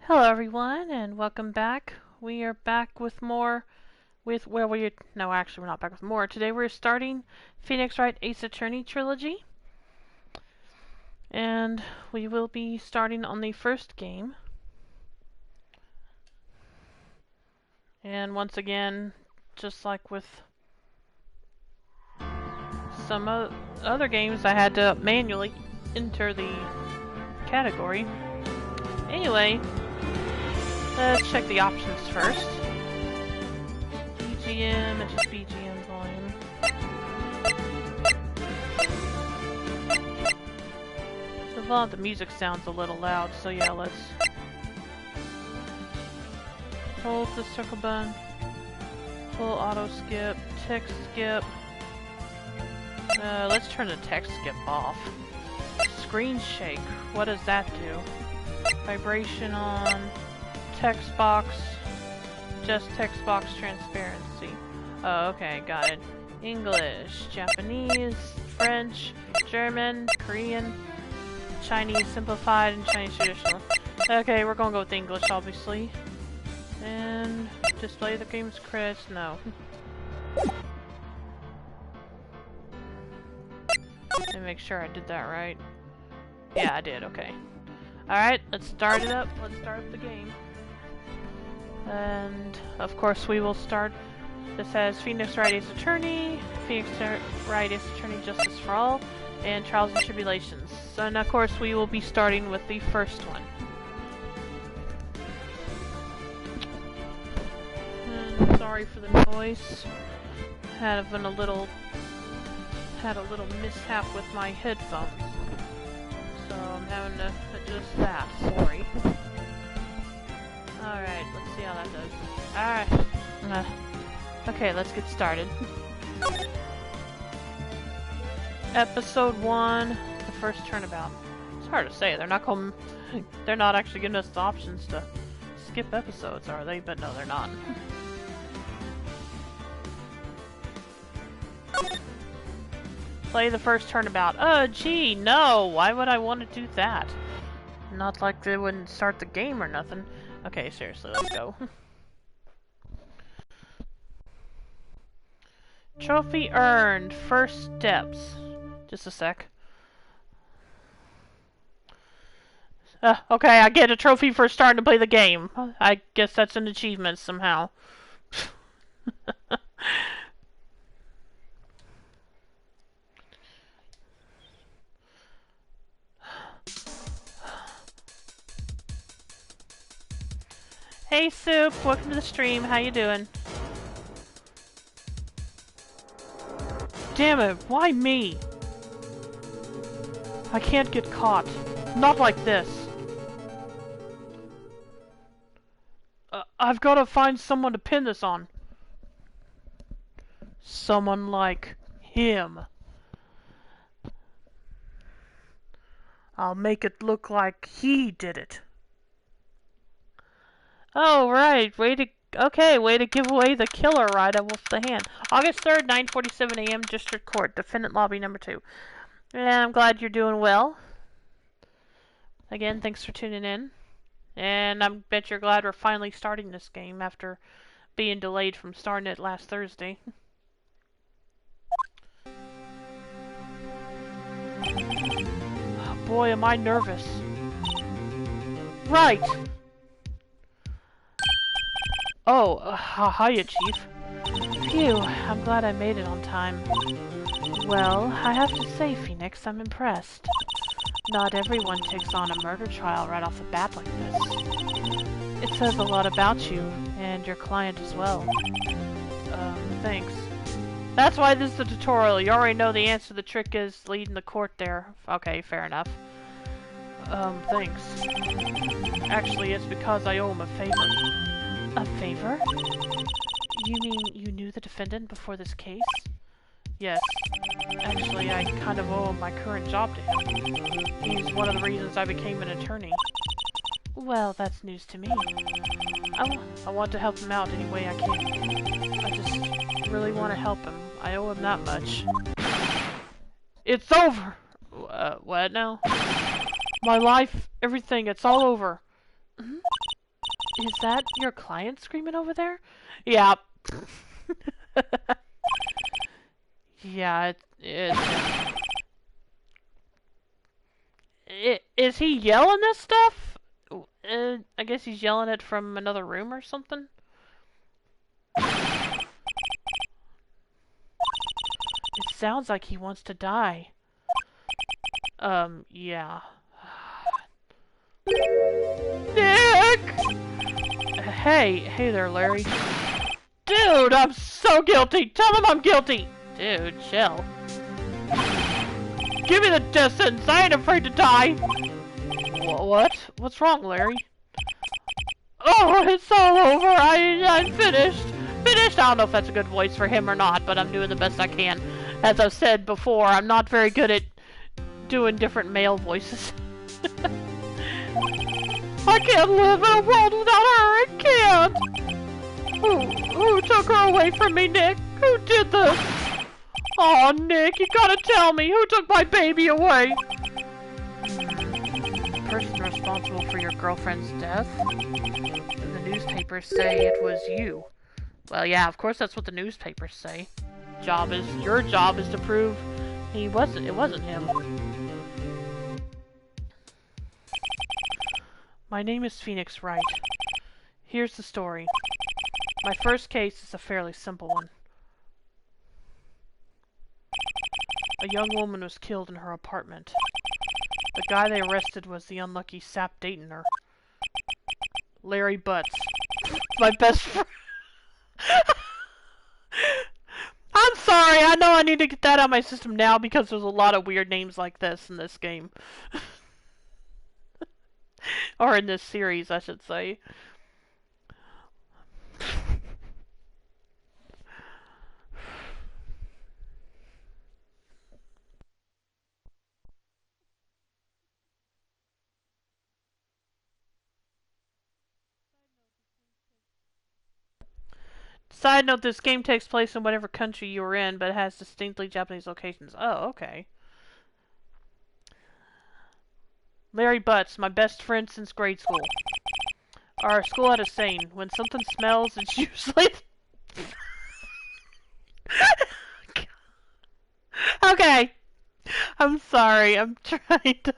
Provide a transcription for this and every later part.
Hello everyone and welcome back. We are back with more no, actually we're not back with more. Today we're starting Phoenix Wright Ace Attorney Trilogy. And we will be starting on the first game. And once again, just like with some other games, I had to manually enter the category. Anyway, let's check the options first. BGM, it's just BGM volume. The music sounds a little loud, so yeah, let's hold the circle button, full auto skip, text skip. Let's turn the text skip off. Screen shake, what does that do? Vibration on, text box, just text box transparency. Oh, okay, got it. English, Japanese, French, German, Korean, Chinese simplified, and Chinese traditional. Okay, we're gonna go with English, obviously. And display the game's credits, no. And make sure I did that right. Yeah, I did, okay. Alright, let's start it up. Let's start up the game. And, of course, we will start. This has Phoenix Wright Ace Attorney, Phoenix Wright Ace Attorney Justice for All, and Trials and Tribulations. And, of course, we will be starting with the first one. And sorry for the noise. Had a little mishap with my headphones. So I'm having to adjust that. Sorry. Alright, let's see how that does. Alright. Okay, let's get started. Episode 1, the first turnabout. It's hard to say. They're not actually giving us the options to skip episodes, are they? But no, they're not. Play the first turnabout. Gee, no! Why would I want to do that? Not like they wouldn't start the game or nothing. Okay, seriously, let's go. Trophy earned. First steps. Just a sec. Okay, I get a trophy for starting to play the game. I guess that's an achievement somehow. Hey Soup, welcome to the stream. How you doing? Damn it, why me? I can't get caught. Not like this. I've got to find someone to pin this on. Someone like him. I'll make it look like he did it. Oh, right. Way to give away the killer right off the hand. August 3rd, 9:47 a.m. District Court, Defendant Lobby number 2. And I'm glad you're doing well. Again, thanks for tuning in. And I bet you're glad we're finally starting this game after being delayed from starting it last Thursday. Oh, boy, am I nervous. Right! Oh, hiya, Chief. Phew, I'm glad I made it on time. Well, I have to say, Phoenix, I'm impressed. Not everyone takes on a murder trial right off the bat like this. It says a lot about you, and your client as well. Thanks. That's why this is a tutorial. You already know the answer. The trick is leading the court there. Okay, fair enough. Thanks. Actually, it's because I owe him a favor. A favor? You mean you knew the defendant before this case? Yes. Actually, I kind of owe my current job to him. He's one of the reasons I became an attorney. Well, that's news to me. I want to help him out any way I can. I just really want to help him. I owe him that much. It's over! What now? My life, everything, it's all over. Is that your client screaming over there? Yeah. Yeah, is he yelling this stuff? I guess he's yelling it from another room or something? It sounds like he wants to die. Yeah. Nick! Hey there, Larry. Dude, I'm so guilty! Tell him I'm guilty! Dude, chill. Give me the death sentence! I ain't afraid to die! What? What's wrong, Larry? Oh, it's all over! I'm finished! Finished! I don't know if that's a good voice for him or not, but I'm doing the best I can. As I've said before, I'm not very good at doing different male voices. I can't live in a world without her! I can't! Who took her away from me, Nick? Who did this? Oh, Nick, you gotta tell me! Who took my baby away? The person responsible for your girlfriend's death? The newspapers say it was you. Well, yeah, of course that's what the newspapers say. Your job is to prove it wasn't him. My name is Phoenix Wright. Here's the story. My first case is a fairly simple one. A young woman was killed in her apartment. The guy they arrested was the unlucky sap dating her. Larry Butts. My best friend. I'm sorry, I know I need to get that out of my system now because there's a lot of weird names like this in this game. Or in this series, I should say. Side note, this game takes place in whatever country you are in, but it has distinctly Japanese locations. Oh, okay. Larry Butts, my best friend since grade school. Our school had a saying, when something smells, it's usually... Okay. I'm sorry, I'm trying to...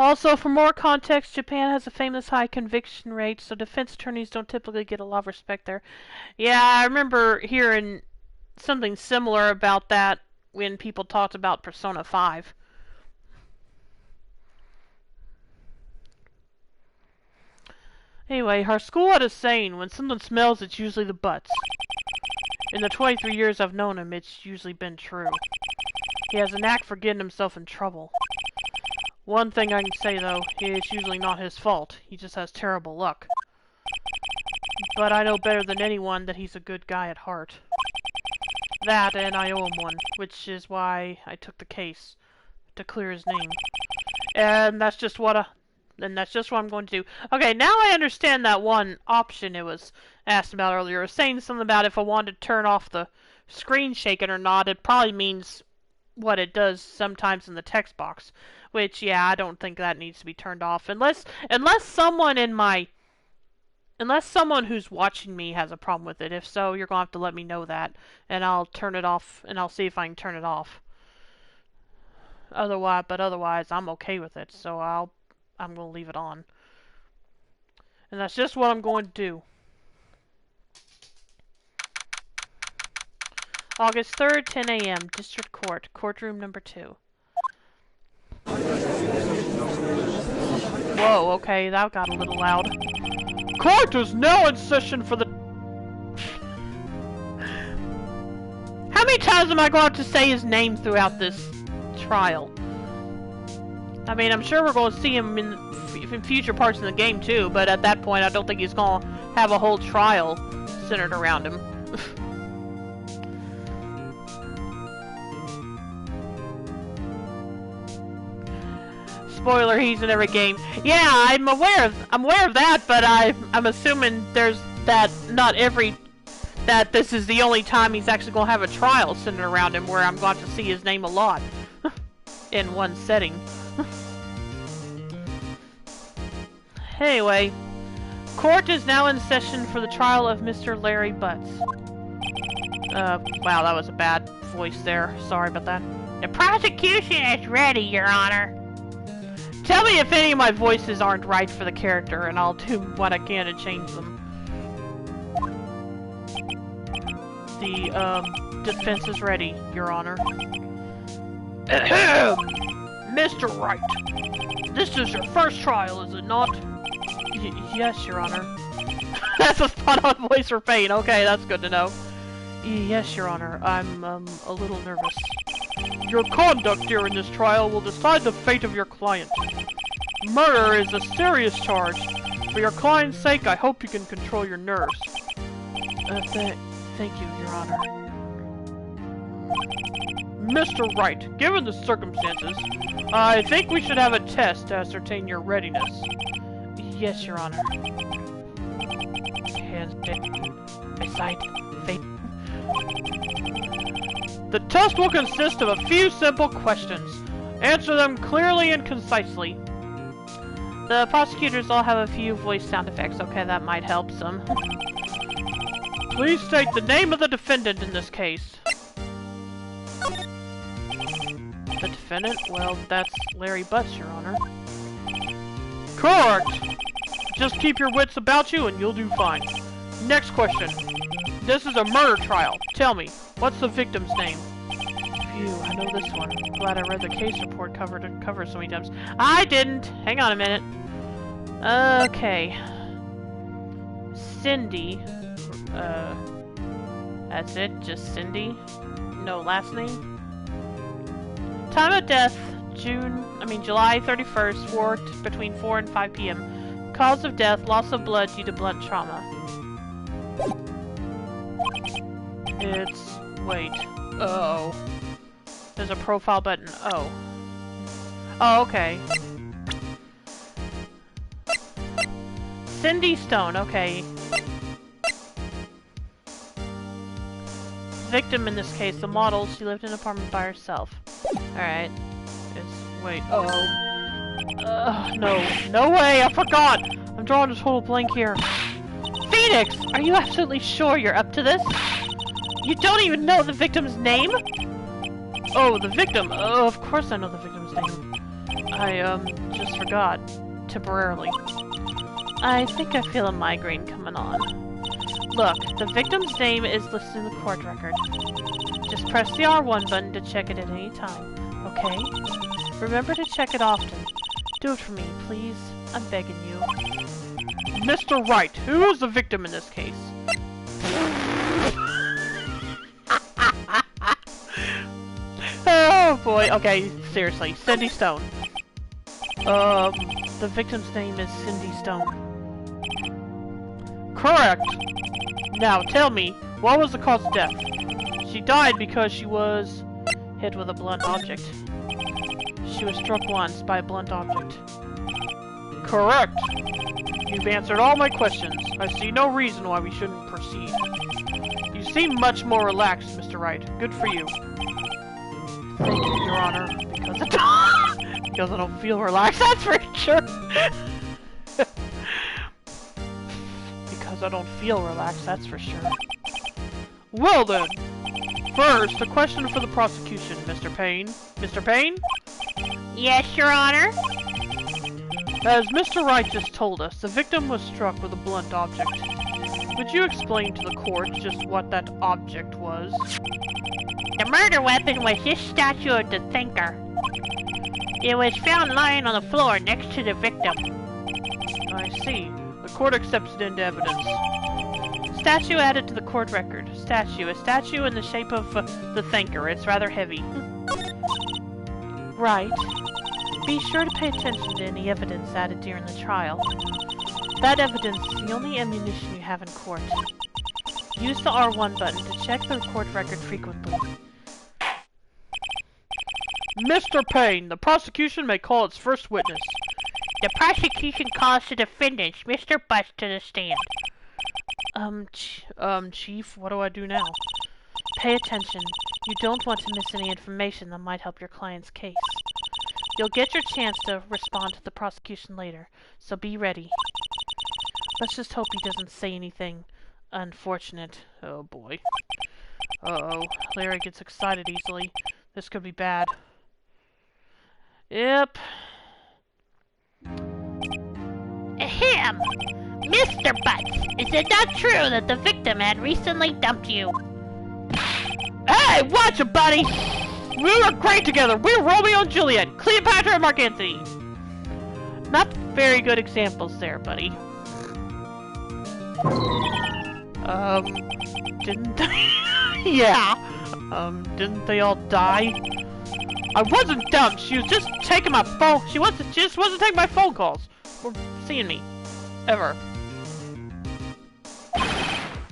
Also, for more context, Japan has a famous high conviction rate, so defense attorneys don't typically get a lot of respect there. Yeah, I remember hearing something similar about that when people talked about Persona 5. Anyway, our school had a saying, when something smells, it's usually the butts. In the 23 years I've known him, it's usually been true. He has a knack for getting himself in trouble. One thing I can say, though, it's usually not his fault. He just has terrible luck. But I know better than anyone that he's a good guy at heart. That, and I owe him one, which is why I took the case, to clear his name. And that's just what I'm going to do. Okay, now I understand that one option it was asked about earlier. It was saying something about if I wanted to turn off the screen shaking or not. It probably means what it does sometimes in the text box. Which, yeah, I don't think that needs to be turned off. Unless someone who's watching me has a problem with it. If so, you're going to have to let me know that. And I'll turn it off, and I'll see if I can turn it off. Otherwise, I'm okay with it. So I'm going to leave it on. And that's just what I'm going to do. August 3rd, 10 a.m., District Court, Courtroom number 2. Whoa, okay, that got a little loud. Court is now in session for the... How many times am I going to have to say his name throughout this trial? I mean, I'm sure we're going to see him in future parts of the game too, but at that point I don't think he's going to have a whole trial centered around him. spoiler, he's in every game. Yeah, I'm aware of that, but I'm assuming that this is the only time he's actually gonna have a trial centered around him where I'm going to see his name a lot. In one setting. Anyway, court is now in session for the trial of Mr. Larry Butts. Wow, that was a bad voice there. Sorry about that. The prosecution is ready, Your Honor. Tell me if any of my voices aren't right for the character, and I'll do what I can to change them. The, defense is ready, Your Honor. Mr. Wright, this is your first trial, is it not? Yes, Your Honor. That's a spot-on voice for Payne. Okay, that's good to know. Yes, Your Honor. I'm, a little nervous. Your conduct during this trial will decide the fate of your client. Murder is a serious charge. For your client's sake, I hope you can control your nerves. Thank you, Your Honor. Mr. Wright, given the circumstances, I think we should have a test to ascertain your readiness. Yes, Your Honor. Hands beside face. The test will consist of a few simple questions. Answer them clearly and concisely. The prosecutors all have a few voice sound effects. Okay, that might help some. Please state the name of the defendant in this case. The defendant? Well, that's Larry Butts, Your Honor. Correct! Just keep your wits about you and you'll do fine. Next question. This is a murder trial. Tell me, what's the victim's name? Phew, I know this one. Glad I read the case report covered so many times. I didn't! Hang on a minute. Okay. Cindy. That's it? Just Cindy? No last name? Time of death, July 31st, between 4 and 5 p.m. Cause of death, loss of blood due to blunt trauma. Wait. Uh-oh. There's a profile button. Oh. Oh, okay. Cindy Stone, okay. Victim in this case, the model, she lived in an apartment by herself. Alright. Wait, no way, I forgot! I'm drawing a total blank here. Phoenix! Are you absolutely sure you're up to this? You don't even know the victim's name? Oh, the victim. Oh, of course I know the victim's name. I, just forgot. Temporarily. I think I feel a migraine coming on. Look, the victim's name is listed in the court record. Just press the R1 button to check it at any time, okay? Remember to check it often. Do it for me, please. I'm begging you. Mr. Wright, who is the victim in this case? Oh boy, okay, seriously, Cindy Stone. The victim's name is Cindy Stone. Correct! Now, tell me, what was the cause of death? She died because she was hit with a blunt object. She was struck once by a blunt object. Correct! You've answered all my questions. I see no reason why we shouldn't proceed. You seem much more relaxed, Mr. Wright. Good for you. Thank you, Your Honor, because I don't feel relaxed, that's for sure. Because I don't feel relaxed, that's for sure. Well then, first, a question for the prosecution, Mr. Payne. Mr. Payne? Yes, Your Honor? As Mr. Wright just told us, the victim was struck with a blunt object. Would you explain to the court just what that object was? The murder weapon was this statue of the Thinker. It was found lying on the floor next to the victim. I see. The court accepts it into evidence. Statue added to the court record. Statue. A statue in the shape of the Thinker. It's rather heavy. Right. Be sure to pay attention to any evidence added during the trial. That evidence is the only ammunition you have in court. Use the R1 button to check the court record frequently. Mr. Payne, the prosecution may call its first witness. The prosecution calls the defendants, Mr. Butts, to the stand. Chief, what do I do now? Pay attention. You don't want to miss any information that might help your client's case. You'll get your chance to respond to the prosecution later, so be ready. Let's just hope he doesn't say anything unfortunate. Oh boy. Uh-oh. Larry gets excited easily. This could be bad. Yep. Ahem! Mr. Butts, is it not true that the victim had recently dumped you? Hey, watch it, buddy! We were great together! We were Romeo and Juliet! Cleopatra and Mark Antony! Not very good examples there, buddy. Didn't they? Yeah. Didn't they all die? I wasn't dumped. She was just taking my phone. She just wasn't taking my phone calls. Or seeing me. Ever.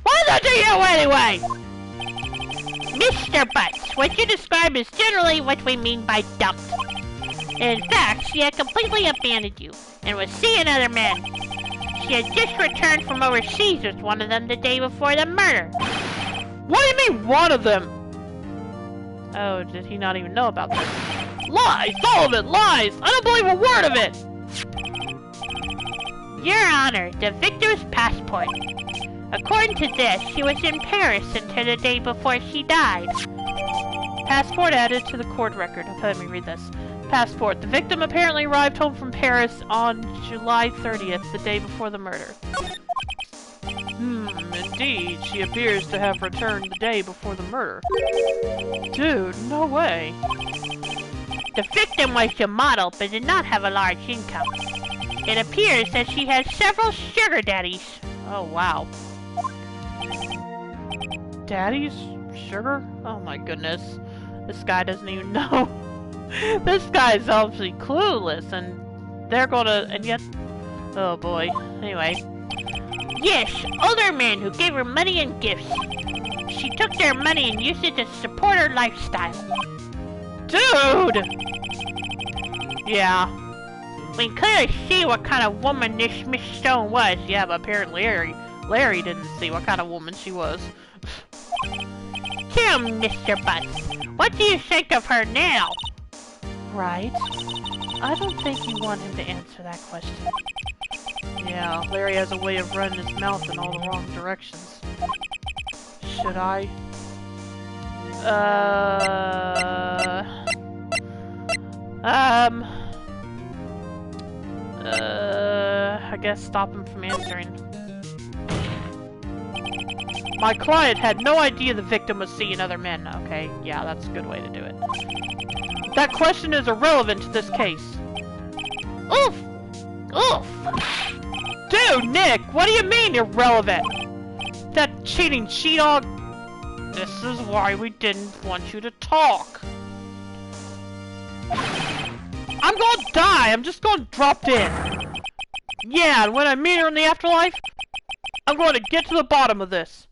Why don't you anyway? Mr. Butts, what you describe is generally what we mean by dumped. In fact, she had completely abandoned you and was seeing other men. She had just returned from overseas with one of them the day before the murder. What do you mean, one of them? Oh, did he not even know about this? Lies! All of it! Lies! I don't believe a word of it! Your Honor, the victim's passport. According to this, she was in Paris until the day before she died. Passport added to the court record. Okay, let me read this. Passport. The victim apparently arrived home from Paris on July 30th, the day before the murder. Indeed. She appears to have returned the day before the murder. Dude, no way. The victim was a model, but did not have a large income. It appears that she had several sugar daddies. Oh, wow. Daddies? Sugar? Oh my goodness. This guy doesn't even know. This guy's obviously clueless, and they're gonna, and yet, oh boy. Anyway. Yes, older men who gave her money and gifts. She took their money and used it to support her lifestyle. Dude! Yeah. We can clearly see what kind of woman this Miss Stone was. Yeah, but apparently Larry didn't see what kind of woman she was. Tell me, Mr. Butts, what do you think of her now? Right. I don't think you want him to answer that question. Yeah, Larry has a way of running his mouth in all the wrong directions. Should I? I guess stop him from answering. My client had no idea the victim was seeing other men. Okay, yeah, that's a good way to do it. That question is irrelevant to this case. Oof! Oof! Dude, Nick, what do you mean irrelevant? That cheating she-dog. This is why we didn't want you to talk. I'm gonna die. I'm just gonna drop dead. Yeah, and when I meet her in the afterlife, I'm going to get to the bottom of this.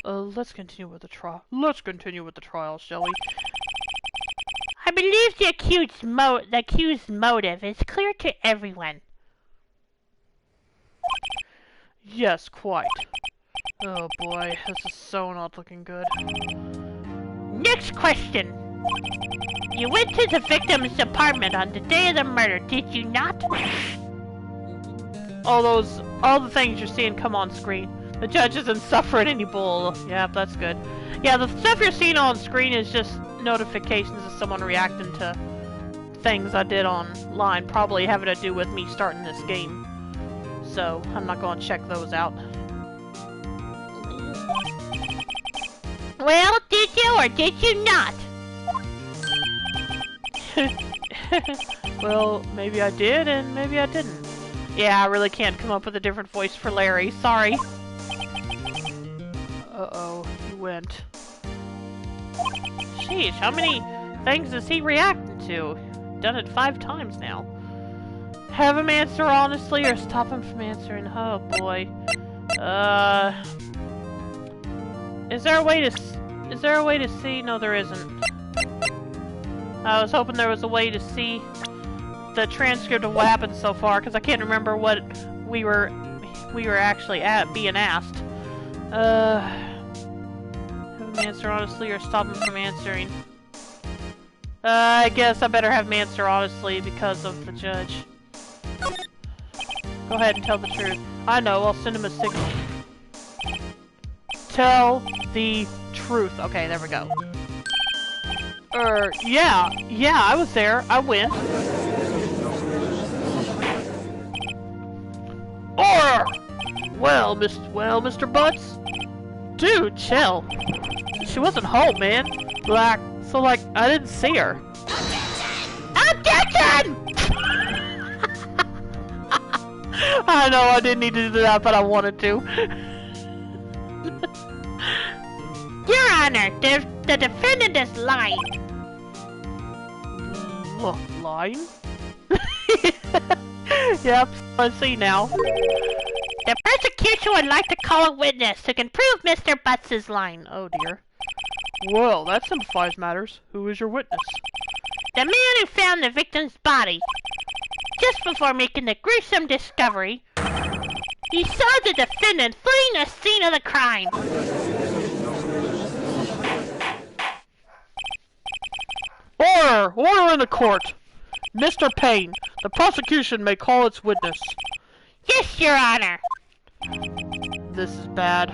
Let's continue with the trial. Let's continue with the trial, shall we? I believe the accused's motive is clear to everyone. Yes, quite. Oh boy, this is so not looking good. Next question. You went to the victim's apartment on the day of the murder, did you not? All the things you're seeing come on screen. The judge isn't suffering any bull. Yeah, that's good. Yeah, the stuff you're seeing on screen is just notifications of someone reacting to things I did online, probably having to do with me starting this game. So, I'm not going to check those out. Well, did you or did you not? Well, maybe I did and maybe I didn't. Yeah, I really can't come up with a different voice for Larry. Sorry. Uh-oh, he went. Sheesh, how many things is he reacting to? Done it 5 times now. Have him answer honestly or stop him from answering? Oh boy. Is there a way to... Is there a way to see? No, there isn't. I was hoping there was a way to see the transcript of what happened so far, because I can't remember what we were actually being asked. Have him answer honestly or stop him from answering. I guess I better have him answer honestly because of the judge. Go ahead and tell the truth. I know, I'll send him a signal. Tell the truth. Okay, there we go. Yeah, I was there. I went. Well, Mr. Butts? Dude, chill. She wasn't home, man. So I didn't see her. Objection! I know I didn't need to do that, but I wanted to. Your Honor, the defendant is lying. Lying? Yep, I see now. The prosecution would like to call a witness who can prove Mr. Butts' lying. Oh dear. Well, that simplifies matters. Who is your witness? The man who found the victim's body. Just before making the gruesome discovery, he saw the defendant fleeing the scene of the crime. Order! Order in the court! Mr. Payne, the prosecution may call its witness. Yes, Your Honor. This is bad.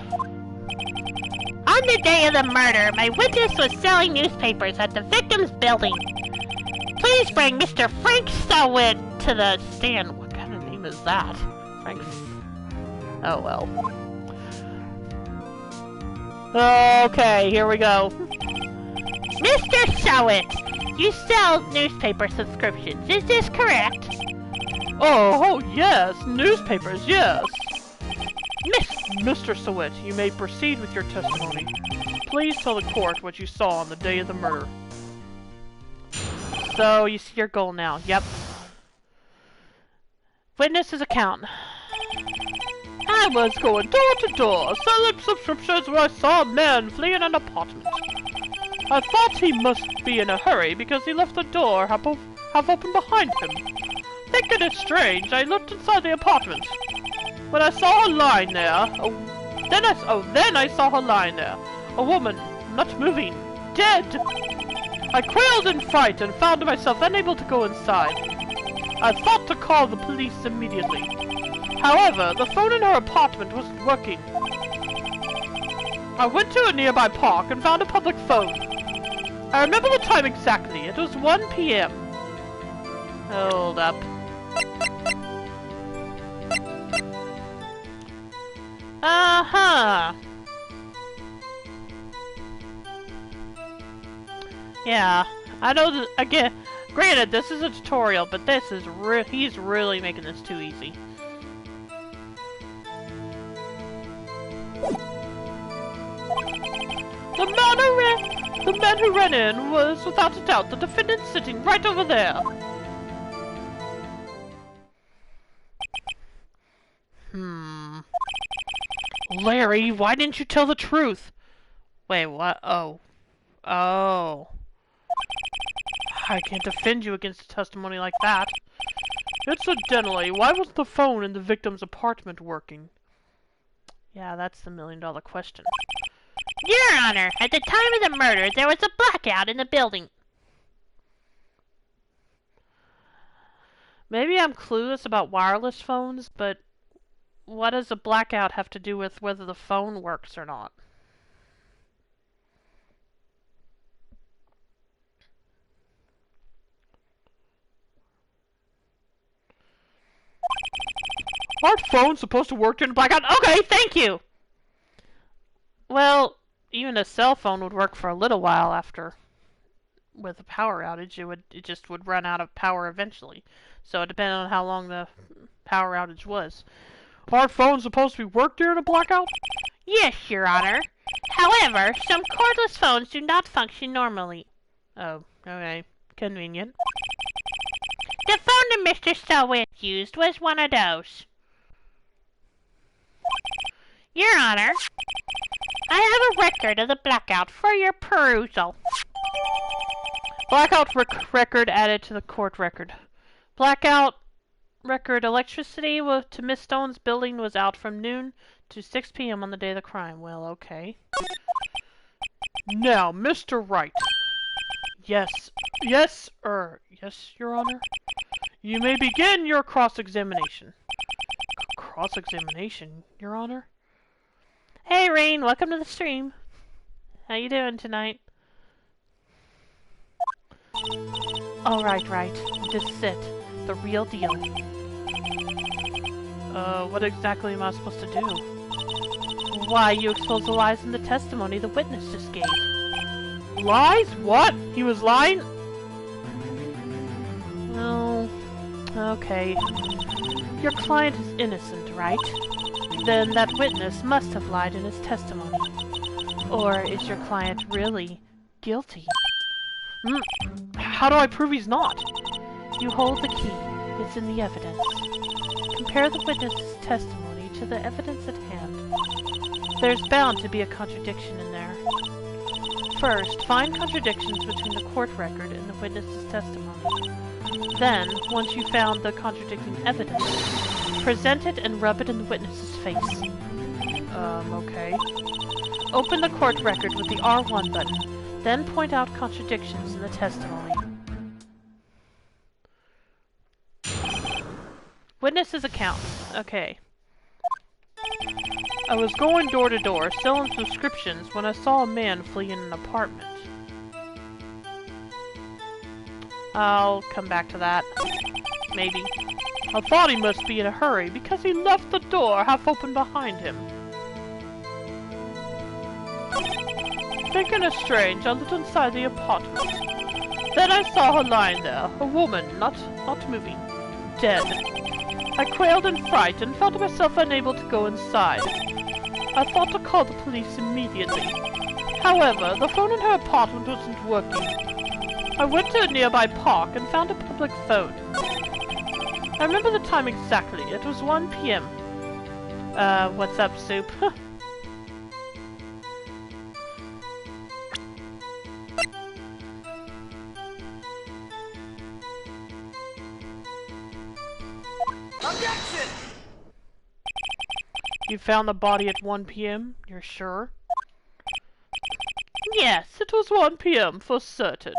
On the day of the murder, my witness was selling newspapers at the victim's building. Please bring Mr. Frank Stowett to the stand. What kind of name is that? Frank... Oh well. Okay, here we go. Mr. Stowett, you sell newspaper subscriptions, is this correct? Oh, yes, newspapers, yes. Mr. Sowett, you may proceed with your testimony. Please tell the court what you saw on the day of the murder. So, you see your goal now. Yep. Witness's account. I was going door to door, selling subscriptions when I saw a man fleeing an apartment. I thought he must be in a hurry because he left the door half open behind him. Thinking it strange, I looked inside the apartment. When I saw her lying there, then I saw her lying there. A woman, not moving, dead. I quailed in fright and found myself unable to go inside. I thought to call the police immediately. However, the phone in her apartment wasn't working. I went to a nearby park and found a public phone. I remember the time exactly. It was 1 p.m. Hold up. Uh-huh. Yeah, I know that, again, granted, this is a tutorial, but this is he's really making this too easy. The man who ran in was, without a doubt, the defendant sitting right over there. Larry, why didn't you tell the truth? Wait, what? Oh. Oh. I can't defend you against a testimony like that. Incidentally, why was the phone in the victim's apartment working? Yeah, that's the million-dollar question. Your Honor, at the time of the murder, there was a blackout in the building. Maybe I'm clueless about wireless phones, but what does a blackout have to do with whether the phone works or not? Aren't phones supposed to work during a blackout? Okay, thank you! Well, even a cell phone would work for a little while after. With a power outage, it just would run out of power eventually. So it depended on how long the power outage was. Aren't phones supposed to be work during a blackout? Yes, Your Honor. However, some cordless phones do not function normally. Oh, okay. Convenient. The phone that Mr. Stowett used was one of those. Your Honor, I have a record of the blackout for your perusal. Blackout record added to the court record. Blackout record electricity to Miss Stone's building was out from noon to 6 p.m. on the day of the crime. Well, okay. Now, Mr. Wright. Yes, Your Honor. You may begin your cross-examination. Cross-examination, Your Honor? Hey, Rain, welcome to the stream. How you doing tonight? Alright, Wright. This is it. The real deal. What exactly am I supposed to do? Why, you expose the lies in the testimony the witness just gave. Lies? What? He was lying? Oh, okay. Your client is innocent, right? Then that witness must have lied in his testimony. Or is your client really guilty? How do I prove he's not? You hold the key. It's in the evidence. Compare the witness's testimony to the evidence at hand. There's bound to be a contradiction in there. First, find contradictions between the court record and the witness's testimony. Then, once you've found the contradicting evidence, present it and rub it in the witness's face. Okay. Open the court record with the R1 button, then point out contradictions in the testimony. Witness's account. Okay. I was going door to door, selling subscriptions, when I saw a man flee in an apartment. I'll come back to that. Maybe. I thought he must be in a hurry, because he left the door half open behind him. Thinking of strange, I looked inside the apartment. Then I saw her lying there, a woman, not moving, dead. I quailed in fright and felt myself unable to go inside. I thought to call the police immediately. However, the phone in her apartment wasn't working. I went to a nearby park and found a public phone. I remember the time exactly. It was 1 p.m. What's up, Soup? Objection! You found the body at 1 p.m.? You're sure? Yes, it was 1 p.m. for certain.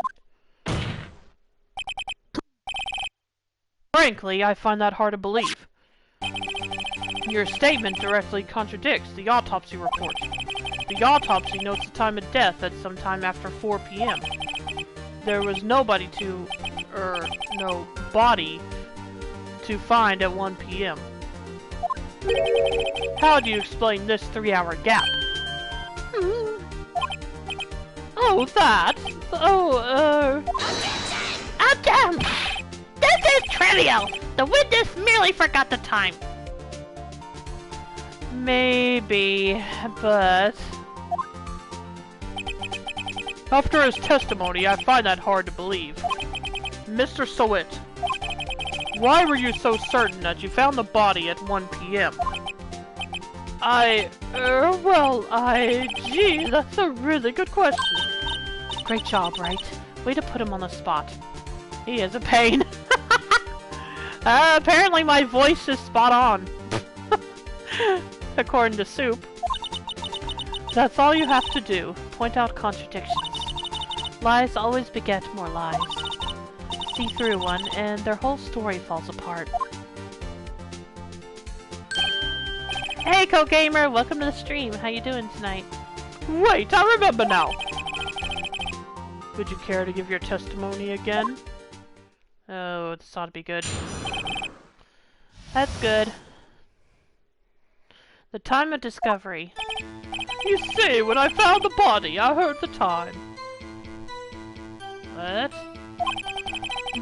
Frankly, I find that hard to believe. Your statement directly contradicts the autopsy report. The autopsy notes the time of death at some time after 4 p.m. There was no body to find at 1 p.m. How do you explain this 3-hour gap? Oh, that? Oh, damn! This is trivial! The witness merely forgot the time. Maybe, but... After his testimony, I find that hard to believe. Mr. Sowit, why were you so certain that you found the body at 1 p.m.? Gee, that's a really good question. Great job, Wright. Way to put him on the spot. He is a pain. Apparently my voice is spot on. According to Soup. That's all you have to do. Point out contradictions. Lies always beget more lies. See through one, and their whole story falls apart. Hey, Co-Gamer! Welcome to the stream. How you doing tonight? Wait, I remember now! Would you care to give your testimony again? Oh, this ought to be good. That's good. The time of discovery. You see, when I found the body, I heard the time. What?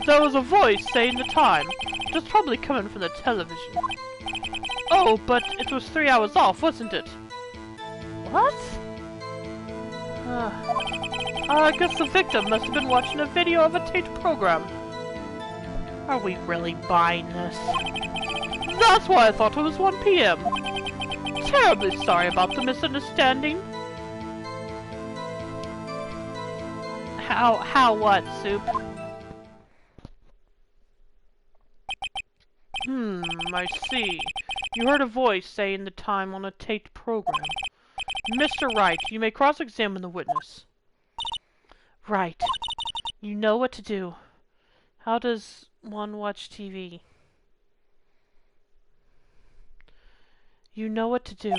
There was a voice saying the time. It was probably coming from the television. Oh, but it was 3 hours off, wasn't it? What? I guess the victim must have been watching a video of a taped program. Are we really buying this? That's why I thought it was 1 p.m. Terribly sorry about the misunderstanding. How what, Soup? I see. You heard a voice saying the time on a taped program. Mr. Wright, you may cross-examine the witness. Right. You know what to do. How does one watch TV? You know what to do.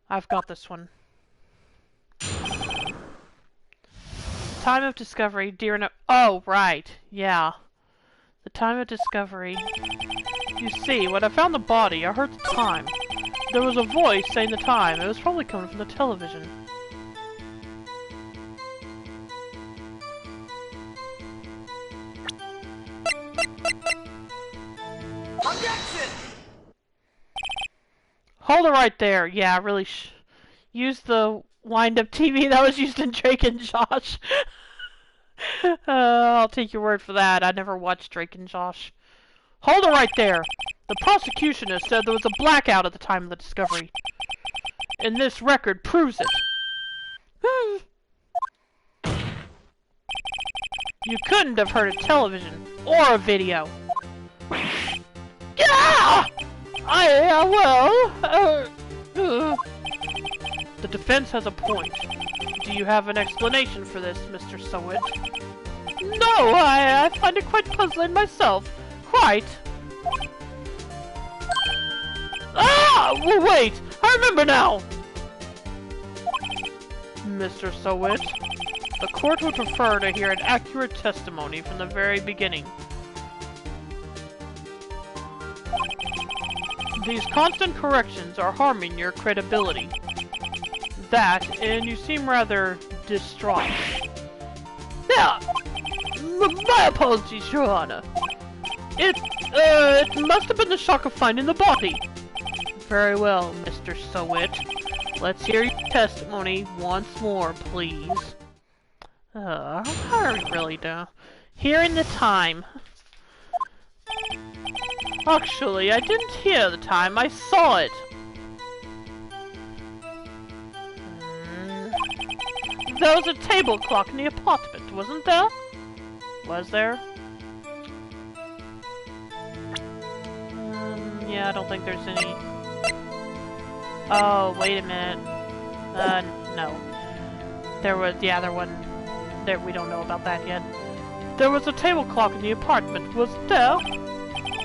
I've got this one. Time of discovery, dear no- Oh, right. Yeah. The time of discovery. You see, when I found the body, I heard the time. There was a voice saying the time. It was probably coming from the television. Objection! Hold it right there. Yeah, really use the wind-up TV that was used in Drake and Josh. I'll take your word for that. I never watched Drake and Josh. Hold it right there. The prosecution has said there was a blackout at the time of the discovery. And this record proves it. You couldn't have heard a television or a video. Yeah! The defense has a point. Do you have an explanation for this, Mr. Sowit? No, I find it quite puzzling myself. Quite. Ah! Wait! I remember now! Mr. Sowit, the court would prefer to hear an accurate testimony from the very beginning. These constant corrections are harming your credibility. That, and you seem rather distraught. Yeah! My apologies, Your Honor. It must have been the shock of finding the body. Very well, Mr. Sowit. Let's hear your testimony once more, please. I really do. Hearing the time. Actually, I didn't hear the time, I saw it. There was a table clock in the apartment, wasn't there? Was there? Yeah, I don't think there's any... Oh, wait a minute. No. There was... Yeah, there wasn't... There, we don't know about that yet. There was a table clock in the apartment, wasn't there?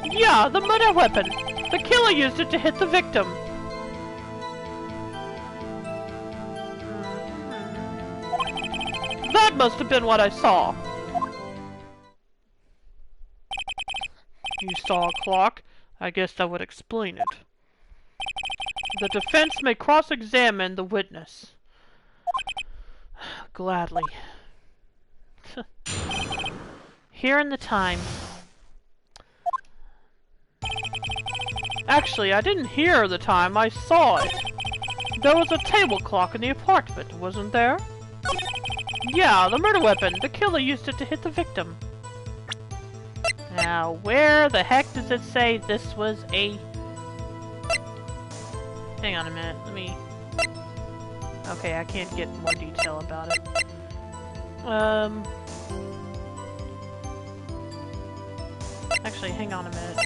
Yeah, the murder weapon! The killer used it to hit the victim! That must have been what I saw! You saw a clock? I guess that would explain it. The defense may cross-examine the witness. Gladly. Here in the time. Actually, I didn't hear the time, I saw it. There was a table clock in the apartment, wasn't there? Yeah, the murder weapon. The killer used it to hit the victim. Now, where the heck does it say this was a... Hang on a minute, let me... Okay, I can't get more detail about it. Actually, hang on a minute.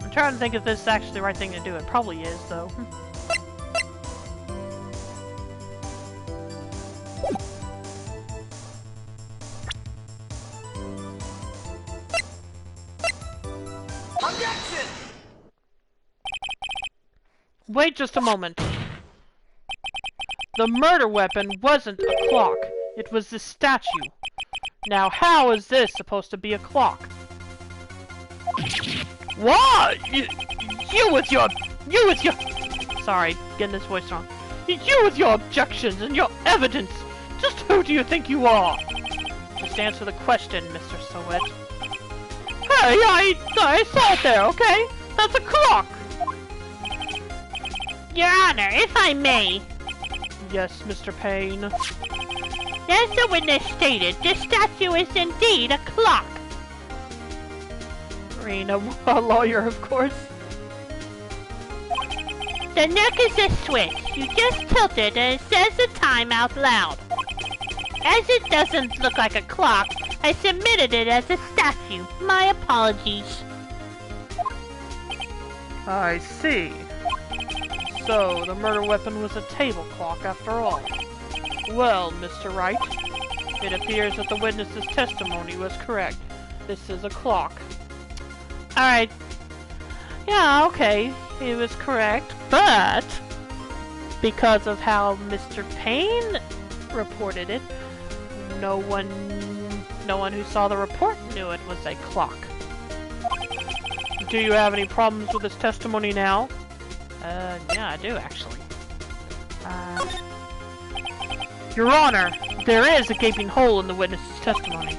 I'm trying to think if this is actually the right thing to do. It probably is, though. Objection! Wait just a moment. The murder weapon wasn't a clock. It was this statue. Now, how is this supposed to be a clock? What? You with your... Sorry, getting this voice wrong. You with your objections and your evidence. Just who do you think you are? Just answer the question, Mr. Sowit. Hey, I saw it there, okay? That's a clock! Your Honor, if I may. Yes, Mr. Payne. As the witness stated, this statue is indeed a clock. Green, a lawyer, of course. The nook is a switch. You just tilt it and it says the time out loud. As it doesn't look like a clock, I submitted it as a statue. My apologies. I see. So, the murder weapon was a table clock after all. Well, Mr. Wright, it appears that the witness's testimony was correct. This is a clock. Alright. Yeah, okay. It was correct, but because of how Mr. Payne reported it, no one who saw the report knew it was a clock. Do you have any problems with his testimony now? Yeah, I do actually. Your Honor, there is a gaping hole in the witness's testimony.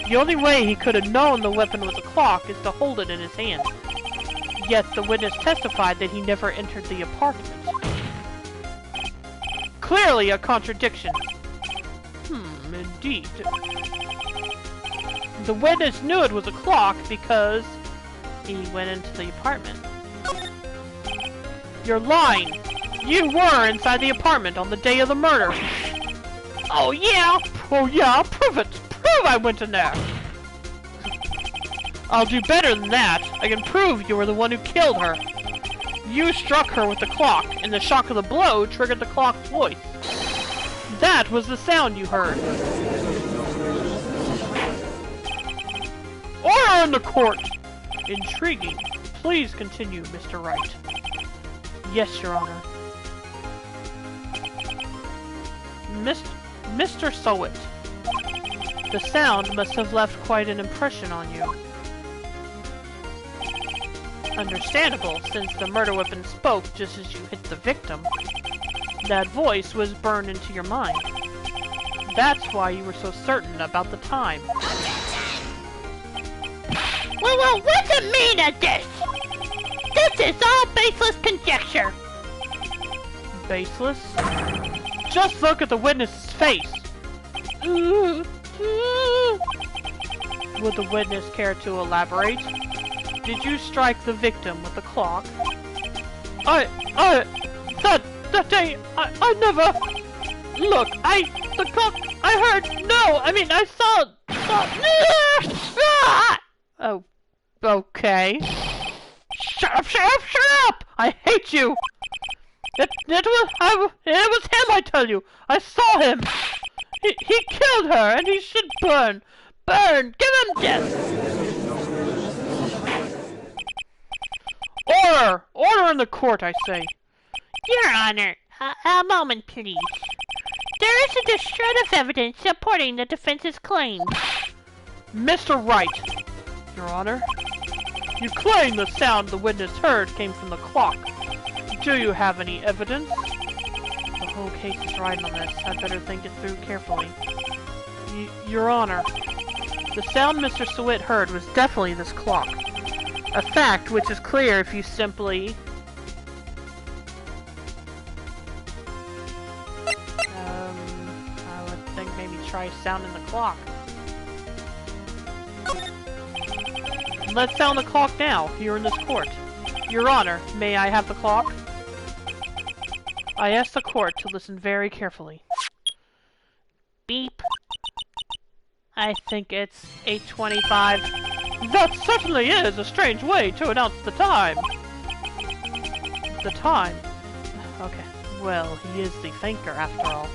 The only way he could have known the weapon was a clock is to hold it in his hand. Yet the witness testified that he never entered the apartment. Clearly a contradiction. Indeed. The witness knew it was a clock because he went into the apartment. You're lying! You were inside the apartment on the day of the murder! Oh yeah? Oh yeah, prove it! Prove I went in there! I'll do better than that. I can prove you were the one who killed her. You struck her with the clock, and the shock of the blow triggered the clock's voice. That was the sound you heard. Order in the court! Intriguing. Please continue, Mr. Wright. Yes, Your Honor. Mr. Sowett. The sound must have left quite an impression on you. Understandable, since the murder weapon spoke just as you hit the victim. That voice was burned into your mind. That's why you were so certain about the time. Well, what's the meaning of this? This is all baseless conjecture. Baseless? Just look at the witness's face. Would the witness care to elaborate? Did you strike the victim with the clock? That day, I never... Look, the clock, I heard, no, I mean, I saw... Oh, okay. Shut up! I hate you! It was him, I tell you! I saw him! He killed her, and he should burn! Burn! Give him death! Order! Order in the court, I say! Your Honor, a moment, please. There isn't a shred of evidence supporting the defense's claims. Mr. Wright! Your Honor, you claim the sound the witness heard came from the clock. Do you have any evidence? The whole case is riding on this. I'd better think it through carefully. Your Honor, the sound Mr. Sowett heard was definitely this clock. A fact which is clear if you simply... I would think maybe try sounding the clock. Let's sound the clock now, here in this court. Your Honor, may I have the clock? I ask the court to listen very carefully. Beep. I think it's 8:25. That certainly is a strange way to announce the time. The time? Okay, well, he is the thinker after all.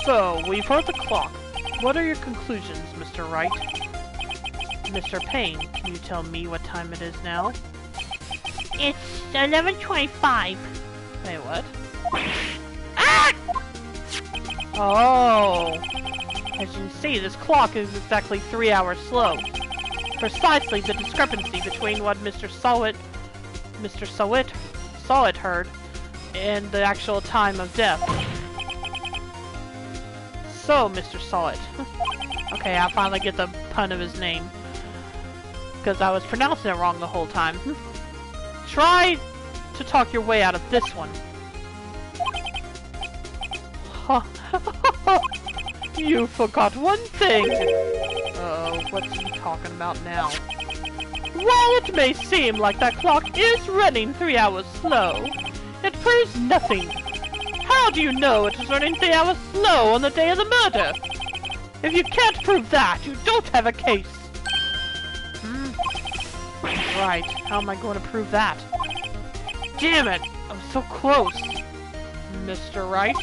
So, we've heard the clock. What are your conclusions, Mr. Wright? Mr. Payne, can you tell me what time it is now? It's 11:25. Wait, what? Ah! Oh! As you can see, this clock is exactly 3 hours slow. Precisely the discrepancy between what Mr. Sowett heard and the actual time of death. So, Mr. Sowett. Okay, I finally get the pun of his name. Because I was pronouncing it wrong the whole time. Try to talk your way out of this one. You forgot one thing! Uh-oh, what's he talking about now? While it may seem like that clock is running 3 hours slow, it proves nothing. How do you know it was running 3 hours slow on the day of the murder? If you can't prove that, you don't have a case. Right, how am I going to prove that? Damn it, I was so close. Mr. Wright,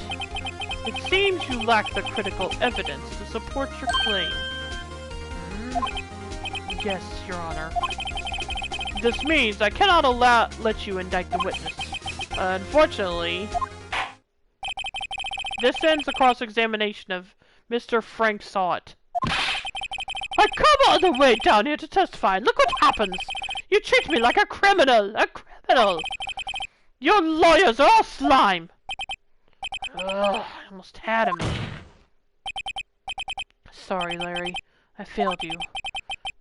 it seems you lack the critical evidence to support your claim. Yes, Your Honor. This means I cannot let you indict the witness. Unfortunately, this ends the cross-examination of Mr. Frank Sawit. I come all the way down here to testify, and look what happens! You treat me like a criminal! A criminal! Your lawyers are all slime! Ugh, I almost had him. Sorry, Larry. I failed you.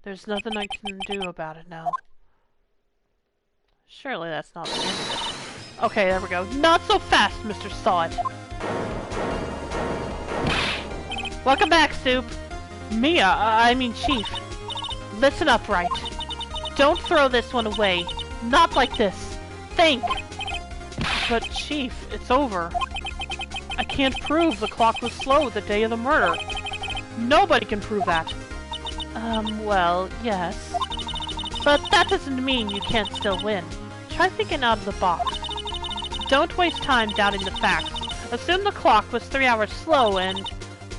There's nothing I can do about it now. Surely that's not the end of it. Okay, there we go. Not so fast, Mr. Sawit! Welcome back, Soup! Mia, I mean Chief. Listen up, Wright. Don't throw this one away. Not like this. Think! But Chief, it's over. I can't prove the clock was slow the day of the murder. Nobody can prove that. Well, yes. But that doesn't mean you can't still win. Try thinking out of the box. Don't waste time doubting the facts. Assume the clock was 3 hours slow and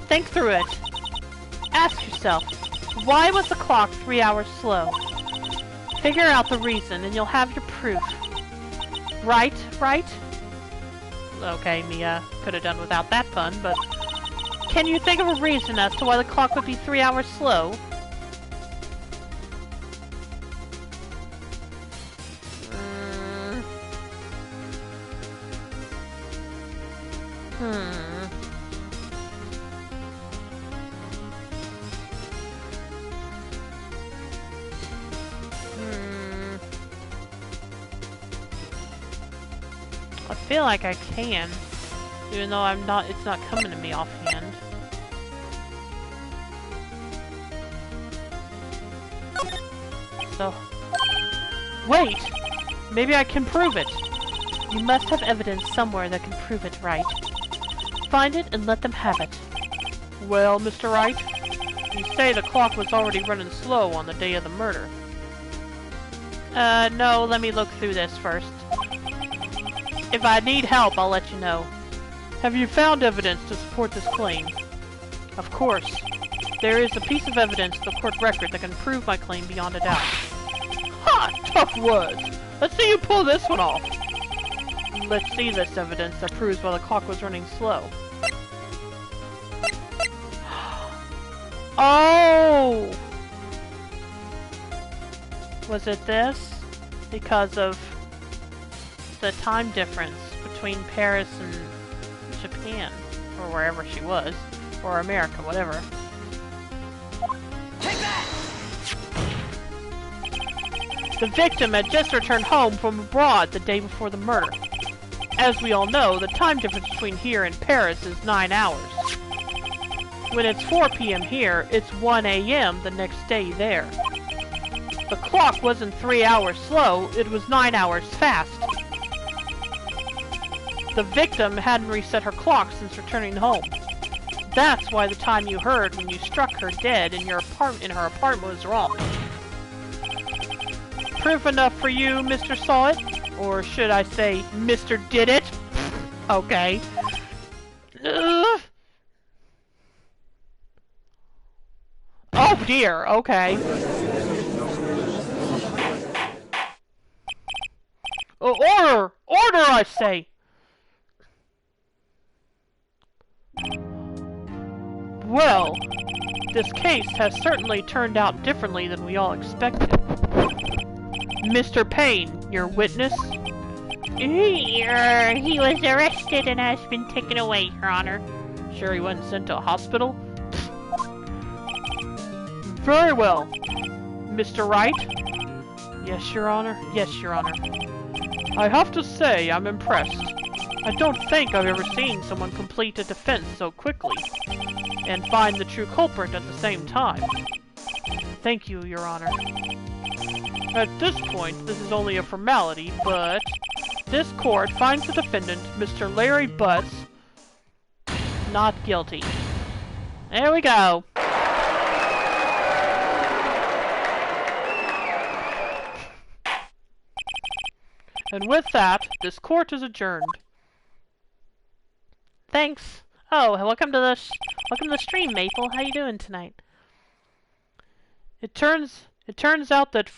think through it. Ask yourself, why was the clock 3 hours slow? Figure out the reason and you'll have your proof. Right? Okay, Mia, could have done without that pun, but can you think of a reason as to why the clock would be 3 hours slow? I feel like I can, even though it's not coming to me offhand. So, wait! Maybe I can prove it! You must have evidence somewhere that can prove it, Wright. Find it and let them have it. Well, Mr. Wright, you say the clock was already running slow on the day of the murder. No, let me look through this first. If I need help, I'll let you know. Have you found evidence to support this claim? Of course. There is a piece of evidence in the court record that can prove my claim beyond a doubt. Ha! Tough words! Let's see you pull this one off! Let's see this evidence that proves why the clock was running slow. Oh! Was it this? Because of the time difference between Paris and Japan, or wherever she was, or America, whatever. Take that! The victim had just returned home from abroad the day before the murder. As we all know, the time difference between here and Paris is 9 hours. When it's 4 p.m. here, it's 1 a.m. the next day there. The clock wasn't 3 hours slow, it was 9 hours fast. The victim hadn't reset her clock since returning home. That's why the time you heard when you struck her dead in her apartment was wrong. Proof enough for you, Mr. Sawit? Or should I say, Mr. Did It? Okay. Oh dear, okay. Order! Order, I say! Well, this case has certainly turned out differently than we all expected. Mr. Payne, your witness? He was arrested and has been taken away, Your Honor. Sure he wasn't sent to a hospital? Very well. Mr. Wright? Yes, Your Honor. Yes, Your Honor. I have to say, I'm impressed. I don't think I've ever seen someone complete a defense so quickly, and find the true culprit at the same time. Thank you, Your Honor. At this point, this is only a formality, but This court finds the defendant, Mr. Larry Butts, not guilty. There we go. And with that, this court is adjourned. Thanks. Oh, welcome to the stream, Maple. How you doing tonight? It turns out that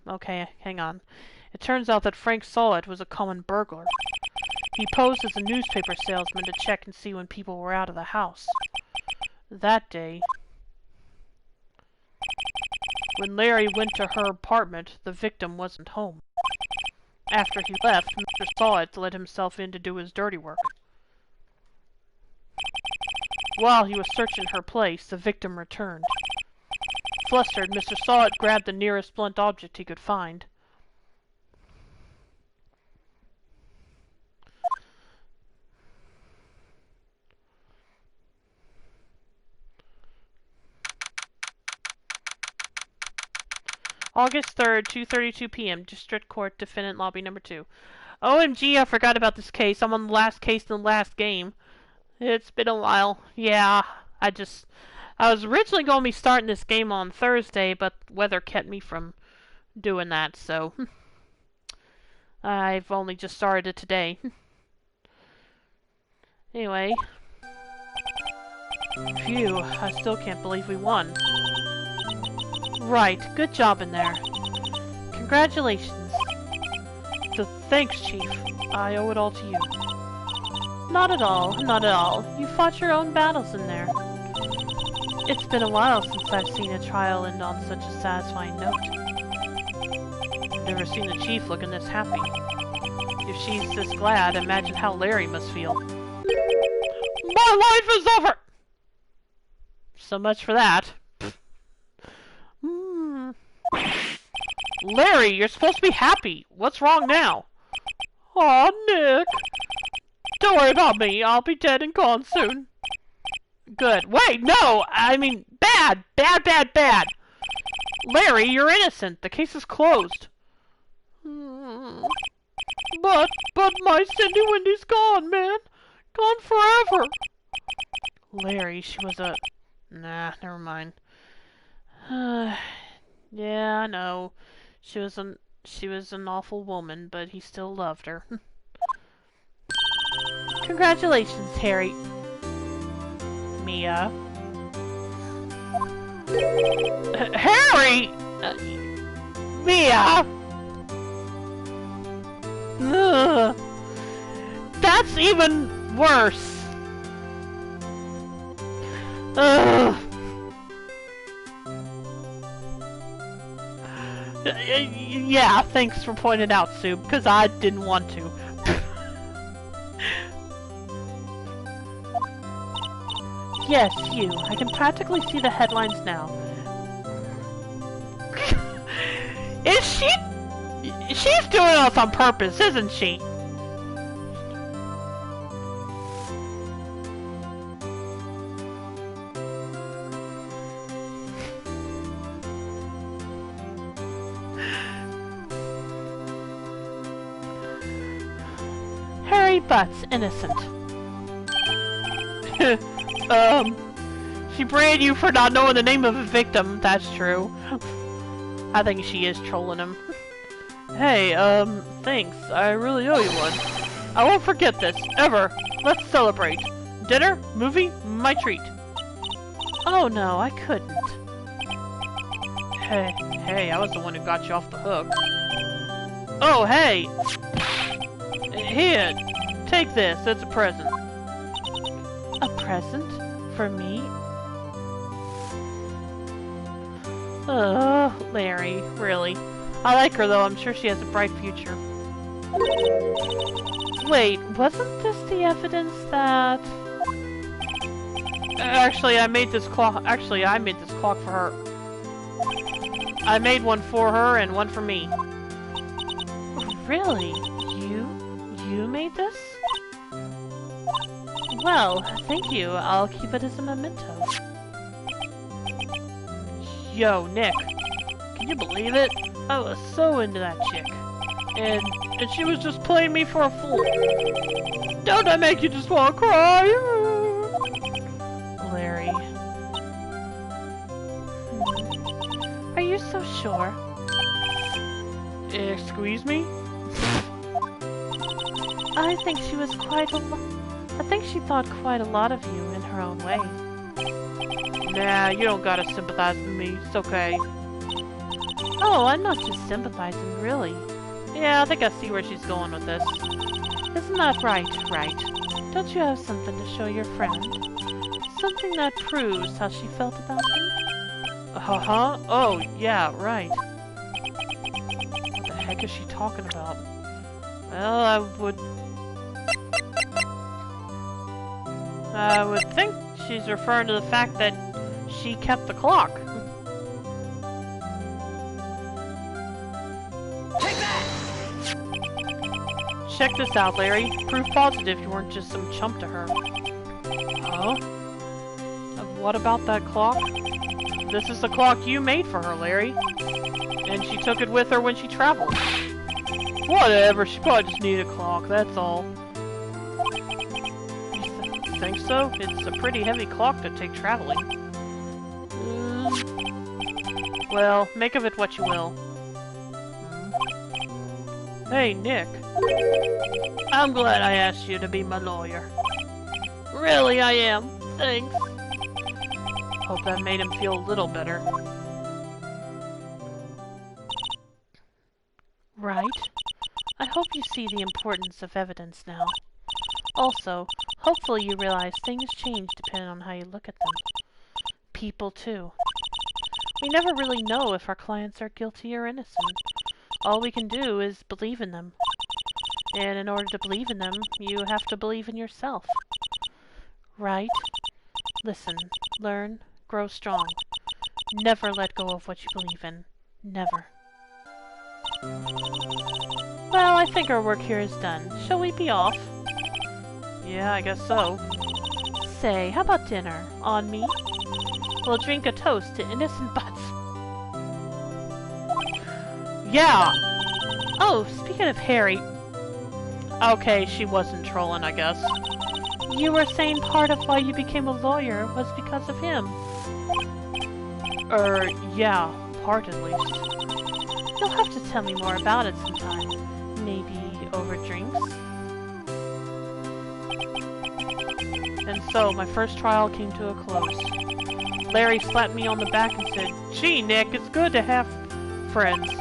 okay, hang on. It turns out that Frank Solid was a common burglar. He posed as a newspaper salesman to check and see when people were out of the house. That day, when Larry went to her apartment, the victim wasn't home. After he left, Mr. Solid let himself in to do his dirty work. While he was searching her place, the victim returned. Flustered, Mr. Solid grabbed the nearest blunt object he could find. August 3rd, 2:32 p.m. District Court, Defendant Lobby Number 2. OMG, I forgot about this case. I'm on the last case in the last game. It's been a while. Yeah, I was originally going to be starting this game on Thursday, but weather kept me from doing that, so I've only just started it today. Anyway. Phew, I still can't believe we won. Right, good job in there. Congratulations. Thanks, Chief. I owe it all to you. Not at all, not at all. You fought your own battles in there. It's been a while since I've seen a trial end on such a satisfying note. I've never seen the Chief looking this happy. If she's this glad, imagine how Larry must feel. My life is over! So much for that. Larry, you're supposed to be happy. What's wrong now? Aw, Nick. Don't worry about me. I'll be dead and gone soon. Good. Wait, no! I mean, bad! Bad, bad, bad! Larry, you're innocent. The case is closed. But my Cindy Wendy's gone, man. Gone forever. Larry, she was a... Nah, never mind. Yeah, I know. She was an awful woman, but he still loved her. Congratulations, Harry. Mia. Harry! Mia! Ugh. That's even worse. Ugh. Yeah, thanks for pointing it out, Sue, because I didn't want to. Yes, you. I can practically see the headlines now. Is she... She's doing this on purpose, isn't she? Harry Butts, innocent. She branded you for not knowing the name of a victim, that's true. I think she is trolling him. Hey, thanks. I really owe you one. I won't forget this, ever. Let's celebrate. Dinner? Movie? My treat. Oh no, I couldn't. Hey, I was the one who got you off the hook. Oh, hey! Here, take this, it's a present. A present? For me? Larry, really. I like her though, I'm sure she has a bright future. Wait, wasn't this the evidence that... Actually, I made this clock for her. I made one for her and one for me. Really? You made this? Well, thank you. I'll keep it as a memento. Yo, Nick. Can you believe it? I was so into that chick. And she was just playing me for a fool. Don't that make you just want to cry? Larry. Are you so sure? Excuse me? I think she was I think she thought quite a lot of you in her own way. Nah, you don't gotta sympathize with me. It's okay. Oh, I'm not just sympathizing, really. Yeah, I think I see where she's going with this. Isn't that right, Wright? Don't you have something to show your friend? Something that proves how she felt about him? Uh-huh. Oh, yeah, right. What the heck is she talking about? Well, I would think she's referring to the fact that she kept the clock. Take that! Check this out, Larry. Proof positive you weren't just some chump to her. Huh? What about that clock? This is the clock you made for her, Larry. And she took it with her when she traveled. Whatever, she probably just needed a clock, that's all. You think so? It's a pretty heavy clock to take traveling. Well, make of it what you will. Hey, Nick. I'm glad I asked you to be my lawyer. Really, I am. Thanks. Hope that made him feel a little better. Right? I hope you see the importance of evidence now. Also, hopefully you realize things change depending on how you look at them. People, too. We never really know if our clients are guilty or innocent. All we can do is believe in them. And in order to believe in them, you have to believe in yourself. Right? Listen, learn, grow strong. Never let go of what you believe in. Never. Well, I think our work here is done. Shall we be off? Yeah, I guess so. Say, how about dinner? On me? We'll drink a toast to innocent butts. Yeah! Oh, speaking of Harry... Okay, she wasn't trolling, I guess. You were saying part of why you became a lawyer was because of him. Yeah, part at least. You'll have to tell me more about it sometime. Maybe over drinks? And so, my first trial came to a close. Larry slapped me on the back and said, "Gee, Nick, it's good to have friends.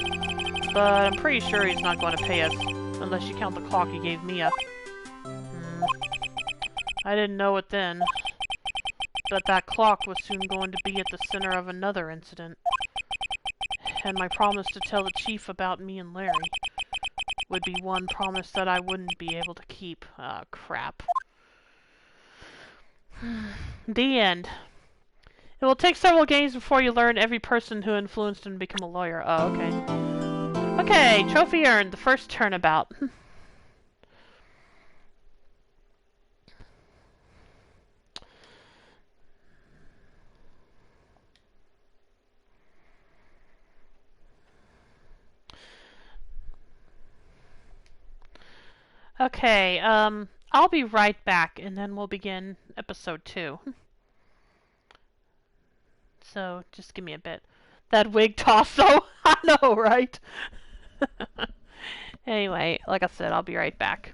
But I'm pretty sure he's not going to pay us, unless you count the clock he gave Mia." I didn't know it then, but that clock was soon going to be at the center of another incident. And my promise to tell the chief about me and Larry would be one promise that I wouldn't be able to keep. Ah, crap. The end. It will take several games before you learn every person who influenced him to become a lawyer. Oh, okay. Okay, trophy earned, the first turnabout. Okay, I'll be right back, and then we'll begin episode 2. So, just give me a bit. That wig toss, though! I know, right? Anyway, like I said, I'll be right back.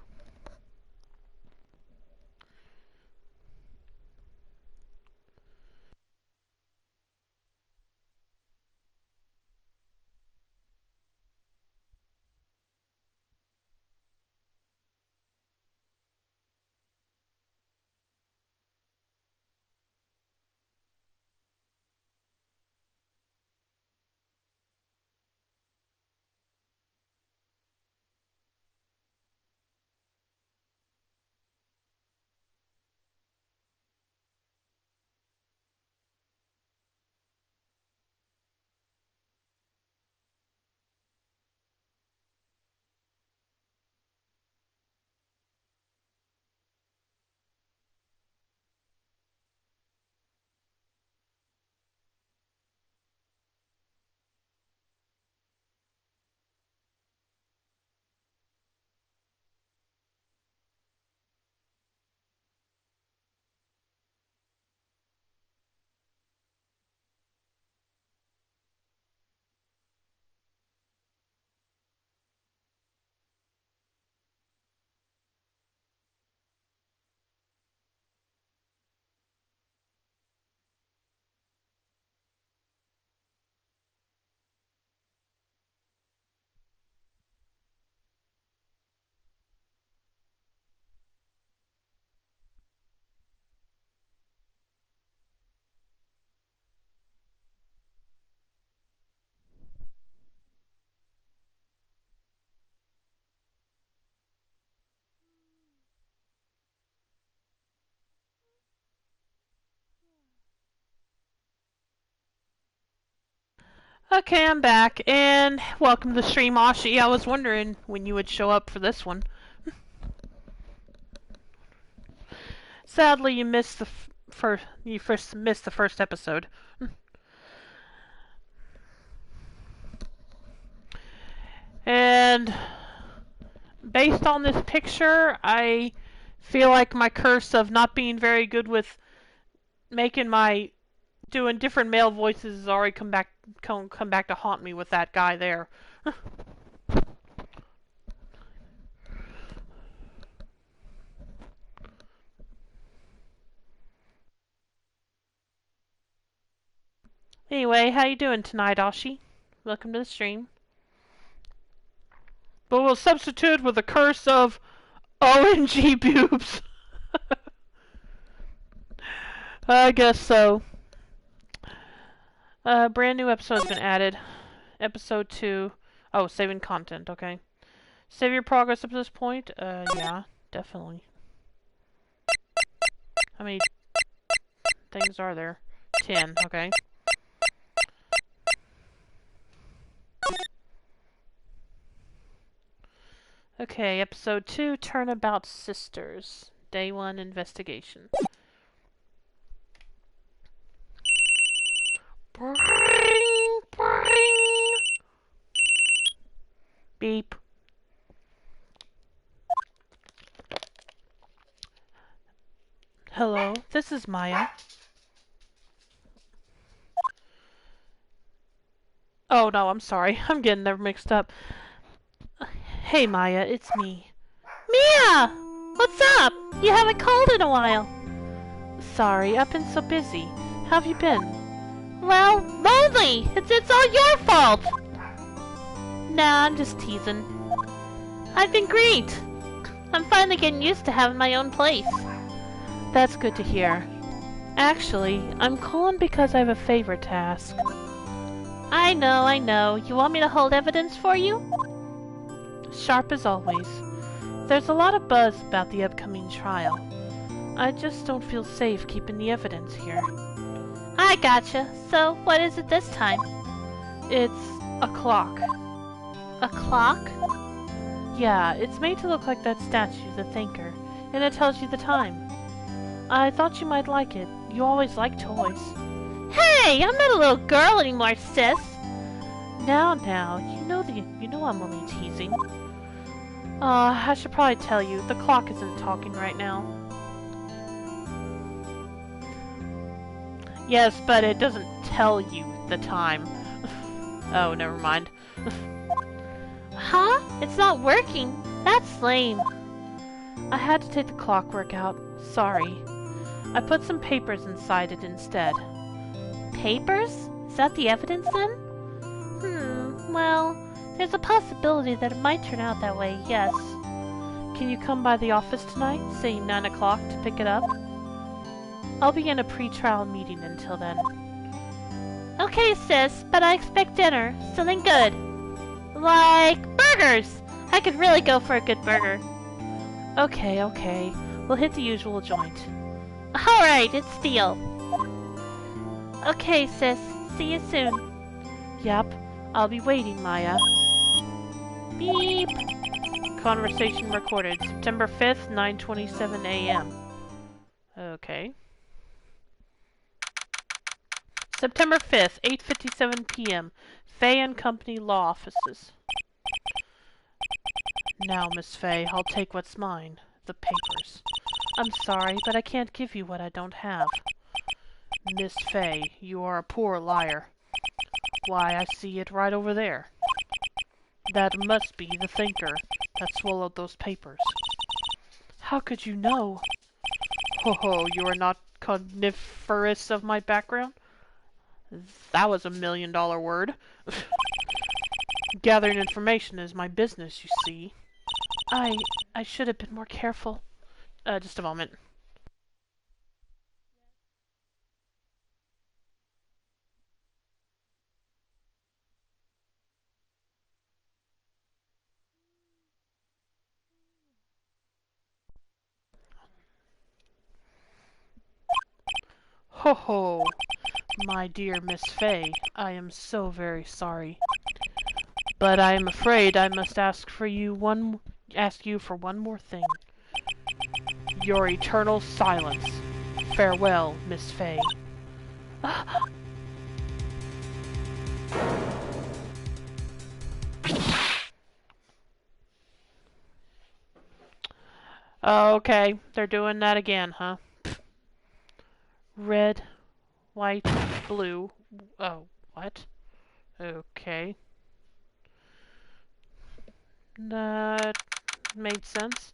Okay, I'm back, and welcome to the stream, Ashi. I was wondering when you would show up for this one. Sadly, you missed the first missed the first episode. And based on this picture, I feel like my curse of not being very good with doing different male voices has already come back to haunt me with that guy there. Anyway, how you doing tonight, Ashi? Welcome to the stream. But we'll substitute with a curse of ONG boobs. I guess so. Brand new episode's been added. Episode 2. Oh, saving content, okay. Save your progress up to this point? Yeah, definitely. How many things are there? 10, okay. Okay, episode 2, Turnabout Sisters. Day 1 investigation. Bring, bring. Beep. Hello, this is Maya. Oh no, I'm sorry. I'm getting them mixed up. Hey Maya, it's me. Mia! What's up? You haven't called in a while. Sorry, I've been so busy. How have you been? Well, lonely. It's all your fault. Nah, I'm just teasing. I've been great. I'm finally getting used to having my own place. That's good to hear. Actually, I'm calling because I have a favor to ask. I know. You want me to hold evidence for you? Sharp as always. There's a lot of buzz about the upcoming trial. I just don't feel safe keeping the evidence here. I gotcha. So, what is it this time? It's a clock. A clock? Yeah, it's made to look like that statue, the Thinker, and it tells you the time. I thought you might like it. You always like toys. Hey, I'm not a little girl anymore, sis. Now, you know I'm only teasing. I should probably tell you, the clock isn't talking right now. Yes, but it doesn't tell you the time. Oh, never mind. Huh? It's not working. That's lame. I had to take the clockwork out. Sorry. I put some papers inside it instead. Papers? Is that the evidence then? Well, there's a possibility that it might turn out that way, yes. Can you come by the office tonight, say 9 o'clock, to pick it up? I'll be in a pre-trial meeting until then. Okay, sis, but I expect dinner. Something good. Like burgers! I could really go for a good burger. Okay. We'll hit the usual joint. Alright, it's deal. Okay, sis. See you soon. Yep. I'll be waiting, Maya. Beep. Conversation recorded. September 5th, 9:27 a.m. Okay. September 5th, 8:57 p.m. Fay and Company Law Offices. Now, Miss Fay, I'll take what's mine. The papers. I'm sorry, but I can't give you what I don't have. Miss Fay, you are a poor liar. Why, I see it right over there. That must be the Thinker that swallowed those papers. How could you know? Ho, you are not cogniferous of my background? That was $1 million word. Gathering information is my business, you see. I should have been more careful. Just a moment. Ho, My dear Miss Fay, I am so very sorry. But I am afraid I must ask you for one more thing. Your eternal silence. Farewell, Miss Fay. Okay, they're doing that again, huh? Red, white, blue. Oh, what? Okay. That made sense.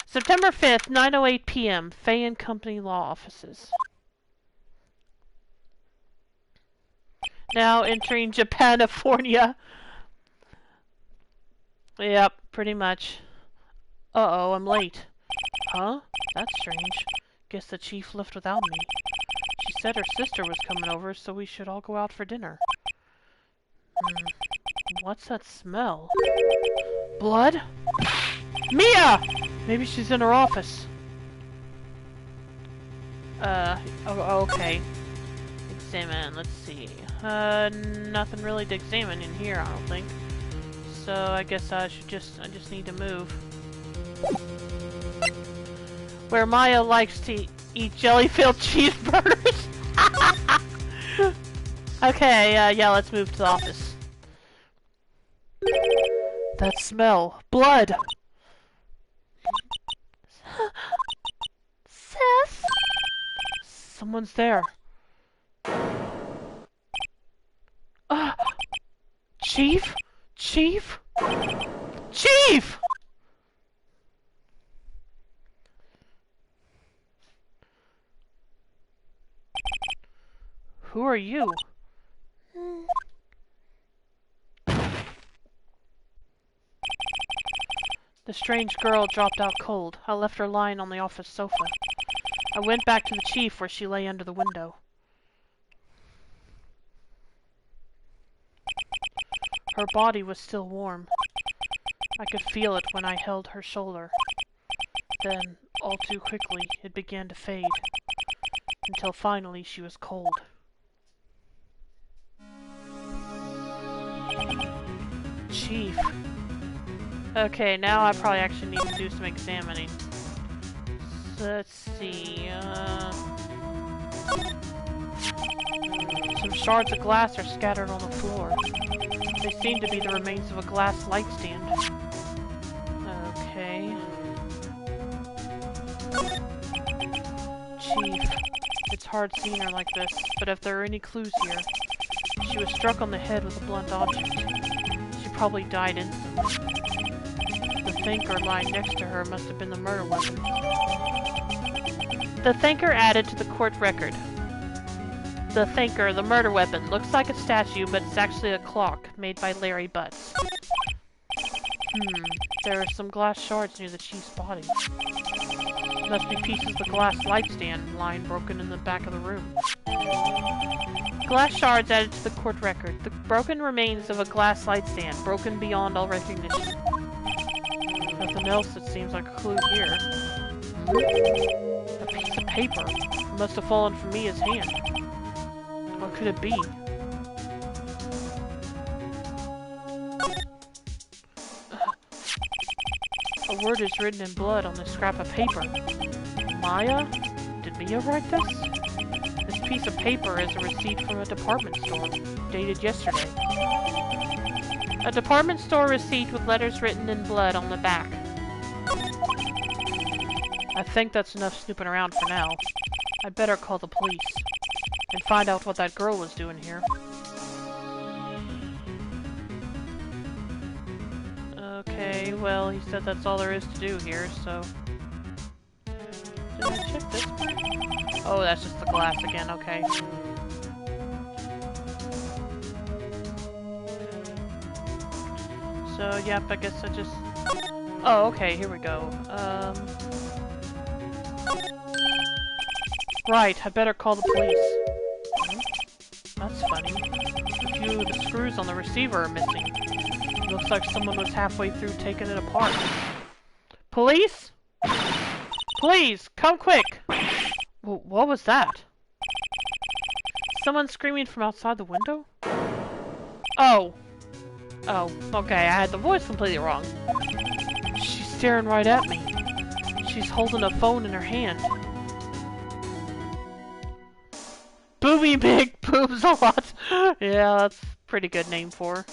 September 5th, 9:08 p.m. Fay and Company Law Offices. Now entering Japanifornia. Yep, pretty much. Uh-oh, I'm late. Huh? That's strange. Guess the chief left without me. She said her sister was coming over, so we should all go out for dinner. What's that smell? Blood? Mia! Maybe she's in her office. Okay. Examine, let's see. Nothing really to examine in here, I don't think. So I guess I just need to move. Where Maya likes to eat jelly-filled cheeseburgers. Okay, yeah, let's move to the office. That smell. Blood! Seth? Someone's there. Chief? Chief? Chief! Who are you? The strange girl dropped out cold. I left her lying on the office sofa. I went back to the chief where she lay under the window. Her body was still warm. I could feel it when I held her shoulder. Then, all too quickly, it began to fade, until finally she was cold. Chief. Okay, now I probably actually need to do some examining. So, let's see, some shards of glass are scattered on the floor. They seem to be the remains of a glass light stand. Okay. Chief, it's hard seeing her like this, but if there are any clues here, she was struck on the head with a blunt object. She probably died instantly. The thinker lying next to her must have been the murder weapon. The thinker added to the court record. The thinker, the murder weapon, looks like a statue, but it's actually a clock made by Larry Butts. There are some glass shards near the chief's body. Must be pieces of the glass light stand lying broken in the back of the room. Glass shards added to the court record. The broken remains of a glass light stand, broken beyond all recognition. Nothing else that seems like a clue here. A piece of paper. It must have fallen from Mia's hand. What could it be? A word is written in blood on this scrap of paper. Maya? Did Mia write this? This piece of paper is a receipt from a department store, dated yesterday. A department store receipt with letters written in blood on the back. I think that's enough snooping around for now. I'd better call the police and find out what that girl was doing here. Okay, well, he said that's all there is to do here, so... Did I check this part? Oh, that's just the glass again, okay. So, yep, I guess I just... Oh, okay, here we go. Right, I better call the police. That's funny. A few of the screws on the receiver are missing. Looks like someone was halfway through taking it apart. Police? Please, come quick! What was that? someone screaming from outside the window? Oh. Oh, okay, I had the voice completely wrong. She's staring right at me. She's holding a phone in her hand. Booby Big Boobs a lot. Yeah, that's a pretty good name for her.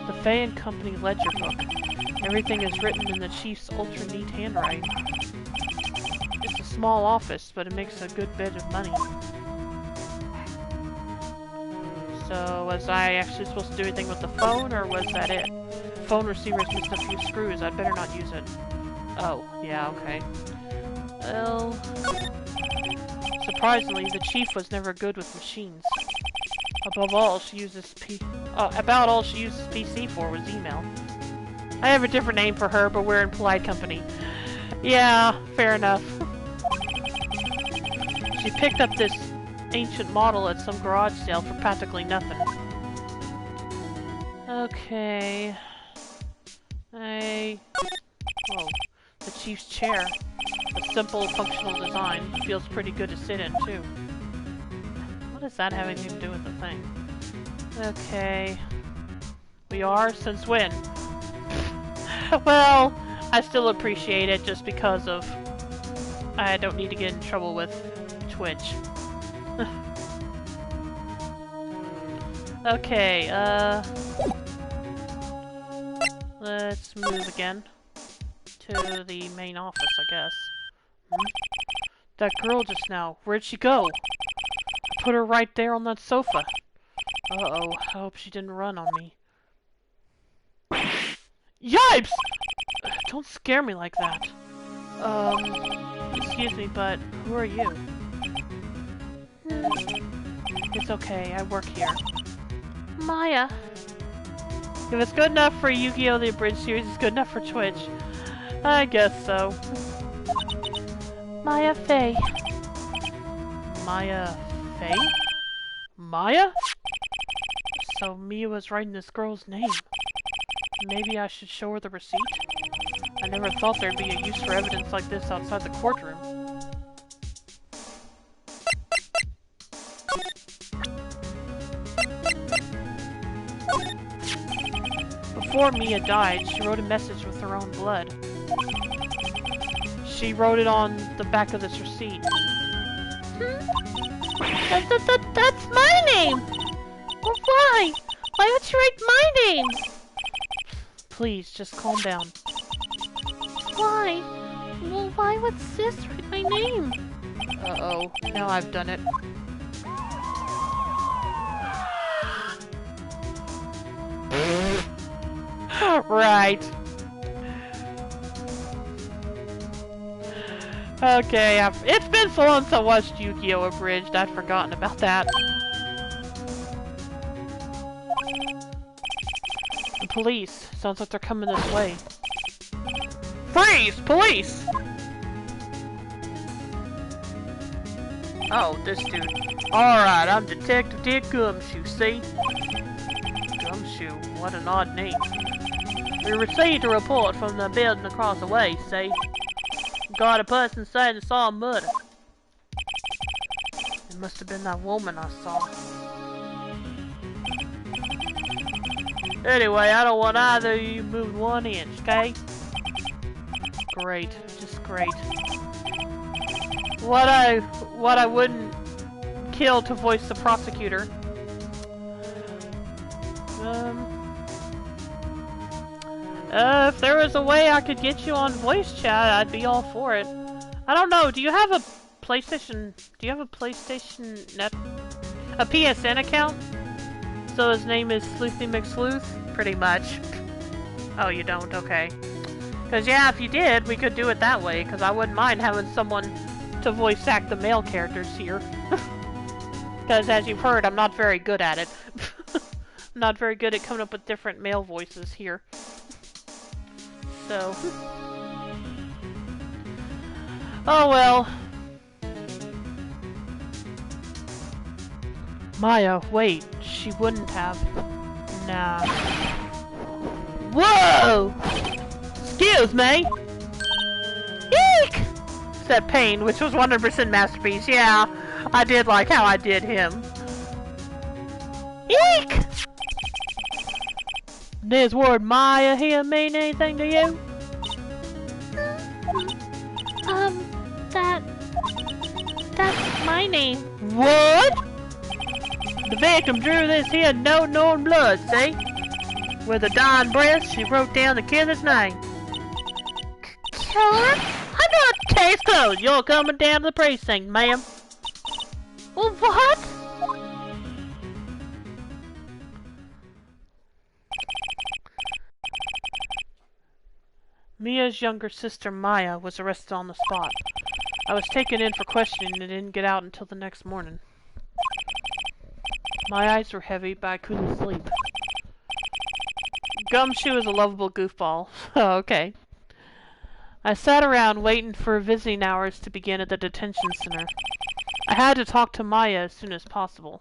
The Fay and Company ledger book. Everything is written in the chief's ultra-neat handwriting. It's a small office, but it makes a good bit of money. So, was I actually supposed to do anything with the phone, or was that it? Phone receiver's missed a few screws. I'd better not use it. Oh, yeah, okay. Well... Surprisingly, the chief was never good with machines. About all she uses PC for was email. I have a different name for her, but we're in polite company. Yeah, fair enough. She picked up this ancient model at some garage sale for practically nothing. Okay. Whoa. The chief's chair. A simple, functional design. Feels pretty good to sit in, too. What does that have anything to do with the thing? Okay. We are? Since when? Well, I still appreciate it just because of... I don't need to get in trouble with Twitch. Okay, let's move again to the main office, I guess. That girl just now, where'd she go? I put her right there on that sofa. Uh-oh, I hope she didn't run on me. Yipes! Don't scare me like that. Excuse me, but who are you? It's okay, I work here. Maya. If it's good enough for Yu-Gi-Oh! The Abridged series, it's good enough for Twitch. I guess so. Maya Fey. Maya Fey? Maya? So Mia was writing this girl's name. Maybe I should show her the receipt? I never thought there'd be a use for evidence like this outside the courtroom. Before Mia died, she wrote a message with her own blood. She wrote it on the back of this receipt. That's my name! Well, why? Why would you write my name? Please, just calm down. Why? Well, why would Sis write my name? Uh-oh, now I've done it. Right. Okay, it's been so long since I watched Yu-Gi-Oh! Abridged, I'd forgotten about that. The police. Sounds like they're coming this way. Freeze! Police! Oh, this dude. Alright, I'm Detective Dick Gumshoe, see? Gumshoe, what an odd name. We received a report from the building across the way, see? Got a person saying they saw a murder. It must have been that woman I saw. Anyway, I don't want either of you moving 1 inch, okay? Great, just great. What I wouldn't kill to voice the prosecutor. If there was a way I could get you on voice chat, I'd be all for it. I don't know, do you have a PlayStation... Do you have a PlayStation Net... a PSN account? So his name is Sleuthy McSleuth? Pretty much. Oh, you don't? Okay. Because, yeah, if you did, we could do it that way, because I wouldn't mind having someone to voice act the male characters here. Because, as you've heard, I'm not very good at it. I'm not very good at coming up with different male voices here. So... oh well. Maya, wait. She wouldn't have. Nah. Whoa! Excuse me! Eek! Said Pain, which was 100% Masterpiece. Yeah, I did like how I did him. Eek! Does word Maya here mean anything to you? That's my name. What? The victim drew this here note on blood, see? With a dying breath, she wrote down the killer's name. Killer? I got case closed. You're coming down to the precinct, ma'am. Well, what? Mia's younger sister, Maya, was arrested on the spot. I was taken in for questioning and didn't get out until the next morning. My eyes were heavy, but I couldn't sleep. Gumshoe is a lovable goofball. Oh, okay. I sat around waiting for visiting hours to begin at the detention center. I had to talk to Maya as soon as possible.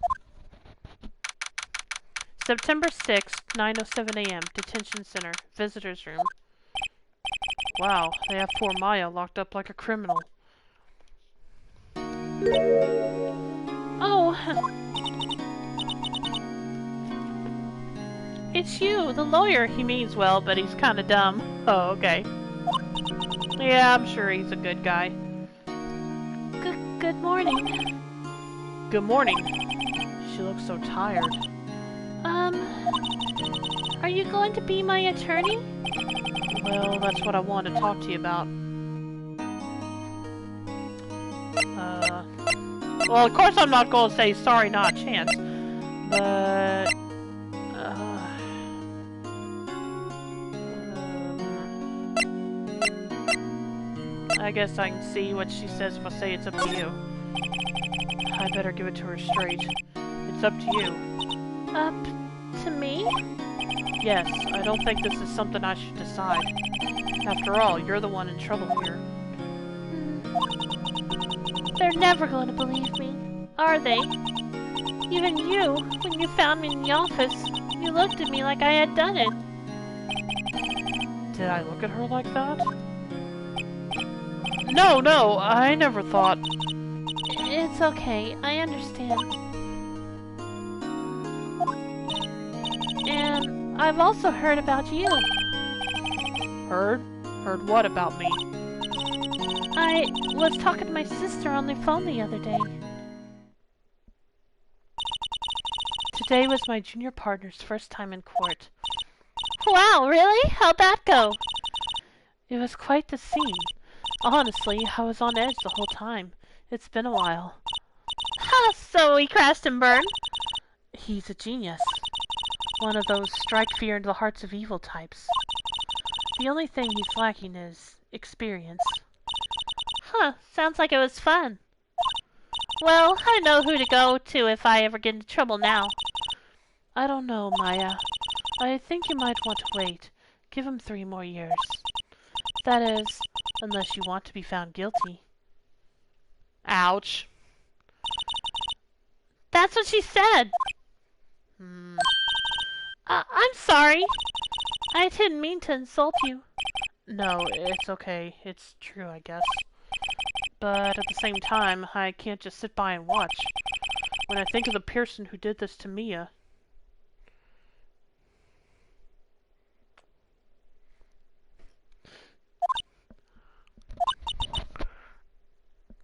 September 6th, 9:07 a.m. Detention Center. Visitor's room. Wow, they have poor Maya locked up like a criminal. Oh. It's you, the lawyer. He means well, but he's kinda dumb. Oh, okay. Yeah, I'm sure he's a good guy. Good morning. Good morning. She looks so tired. Are you going to be my attorney? Well, that's what I wanted to talk to you about. Well, of course I'm not going to say sorry, not a chance. But... I guess I can see what she says if I say it's up to you. I better give it to her straight. It's up to you. Up to me? Yes, I don't think this is something I should decide. After all, you're the one in trouble here. They're never going to believe me, are they? Even you, when you found me in the office, you looked at me like I had done it. Did I look at her like that? No, I never thought... It's okay, I understand. And I've also heard about you. Heard? Heard what about me? I was talking to my sister on the phone the other day. Today was my junior partner's first time in court. Wow, really? How'd that go? It was quite the scene. Honestly, I was on edge the whole time. It's been a while. Ha! So he crashed and burned? He's a genius. One of those strike fear into the hearts of evil types. The only thing he's lacking is experience. Huh, sounds like it was fun. Well, I know who to go to if I ever get into trouble now. I don't know, Maya. I think you might want to wait. Give him 3 more years. That is, unless you want to be found guilty. Ouch. That's what she said. I'm sorry. I didn't mean to insult you. No, it's okay. It's true, I guess. But at the same time, I can't just sit by and watch. When I think of the person who did this to Mia...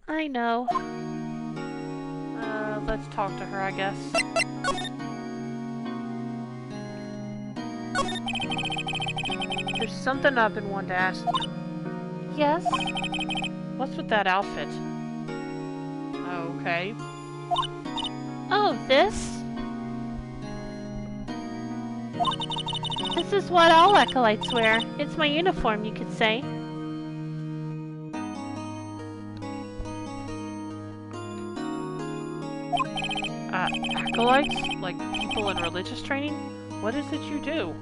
I know. Let's talk to her, I guess. There's something I've been wanting to ask you. Yes? What's with that outfit? Okay. Oh, this? This is what all acolytes wear. It's my uniform, you could say. Acolytes? Like people in religious training? What is it you do?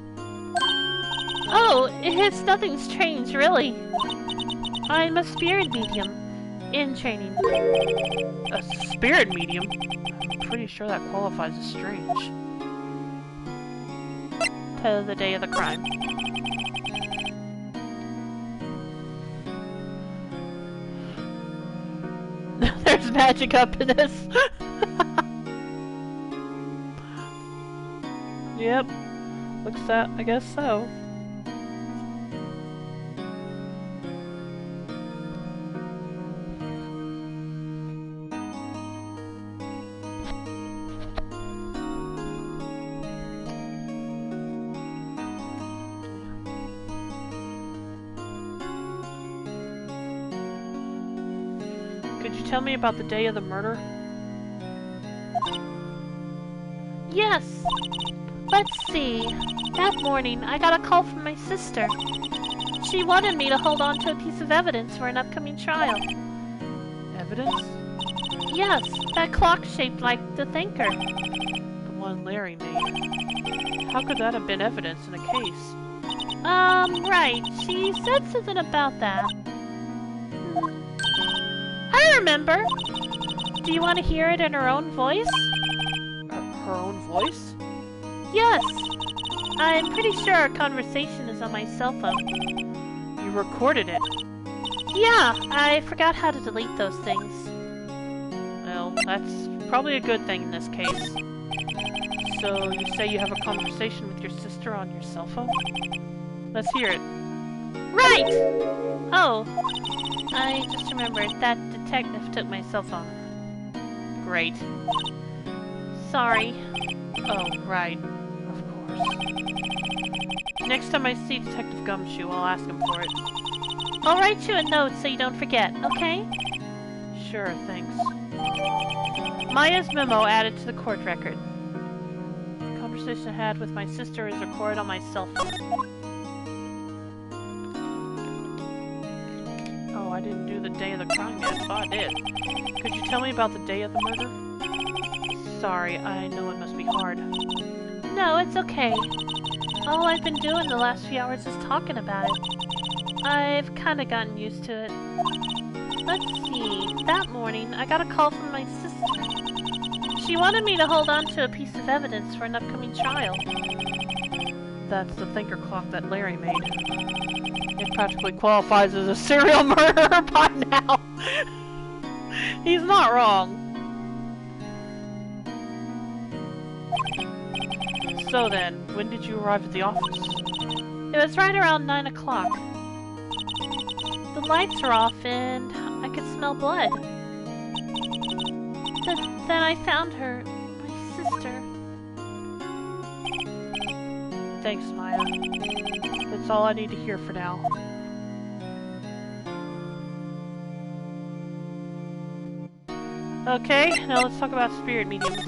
Oh, it's nothing strange, really. I'm a spirit medium in training. A spirit medium? I'm pretty sure that qualifies as strange. To the day of the crime. There's magic up in this. Yep. Looks that, I guess so. Could you tell me about the day of the murder? Yes. Let's see. That morning, I got a call from my sister. She wanted me to hold on to a piece of evidence for an upcoming trial. Evidence? Yes, that clock shaped like the thinker. The one Larry made. How could that have been evidence in a case? Right. She said something about that. I remember. Do you want to hear it in her own voice? Her own voice? Yes. I'm pretty sure our conversation is on my cell phone. You recorded it. Yeah, I forgot how to delete those things. Well, that's probably a good thing in this case. So, you say you have a conversation with your sister on your cell phone? Let's hear it. Right! Oh, I just remembered that detective took my cell phone. Great. Sorry. Oh, right. Of course. Next time I see Detective Gumshoe, I'll ask him for it. I'll write you a note so you don't forget, okay? Sure, thanks. Maya's memo added to the court record. The conversation I had with my sister is recorded on my cell phone. Oh, I didn't do the day of the crime yet. I thought I did. Could you tell me about the day of the murder? Sorry, I know it must be hard. No, it's okay. All I've been doing the last few hours is talking about it. I've kinda gotten used to it. Let's see. That morning, I got a call from my sister. She wanted me to hold on to a piece of evidence for an upcoming trial. That's the thinker clock that Larry made. It practically qualifies as a serial murderer by now. He's not wrong. So then, when did you arrive at the office? It was right around 9 o'clock. The lights were off and I could smell blood. Then I found her, my sister. Thanks, Maya. That's all I need to hear for now. Okay, now let's talk about spirit mediums.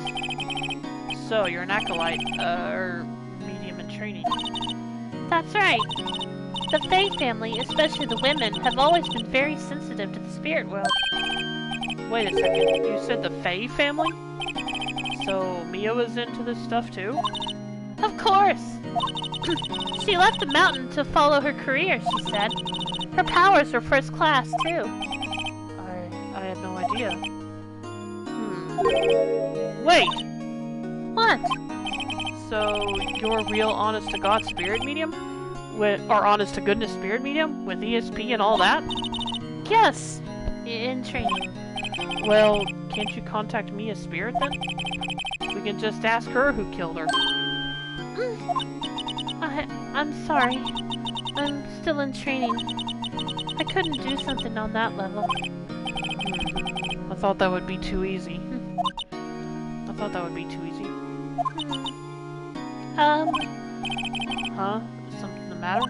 So, you're an acolyte, medium in training. That's right. The Fae family, especially the women, have always been very sensitive to the spirit world. Wait a second, you said the Fae family? So, Mia was into this stuff too? Of course! She left the mountain to follow her career, she said. Her powers were first class, too. I had no idea. Wait! What? So, you're a real honest-to-God spirit medium? Or honest-to-goodness spirit medium? With ESP and all that? Yes, in training. Well, can't you contact Mia's spirit then? We can just ask her who killed her. I'm sorry. I'm still in training. I couldn't do something on that level. I thought that would be too easy. I thought that would be too easy. Huh? Is something the matter?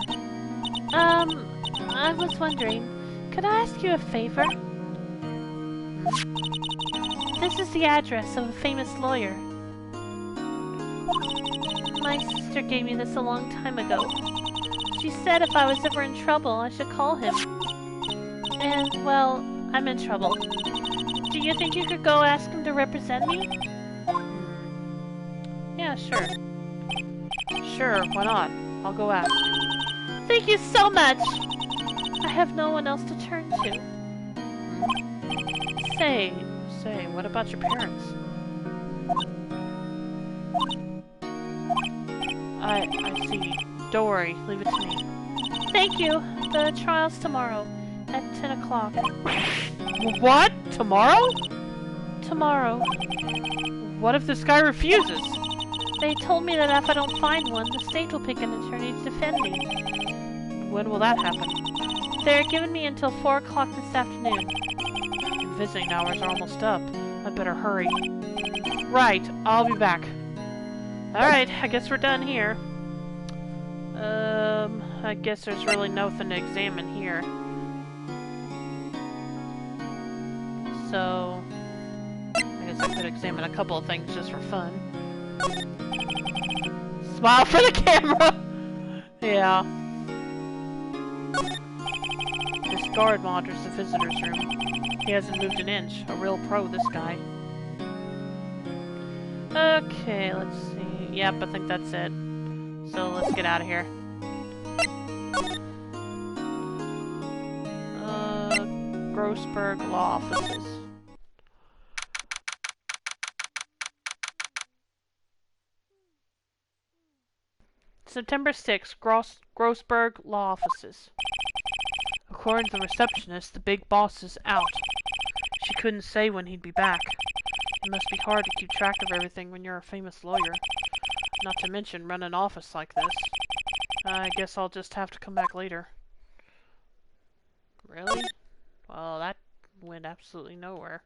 I was wondering, could I ask you a favor? This is the address of a famous lawyer. My sister gave me this a long time ago. She said if I was ever in trouble, I should call him. And, well, I'm in trouble. Do you think you could go ask him to represent me? Yeah, sure. Sure, why not? I'll go ask. Thank you so much! I have no one else to turn to. Say, what about your parents? I see. Don't worry, leave it to me. Thank you. The trial's tomorrow, at 10 o'clock. What? Tomorrow? tomorrow. What if this guy refuses? They told me that if I don't find one, the state will pick an attorney to defend me. When will that happen? They're giving me until 4 o'clock this afternoon. Visiting hours are almost up. I'd better hurry. Right, I'll be back. Alright, I guess we're done here. I guess there's really nothing to examine here. So, I guess I could examine a couple of things just for fun. Smile for the camera! Yeah. This guard monitors the visitor's room. He hasn't moved an inch. A real pro, this guy. Okay, let's see. Yep, I think that's it. So let's get out of here. Grossberg Law Offices. September 6th, Grossberg Law Offices. According to the receptionist, the big boss is out. She couldn't say when he'd be back. It must be hard to keep track of everything when you're a famous lawyer. Not to mention run an office like this. I guess I'll just have to come back later. Really? Well, that went absolutely nowhere.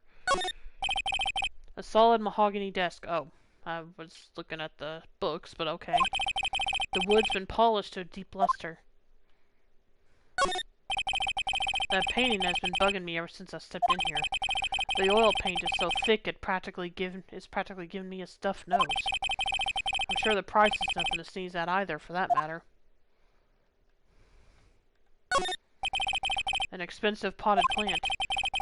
A solid mahogany desk. Oh, I was looking at the books, but okay. The wood's been polished to a deep luster. That painting has been bugging me ever since I stepped in here. The oil paint is so thick it's practically giving me a stuffed nose. I'm sure the price is nothing to sneeze at either, for that matter. An expensive potted plant.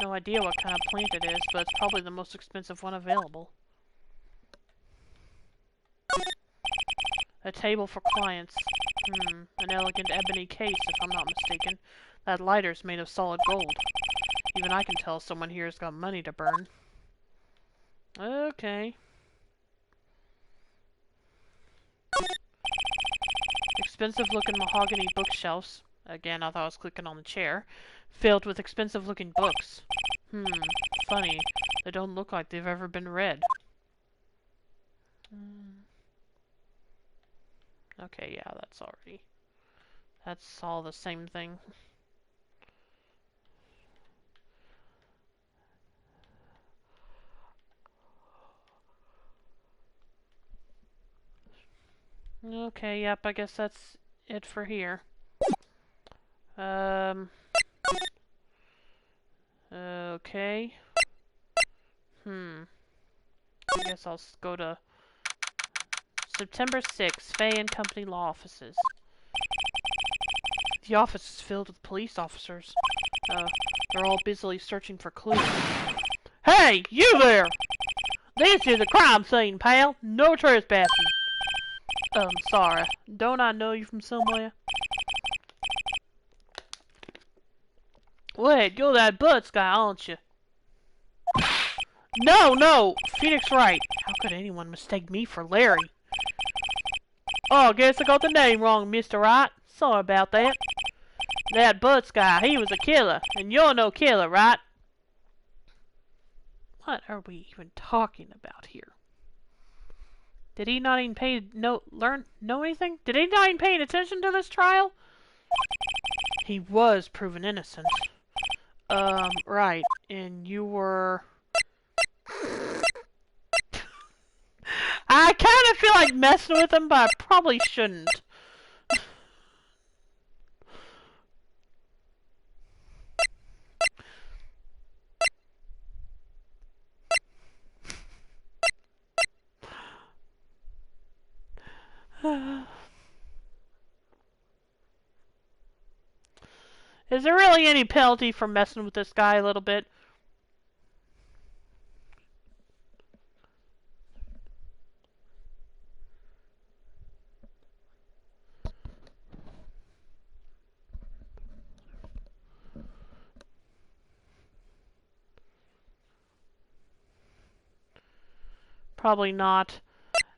No idea what kind of plant it is, but it's probably the most expensive one available. A table for clients. An elegant ebony case, if I'm not mistaken. That lighter's made of solid gold. Even I can tell someone here's got money to burn. Okay. Expensive-looking mahogany bookshelves. Again, I thought I was clicking on the chair. Filled with expensive-looking books. Funny. They don't look like they've ever been read. Okay, yeah, that's all the same thing. Okay, yep, I guess that's it for here. Okay. I guess I'll go to September 6th, Fay and Company Law Offices. The office is filled with police officers. They're all busily searching for clues. Hey, you there! This is a crime scene, pal. No trespassing. Sorry. Don't I know you from somewhere? Wait, you're that Butts guy, aren't you? No! Phoenix Wright. How could anyone mistake me for Larry? Oh, guess I got the name wrong, Mr. Wright. Sorry about that. That Butts guy, he was a killer. And you're no killer, right? What are we even talking about here? Did he not even know anything? Did he not even pay attention to this trial? He was proven innocent. Right. And you were... I kind of feel like messing with him, but I probably shouldn't. Is there really any penalty for messing with this guy a little bit? Probably not.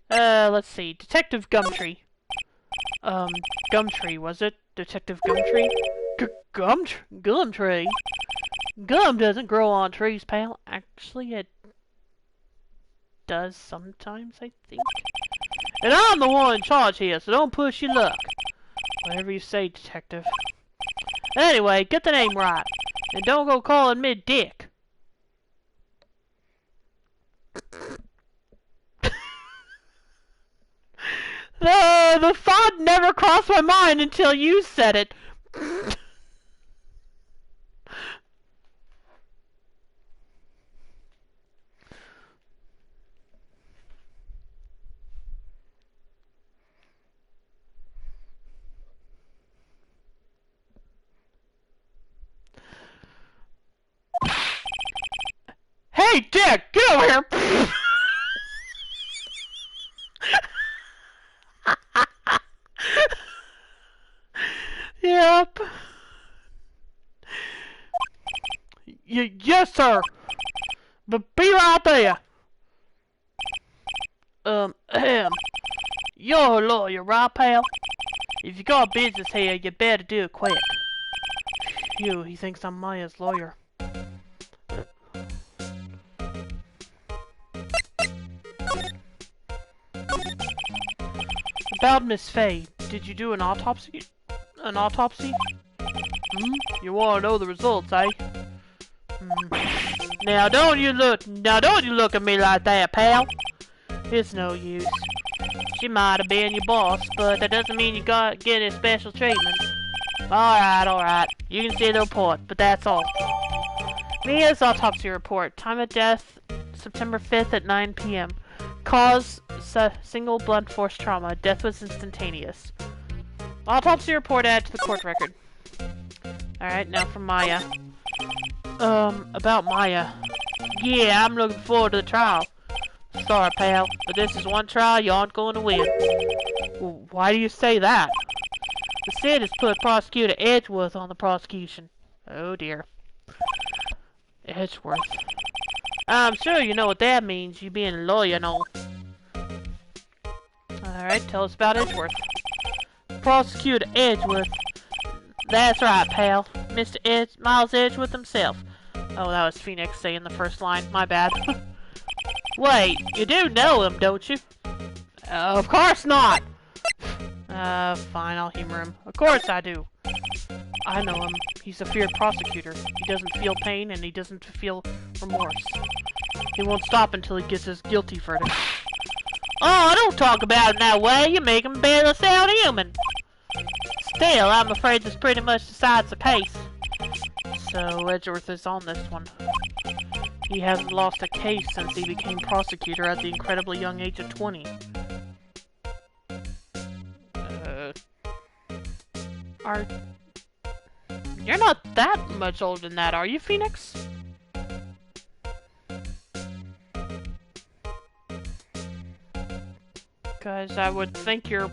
Let's see. Detective Gumtree. Gumtree, was it? Detective Gumtree? Gumtree? Gum doesn't grow on trees, pal. Actually, it does sometimes, I think. And I'm the one in charge here, so don't push your luck. Whatever you say, detective. Anyway, get the name right. And don't go calling me Dick. The thought never crossed my mind until you said it. Hey, Dick, get over here! Yep. Yes, sir. But be right there. You're a lawyer, right, pal? If you got business here, you better do it quick. Phew, he thinks I'm Maya's lawyer. About Miss Fay, did you do an autopsy? An autopsy? You want to know the results, eh? Now don't you look at me like that, pal. It's no use. She might have been your boss, but that doesn't mean you got get any special treatment. Alright. You can see the report, but that's all. Mia's autopsy report. Time of death, September 5th at 9 p.m. Cause, single blunt force trauma. Death was instantaneous. Autopsy report added to the court record. Alright, now for Maya. About Maya. Yeah, I'm looking forward to the trial. Sorry, pal, but this is one trial you aren't going to win. Well, why do you say that? The Cid has put Prosecutor Edgeworth on the prosecution. Oh dear. Edgeworth. I'm sure you know what that means, you being a lawyer and all. Alright, tell us about Edgeworth. Prosecutor Edgeworth. That's right, pal. Mr. Miles Edgeworth himself. Oh, that was Phoenix saying the first line. My bad. Wait, you do know him, don't you? Of course not! Fine, I'll humor him. Of course I do. I know him. He's a feared prosecutor. He doesn't feel pain and he doesn't feel remorse. He won't stop until he gets his guilty verdict. Oh, don't talk about him that way. You make him barely sound human. Still, I'm afraid this pretty much decides the case. So, Edgeworth is on this one. He hasn't lost a case since he became prosecutor at the incredibly young age of 20. You're not that much older than that, are you, Phoenix? Because I would think I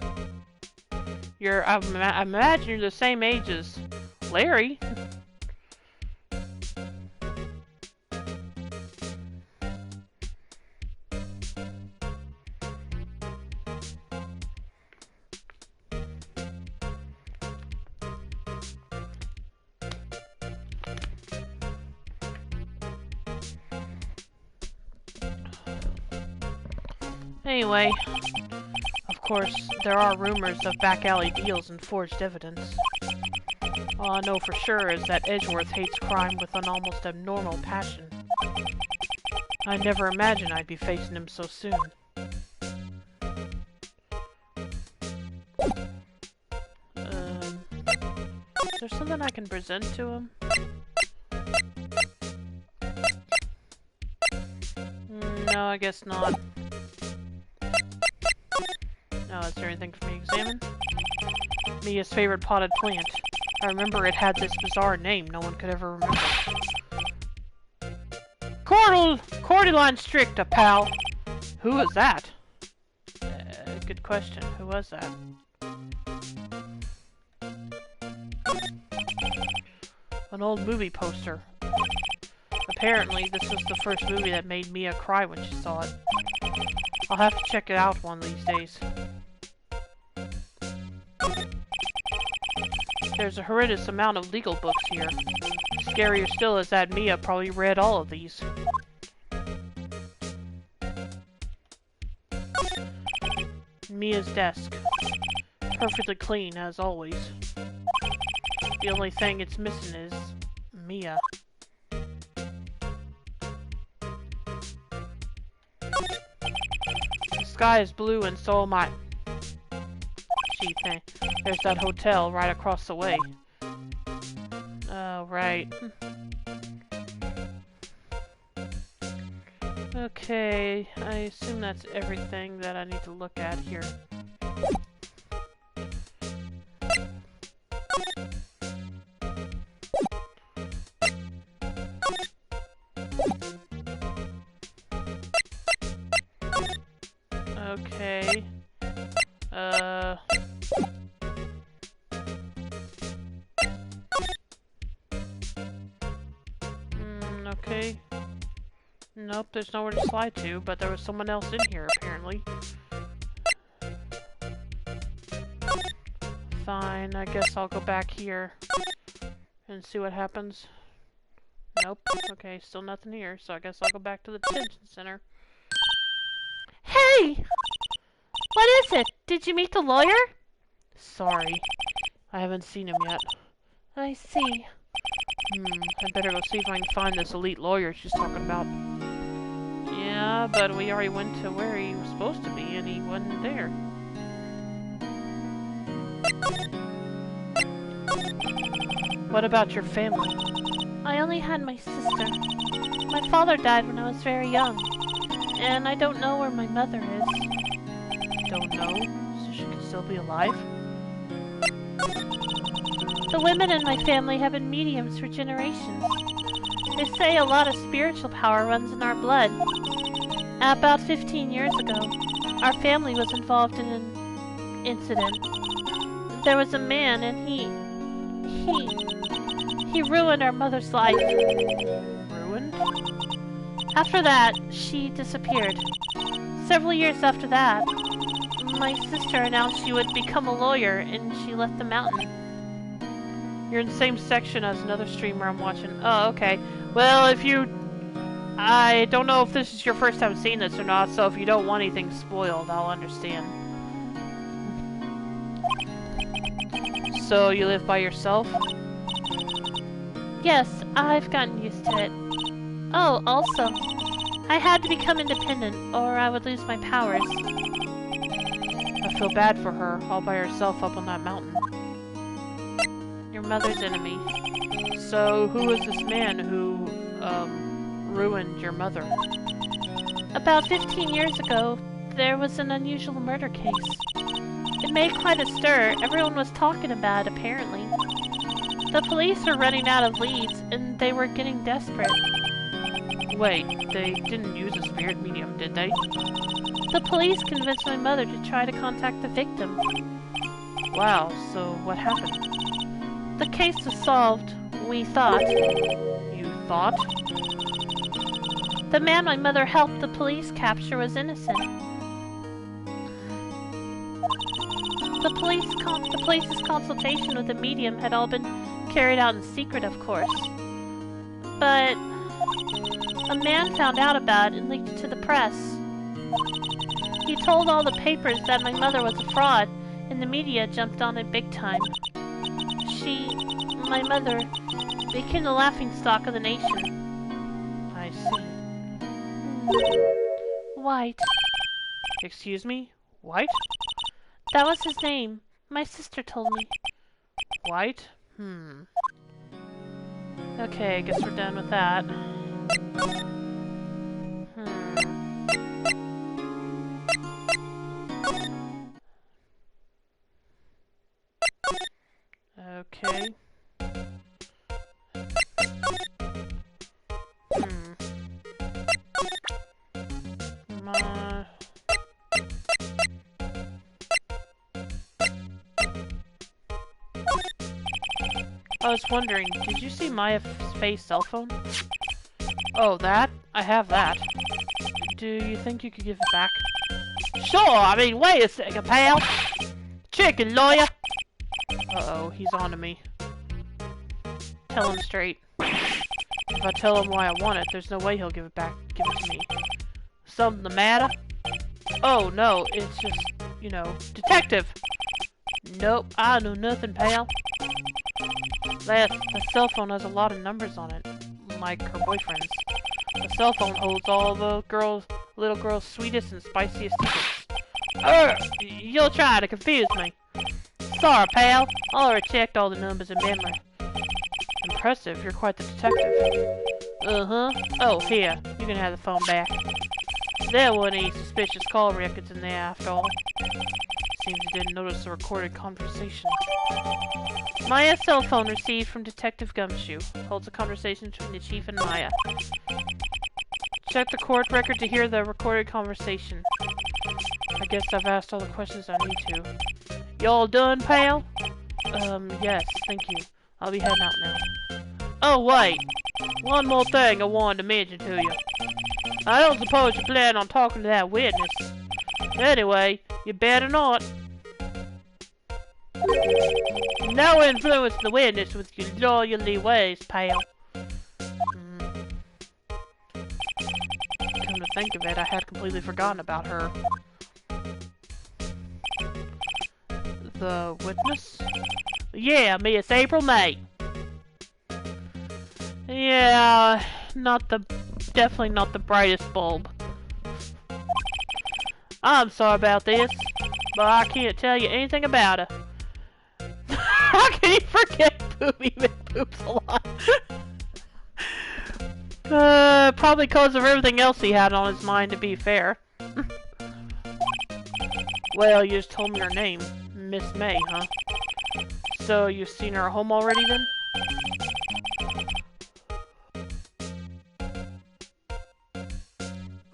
imagine you're the same age as Larry. Anyway, of course, there are rumors of back-alley deals and forged evidence. All I know for sure is that Edgeworth hates crime with an almost abnormal passion. I never imagined I'd be facing him so soon. Is there something I can present to him? No, I guess not. No, is there anything for me to examine? Mia's favorite potted plant. I remember it had this bizarre name no one could ever remember. Cordyline stricta, pal! Who was that? Good question. Who was that? An old movie poster. Apparently, this was the first movie that made Mia cry when she saw it. I'll have to check it out one of these days. There's a horrendous amount of legal books here. Scarier still is that Mia probably read all of these. Mia's desk. Perfectly clean, as always. The only thing it's missing is Mia. The sky is blue and so am I. Gee, there's that hotel right across the way. Oh, right. Okay, I assume that's everything that I need to look at here. Okay. Okay. Nope, there's nowhere to slide to, but there was someone else in here, apparently. Fine, I guess I'll go back here and see what happens. Nope. Okay, still nothing here, so I guess I'll go back to the detention center. Hey! What is it? Did you meet the lawyer? Sorry. I haven't seen him yet. I see. I'd better go see if I can find this elite lawyer she's talking about. Yeah, but we already went to where he was supposed to be and he wasn't there. What about your family? I only had my sister. My father died when I was very young. And I don't know where my mother is. Don't know? So she could still be alive? The women in my family have been mediums for generations. They say a lot of spiritual power runs in our blood. About 15 years ago, our family was involved in an incident. There was a man and he ruined our mother's life. Ruined? After that, she disappeared. Several years after that, my sister announced she would become a lawyer and she left the mountain. You're in the same section as another streamer I'm watching. Oh, okay. Well, I don't know if this is your first time seeing this or not, so if you don't want anything spoiled, I'll understand. So, you live by yourself? Yes, I've gotten used to it. Oh, also, I had to become independent, or I would lose my powers. I feel bad for her, all by herself up on that mountain. Your mother's enemy. So, who is this man who, ruined your mother? About 15 years ago, there was an unusual murder case. It made quite a stir. Everyone was talking about it, apparently. The police were running out of leads, and they were getting desperate. Wait, they didn't use a spirit medium, did they? The police convinced my mother to try to contact the victim. Wow, so what happened? The case was solved, we thought. You thought? The man my mother helped the police capture was innocent. The police's consultation with the medium had all been carried out in secret, of course. But a man found out about it and leaked it to the press. He told all the papers that my mother was a fraud, and the media jumped on it big time. My mother, became the laughingstock of the nation. I see. White. Excuse me? White? That was his name. My sister told me. White? Okay, I guess we're done with that. Okay. I was wondering, did you see Maya's face cell phone? Oh, that? I have that. Do you think you could give it back? Sure, I mean, wait a second, pal. Chicken lawyer. Uh-oh, he's on to me. Tell him straight. If I tell him why I want it, there's no way he'll give it back. Give it to me. Something the matter? Oh, no, it's just, you know, detective. Nope, I know nothing, pal. That cell phone has a lot of numbers on it, like her boyfriend's. The cell phone holds all the little girl's sweetest and spiciest secrets. You'll try to confuse me. Sorry, pal. I already checked all the numbers in memory. Impressive, you're quite the detective. Uh-huh. Oh, here. You can have the phone back. There weren't any suspicious call records in there after all. Seems you didn't notice the recorded conversation. Maya's cell phone received from Detective Gumshoe holds a conversation between the chief and Maya. Check the court record to hear the recorded conversation. I guess I've asked all the questions I need to. You all done, pal? Yes, thank you. I'll be heading out now. Oh, wait! One more thing I wanted to mention to you. I don't suppose you plan on talking to that witness. Anyway, you better not. No influence the witness with your lawyerly ways, pal. Come to think of it, I had completely forgotten about her. The witness? Yeah, Miss April May. Yeah, definitely not the brightest bulb. I'm sorry about this, but I can't tell you anything about her. How can you forget Poop even poops a lot? Probably because of everything else he had on his mind, to be fair. Well, you just told me her name. Miss May, huh? So, you've seen her home already, then?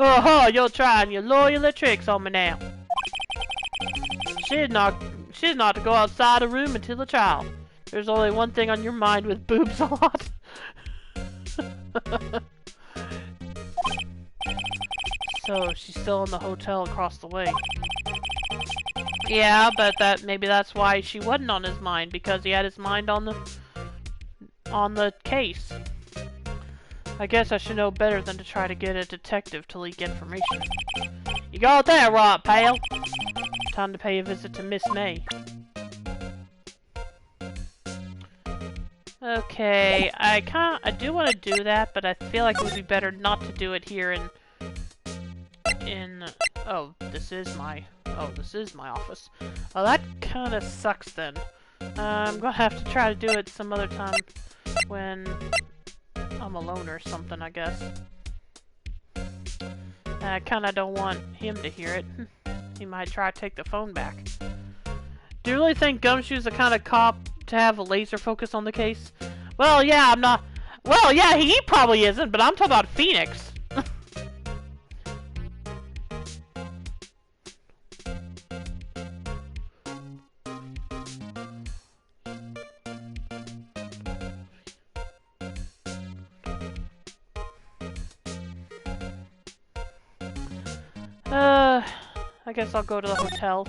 Oh, you're trying your loyal tricks on me now. She's not to go outside the room until the trial. There's only one thing on your mind with boobs a lot. So, she's still in the hotel across the way. Yeah, but maybe that's why she wasn't on his mind, because he had his mind on the case. I guess I should know better than to try to get a detective to leak information. You got that right, pal. Time to pay a visit to Miss May. Okay, I do want to do that, but I feel like it would be better not to do it here oh, this is my office. Oh, that kind of sucks then. I'm gonna have to try to do it some other time when I'm alone or something, I guess. I kinda don't want him to hear it. He might try to take the phone back. Do you really think Gumshoe's the kind of cop to have a laser focus on the case? Well, yeah, I'm not... Well, yeah, he probably isn't, but I'm talking about Phoenix. I guess I'll go to the hotel.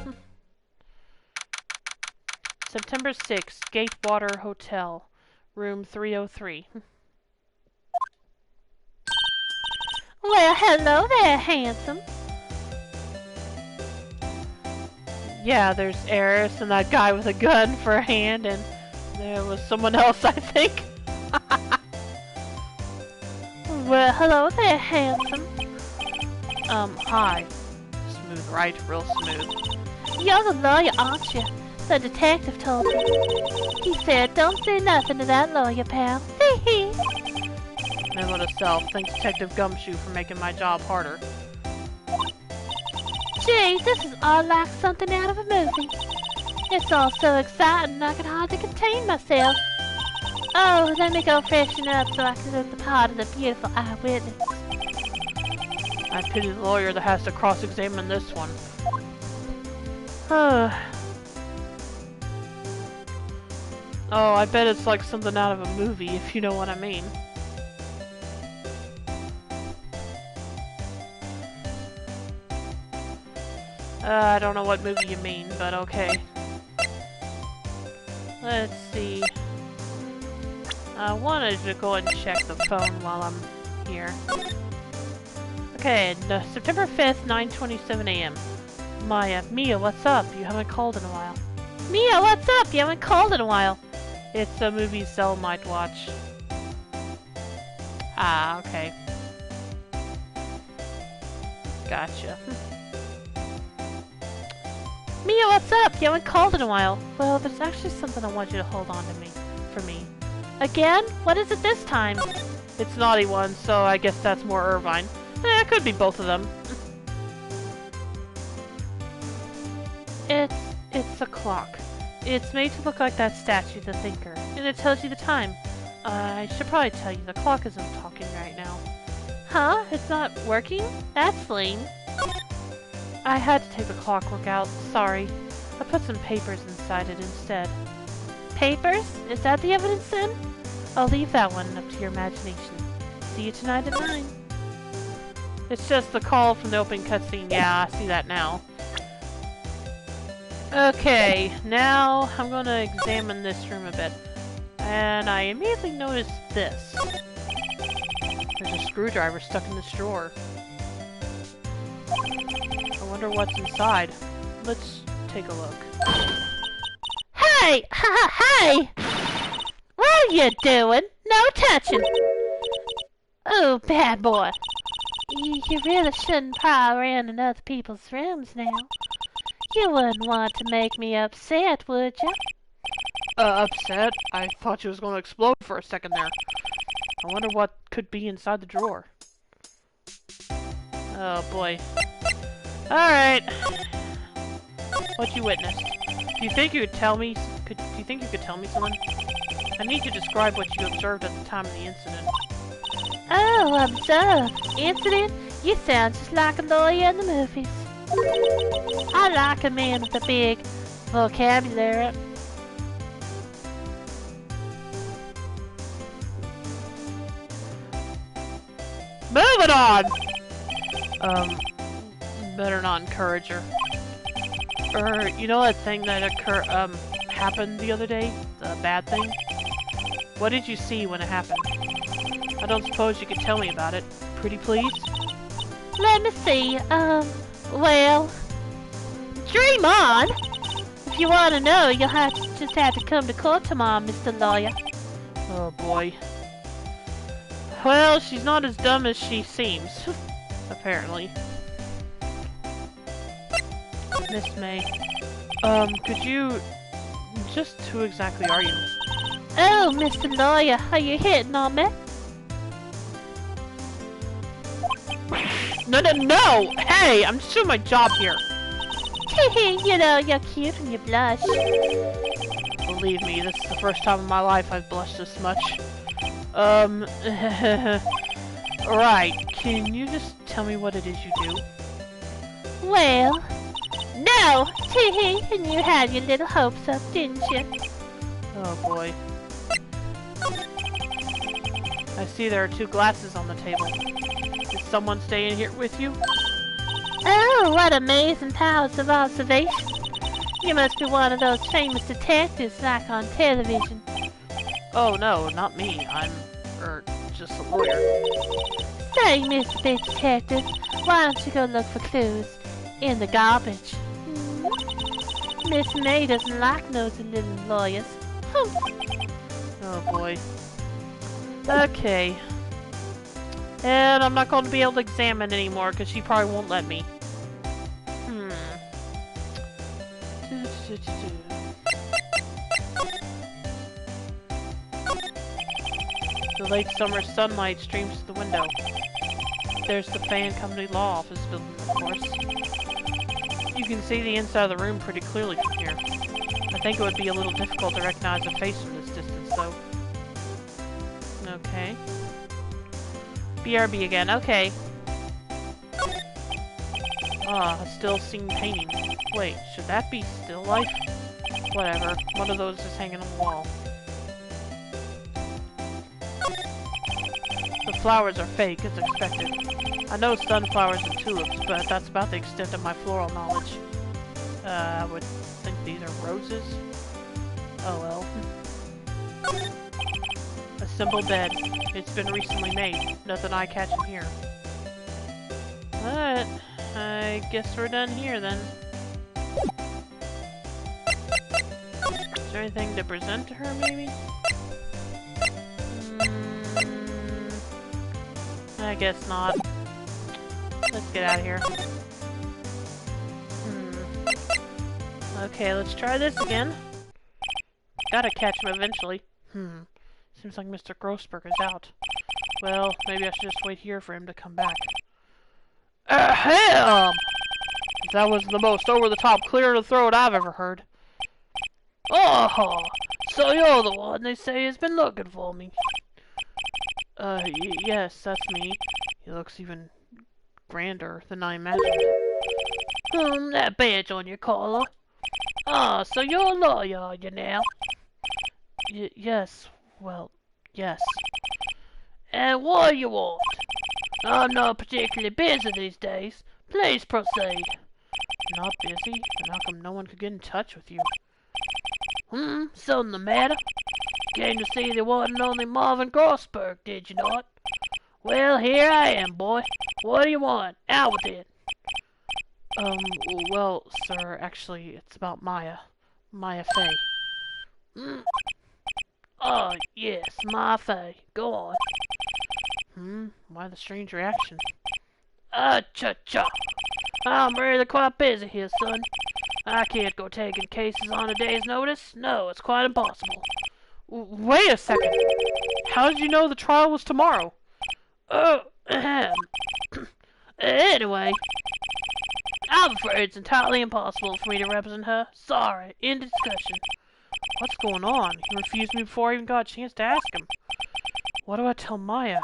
September 6th, Gatewater Hotel, room 303. Well, hello there, handsome. Yeah, there's Eris and that guy with a gun for a hand, and there was someone else, I think. Well, hello there, handsome. Hi. Smooth, right? Real smooth. You're the lawyer, aren't you? The detective told me. He said, don't say nothing to that lawyer, pal. Hee hee. Memo to self. Thanks Detective Gumshoe for making my job harder. Gee, this is all like something out of a movie. It's all so exciting I can hardly contain myself. Oh, let me go freshen up so I can look the part of the beautiful eyewitness. I pity the lawyer that has to cross-examine this one. Oh, I bet it's like something out of a movie, if you know what I mean. I don't know what movie you mean, but okay. Let's see. I wanted to go and check the phone while I'm here. Okay, September 5th, 9:27 a.m. Mia, what's up? You haven't called in a while. Mia, what's up? You haven't called in a while. It's a movie Cell might watch. Ah, okay. Gotcha. Mia, what's up? You haven't called in a while. Well, there's actually something I want you to hold on to for me. Again? What is it this time? It's Naughty One, so I guess that's more Irvine. It could be both of them. It's a clock. It's made to look like that statue, the Thinker, and it tells you the time. I should probably tell you, the clock isn't talking right now. Huh? It's not working? That's lame. I had to take the clockwork out, sorry. I put some papers inside it instead. Papers? Is that the evidence then? I'll leave that one up to your imagination. See you tonight at 9. It's just the call from the opening cutscene. Yeah, I see that now. Okay, now I'm gonna examine this room a bit. And I immediately noticed this. There's a screwdriver stuck in this drawer. I wonder what's inside. Let's take a look. Hey! Hey! What are you doing? No touching! Oh, bad boy. You really shouldn't pry around in other people's rooms now. You wouldn't want to make me upset, would you? Upset? I thought you was gonna explode for a second there. I wonder what could be inside the drawer. Oh boy. Alright. What you witnessed? Do you think you could tell me? Do you think you could tell me something? I need you to describe what you observed at the time of the incident. Oh, observed. Incident? You sound just like a lawyer in the movies. I like a man with a big vocabulary. Moving on! Better not encourage her. You know that thing that happened the other day? The bad thing? What did you see when it happened? I don't suppose you could tell me about it. Pretty please? Let me see, well... Dream on! If you want to know, you'll just have to come to court tomorrow, Mr. Lawyer. Oh boy. Well, she's not as dumb as she seems. Apparently. Miss May. Could you... Just who exactly are you? Oh, Mr. Lawyer, are you hitting on me? No! Hey! I'm just doing my job here! You know, you're cute and you blush. Believe me, this is the first time in my life I've blushed this much. Right, can you just tell me what it is you do? Well, no! And you had your little hopes up, didn't you? Oh boy. I see there are 2 glasses on the table. Is someone staying here with you? Oh, what amazing powers of observation. You must be one of those famous detectives like on television. Oh no, not me. I'm, just a lawyer. Say, Mr. Big Detective, why don't you go look for clues in the garbage? Miss May doesn't like nosy little lawyers. Oh boy. Okay. And I'm not going to be able to examine anymore because she probably won't let me. The late summer sunlight streams through the window. There's the Fan Company Law Office building, of course. You can see the inside of the room pretty clearly from here. I think it would be a little difficult to recognize a face from this distance, though. Okay. BRB again, okay. Ah, a still scene painting. Wait, should that be still life? Whatever, one of those is hanging on the wall. The flowers are fake, as expected. I know sunflowers and tulips, but that's about the extent of my floral knowledge. I would think these are roses. Oh well. A simple bed. It's been recently made. Nothing eye-catching here. But I guess we're done here then. there anything to present to her, maybe? I guess not. Let's get out of here. Okay, let's try this again. Gotta catch him eventually. Seems like Mr. Grossberg is out. Well, maybe I should just wait here for him to come back. Ahem! That was the most over-the-top clear to throat I've ever heard. Oh, so you're the one they say has been looking for me. Yes, that's me. He looks even grander than I imagined. That badge on your collar. Ah, so you're a lawyer, are you now? Yes, well, yes. And what do you want? I'm not particularly busy these days. Please proceed. Not busy? Then how come no one could get in touch with you? Something the matter? Came to see the one and only Marvin Grossberg, did you not? Well, here I am, boy. What do you want? Out with it. Well, sir, actually, it's about Maya. Maya Fey. Oh, yes, Maya Fey. Go on. Why the strange reaction? Cha-cha. I'm really quite busy here, son. I can't go taking cases on a day's notice. No, it's quite impossible. Wait a second. How did you know the trial was tomorrow? Anyway, I'm afraid it's entirely impossible for me to represent her. Sorry, end of discussion. What's going on? He refused me before I even got a chance to ask him. What do I tell Maya?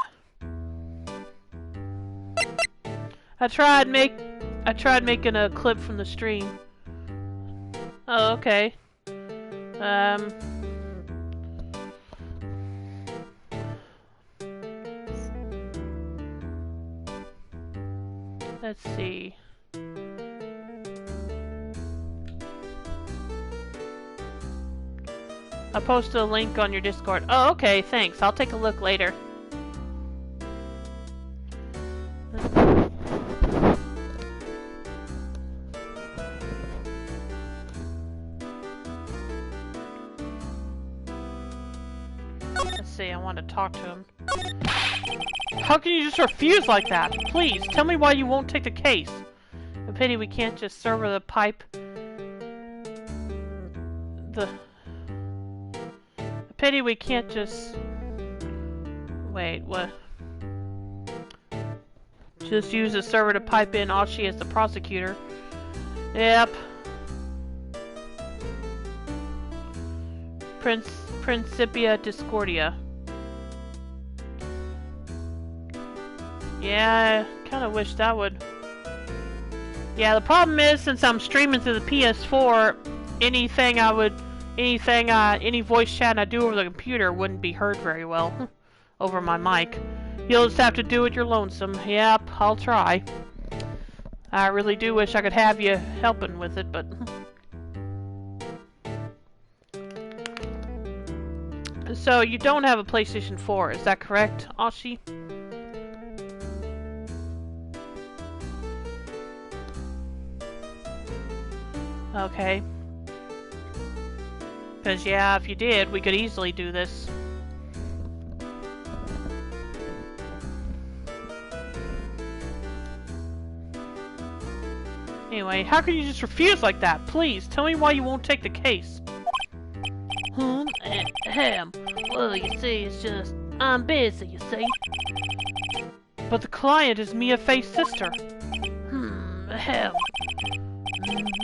I tried making a clip from the stream. Oh, okay. Let's see. I posted a link on your Discord. Oh, okay, thanks. I'll take a look later. Let's see, I want to talk to him. How can you just refuse like that? Please, tell me why you won't take the case. A pity we can't just serve her the pipe. A pity we can't just... Wait, what? Just use the server to pipe in all she as the prosecutor. Yep. Principia Discordia. Yeah, I kind of wish that would... Yeah, the problem is, since I'm streaming through the PS4, any voice chat I do over the computer wouldn't be heard very well over my mic. You'll just have to do it your lonesome. Yep, I'll try. I really do wish I could have you helping with it, but... So, you don't have a PlayStation 4, is that correct, Ashi? Okay. Because, yeah, if you did, we could easily do this. Anyway, how can you just refuse like that? Please, tell me why you won't take the case. Well, you see, it's just... I'm busy, you see. But the client is Mia Fey's sister.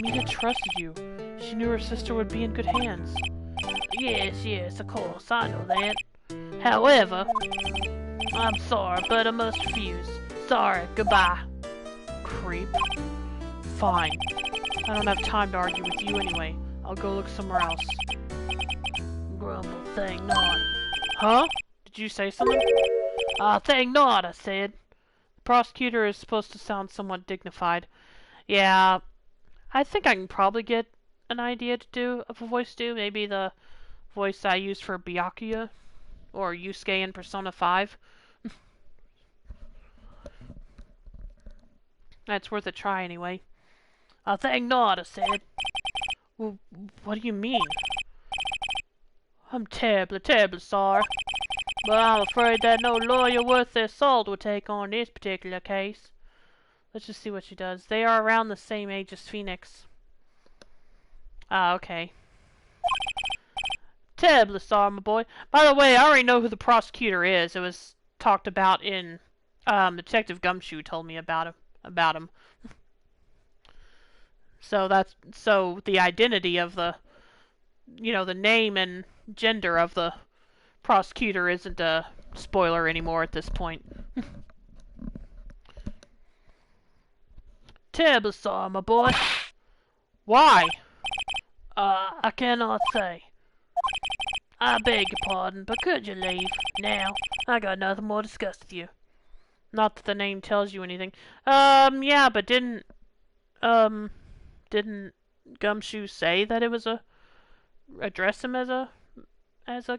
Mia trusted you. She knew her sister would be in good hands. Yes, of course, I know that. However, I'm sorry, but I must refuse. Sorry, goodbye. Creep. Fine. I don't have time to argue with you anyway. I'll go look somewhere else. Grumble, thing not. Huh? Did you say something? Thing not, I said. The prosecutor is supposed to sound somewhat dignified. Yeah, I think I can probably get an idea to do of a voice do. Maybe the voice I used for Byakuya or Yusuke in Persona 5. That's worth a try anyway. Thing not, I said. Well, what do you mean? I'm terribly, terribly sorry. But I'm afraid that no lawyer worth their salt will take on this particular case. Let's just see what she does. They are around the same age as Phoenix. Ah, okay. Terribly sorry, my boy. By the way, I already know who the prosecutor is. It was talked about in Detective Gumshoe told me about him. So the identity of the the name and gender of the prosecutor isn't a spoiler anymore at this point. Terribly sorry, my boy. Why? I cannot say. I beg your pardon, but could you leave now? I got nothing more to discuss with you. Not that the name tells you anything. Yeah, but didn't Gumshoe say that it was address him as a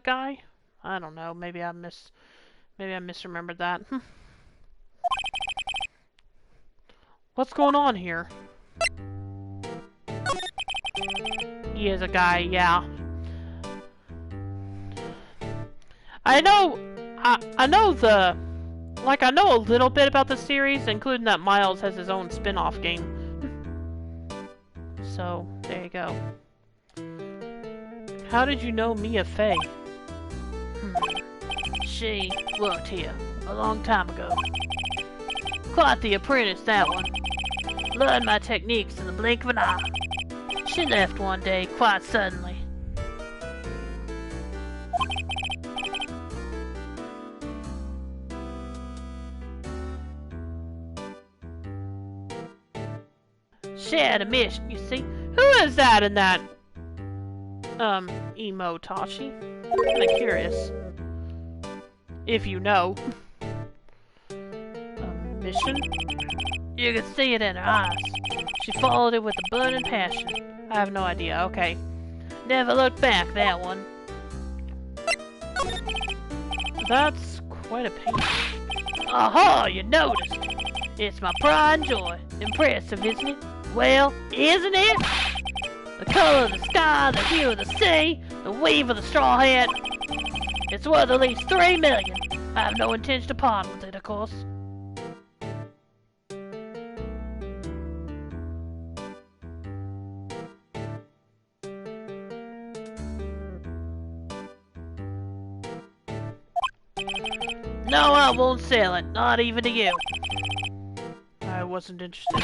guy? I don't know. Maybe I misremembered that. What's going on here? He is a guy, yeah. I know a little bit about the series, including that Miles has his own spin-off game. So, there you go. How did you know Mia Fey? She worked here a long time ago. Quite the apprentice, that one. Learned my techniques in the blink of an eye. She left one day, quite suddenly. She had a mission, you see. Who is that in that, emo Tashi? I'm kinda curious. If you know. A mission? You could see it in her eyes. She followed it with a burning passion. I have no idea, okay. Never looked back, that one. That's quite a painting. Aha, you noticed! It's my pride and joy. Impressive, isn't it? Well, isn't it? The color of the sky, the hue of the sea, the weave of the straw hat. It's worth at least 3 million. I have no intention to part with it, of course. No, I won't sell it. Not even to you. I wasn't interested.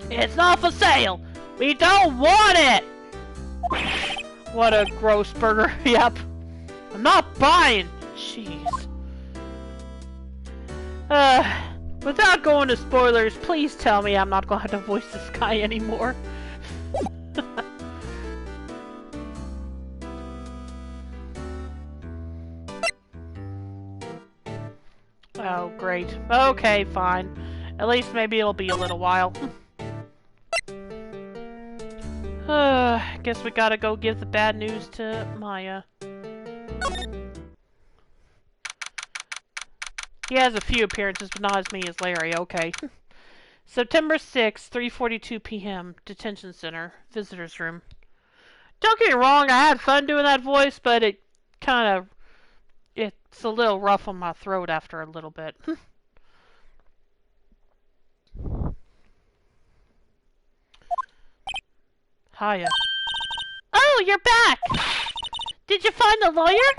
It's not for sale. We don't want it. What a gross burger. Yep. I'm not buying. Jeez. Without going to spoilers, please tell me I'm not going to have to voice this guy anymore. Oh, great. Okay, fine. At least maybe it'll be a little while. Guess we gotta go give the bad news to Maya. He has a few appearances, but not as many as Larry. Okay. September 6th, 3:42 p.m. Detention Center. Visitor's room. Don't get me wrong, I had fun doing that voice, but it's a little rough on my throat after a little bit. Hiya. Oh, you're back! Did you find the lawyer?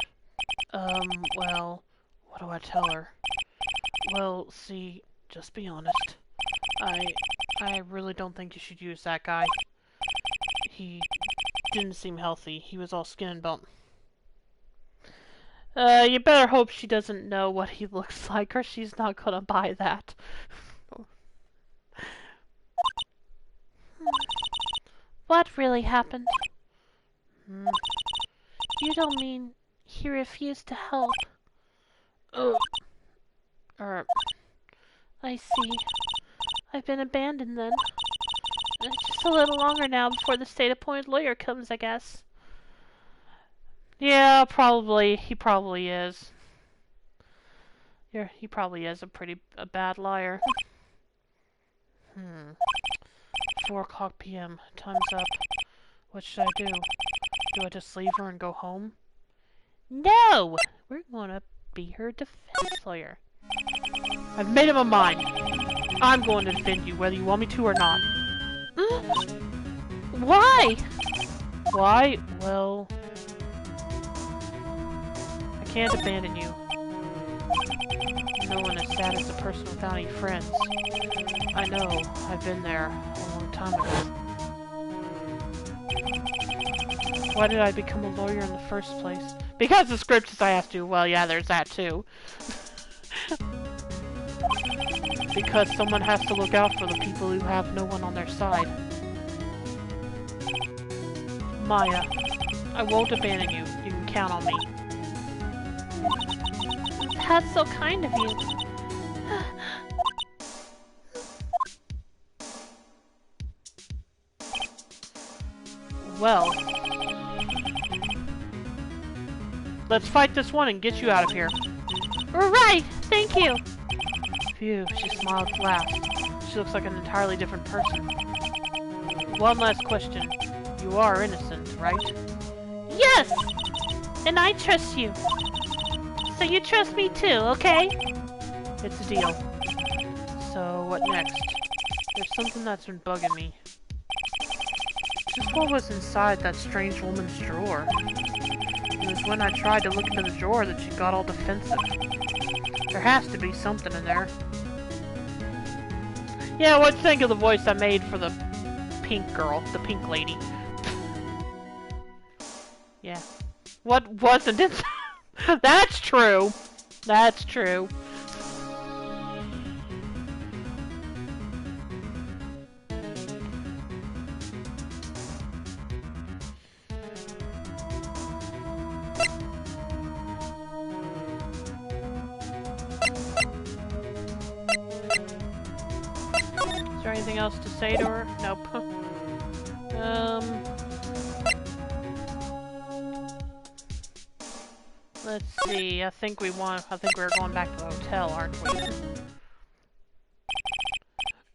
Well, what do I tell her? Well, see, just be honest. I really don't think you should use that guy. He didn't seem healthy. He was all skin and bone. You better hope she doesn't know what he looks like, or she's not gonna buy that. What really happened? You don't mean he refused to help? I see. I've been abandoned then. Just a little longer now before the state-appointed lawyer comes, I guess. Yeah, probably. He probably is. Yeah, he probably is a bad liar. 4 o'clock p.m. Time's up. What should I do? Do I just leave her and go home? No! We're gonna be her defense lawyer. I've made up my mind. I'm going to defend you, whether you want me to or not. Why? Why? Well, I can't abandon you. No one as sad as a person without any friends. I know. I've been there a long time ago. Why did I become a lawyer in the first place? Because the script says I have to. Well, yeah, there's that too. Because someone has to look out for the people who have no one on their side. Maya, I won't abandon you. You can count on me. That's so kind of you. Well, let's fight this one and get you out of here. Right, thank you. Phew, she smiled at last. She looks like an entirely different person. One last question. You are innocent, right? Yes! And I trust you. So you trust me too, okay? It's a deal. So, what next? There's something that's been bugging me. Just what was inside that strange woman's drawer? It was when I tried to look into the drawer that she got all defensive. There has to be something in there. Yeah, what'd you think of the voice I made for the pink girl, the pink lady? Yeah. What wasn't it? That's true. That's true. Is there anything else to say to her? Nope. Let's see. I think we're going back to the hotel, aren't we?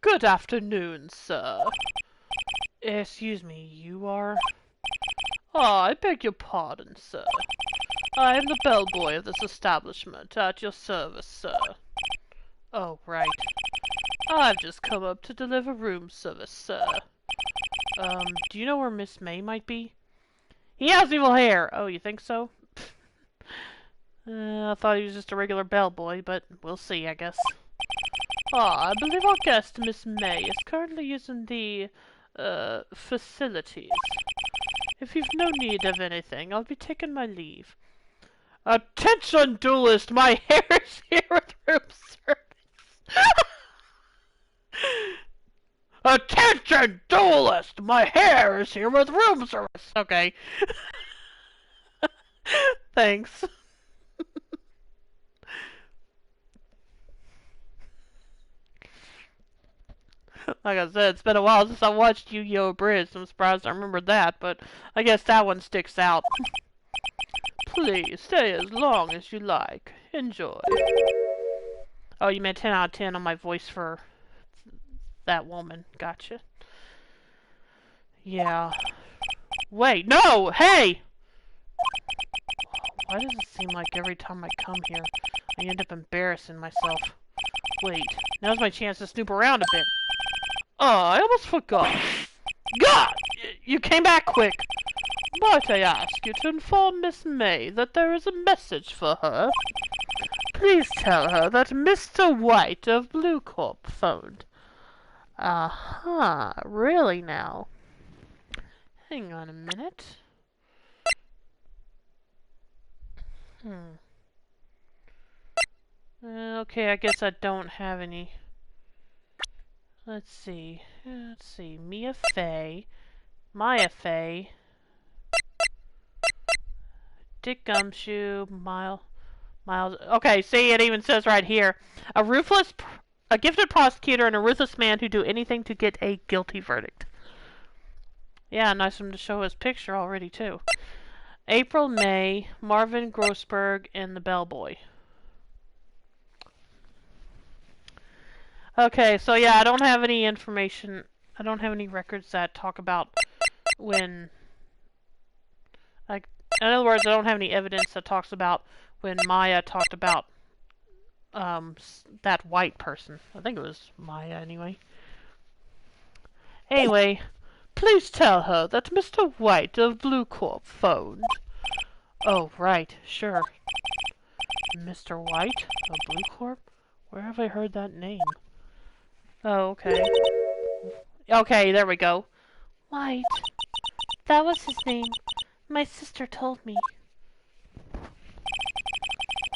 Good afternoon, sir. Excuse me, you are? Ah, I beg your pardon, sir. I am the bellboy of this establishment, at your service, sir. Oh, right. I've just come up to deliver room service, sir. Do you know where Miss May might be? He has evil hair! Oh, you think so? I thought he was just a regular bellboy, but we'll see, I guess. Ah, I believe our guest, Miss May, is currently using the, facilities. If you've no need of anything, I'll be taking my leave. Attention, duelist! My hair is here with room service! Attention, duelist! My hair is here with room service! Okay. Thanks. Like I said, it's been a while since I watched Yu-Gi-Oh! Abridged. I'm surprised I remembered that, but I guess that one sticks out. Please, stay as long as you like. Enjoy. Oh, you meant 10 out of 10 on my voice for that woman. Gotcha. Yeah. Wait, no! Hey! Why does it seem like every time I come here, I end up embarrassing myself? Wait, now's my chance to snoop around a bit. Oh, I almost forgot. God! You came back quick. Might I ask you to inform Miss May that there is a message for her? Please tell her that Mr. White of Blue Corp phoned. Aha, really now? Hang on a minute. Okay, I guess I don't have any. Let's see. Mia Fey, Maya Fey, Dick Gumshoe, Miles. Okay, see, it even says right here, a gifted prosecutor and a ruthless man who do anything to get a guilty verdict. Yeah, nice of him to show his picture already too. April, May, Marvin Grossberg, and the Bellboy. Okay, so yeah, I don't have any information. I don't have any records that talk about when In other words, I don't have any evidence that talks about when Maya talked about that white person. I think it was Maya anyway. Anyway, please tell her that Mr. White of Blue Corp phoned. Oh, right, sure. Mr. White of Blue Corp? Where have I heard that name? Oh, okay. Okay, there we go. White. That was his name. My sister told me.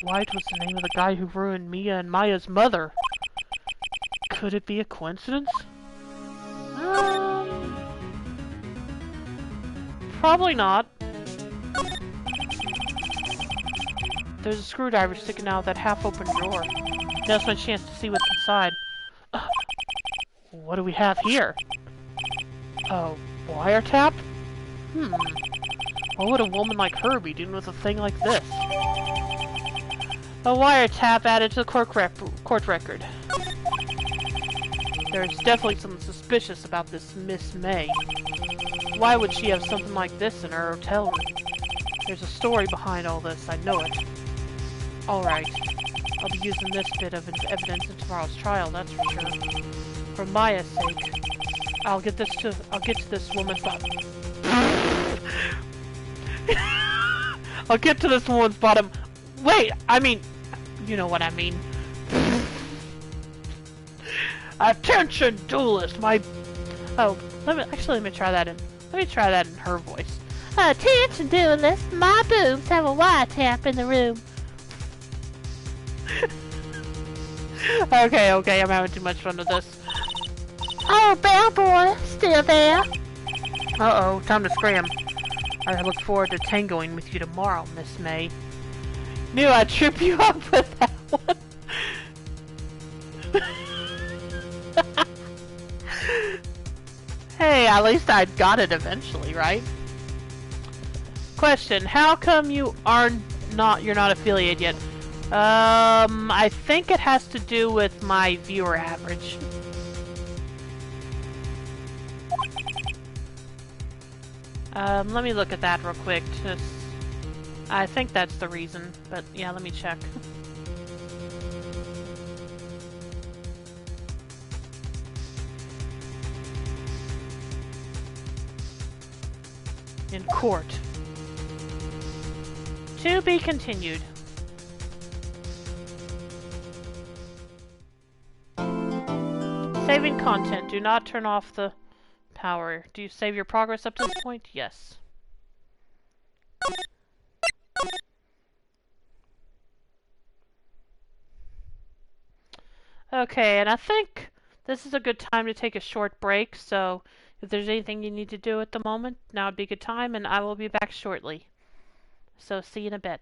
White was the name of the guy who ruined Mia and Maya's mother. Could it be a coincidence? Probably not. There's a screwdriver sticking out of that half-open drawer. Now's my chance to see what's inside. What do we have here? A wiretap? What would a woman like her be doing with a thing like this? A wiretap added to the court record. There's definitely something suspicious about this Miss May. Why would she have something like this in her hotel room? There's a story behind all this, I know it. Alright, I'll be using this bit of evidence in tomorrow's trial, that's for sure. For Maya's sake, I'll get to this woman's bottom. I'll get to this woman's bottom. Wait, I mean, you know what I mean. Attention, duelist, my... Oh, let me try that in... Let me try that in her voice. Attention, duelist. My boobs have a wiretap in the room. Okay, I'm having too much fun with this. Oh, bellboy, still there? Uh-oh, time to scram. I look forward to tangoing with you tomorrow, Miss May. Knew I'd trip you up with that one. Hey, at least I got it eventually, right? Question: how come you're not affiliated yet? I think it has to do with my viewer average. Let me look at that real quick. I think that's the reason, but yeah, let me check. In court. To be continued. Saving content. Do not turn off the power. Do you save your progress up to this point? Yes. Okay, and I think this is a good time to take a short break, so if there's anything you need to do at the moment, now would be a good time, and I will be back shortly. So, see you in a bit.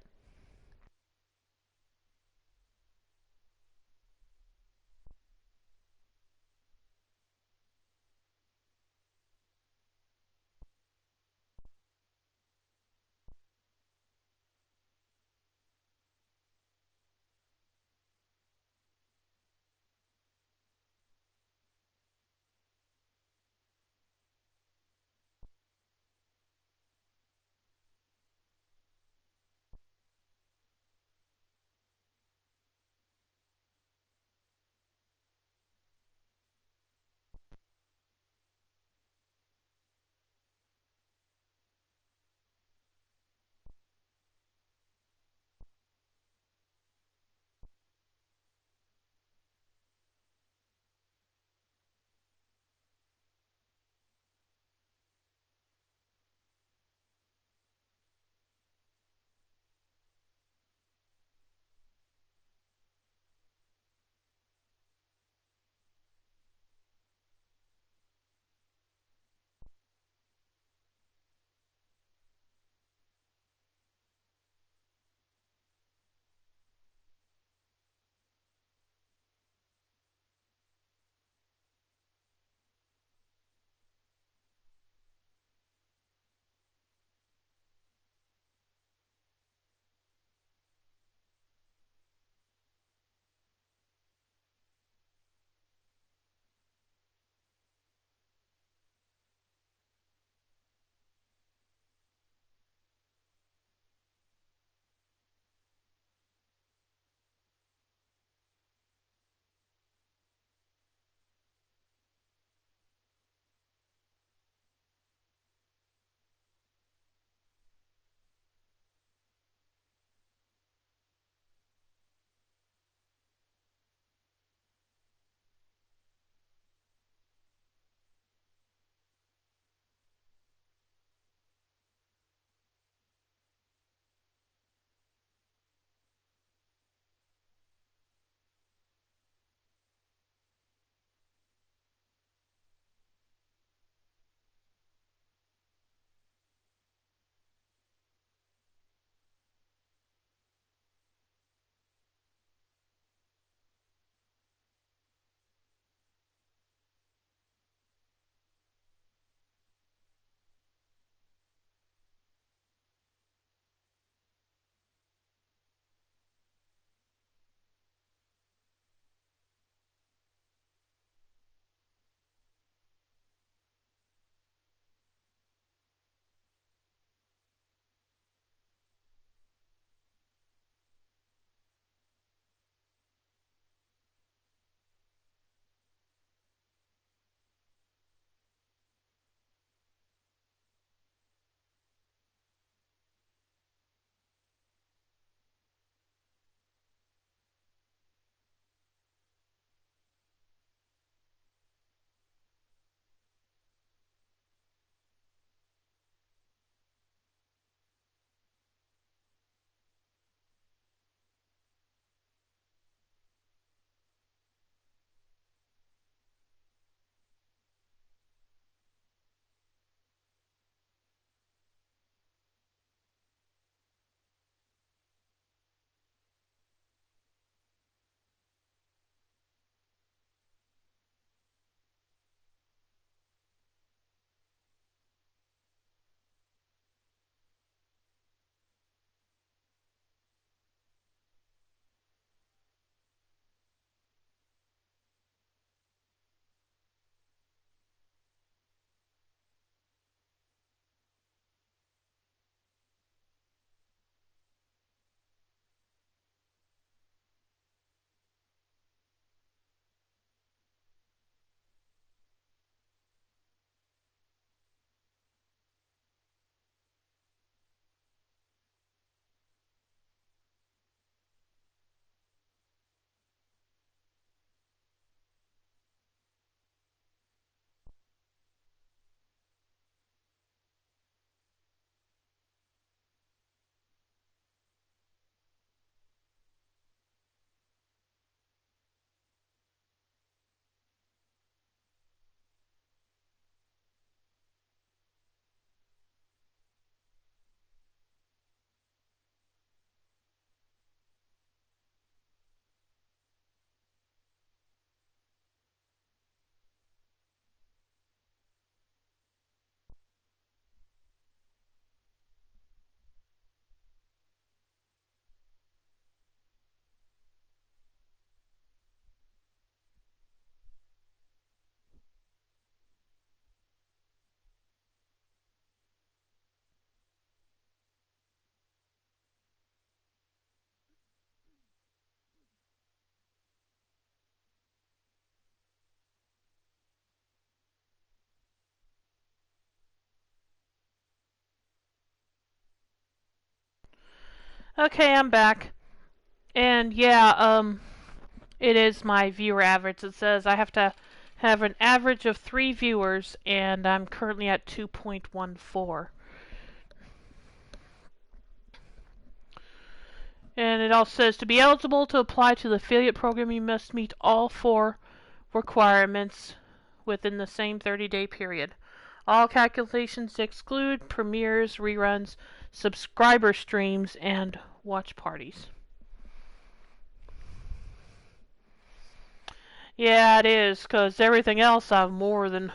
Okay, I'm back. And yeah, it is my viewer average. It says I have to have an average of 3 viewers, and I'm currently at 2.14. And it also says to be eligible to apply to the affiliate program, you must meet all 4 requirements within the same 30-day period. All calculations exclude premieres, reruns, subscriber streams, and watch parties. Yeah, it is, because everything else I've more than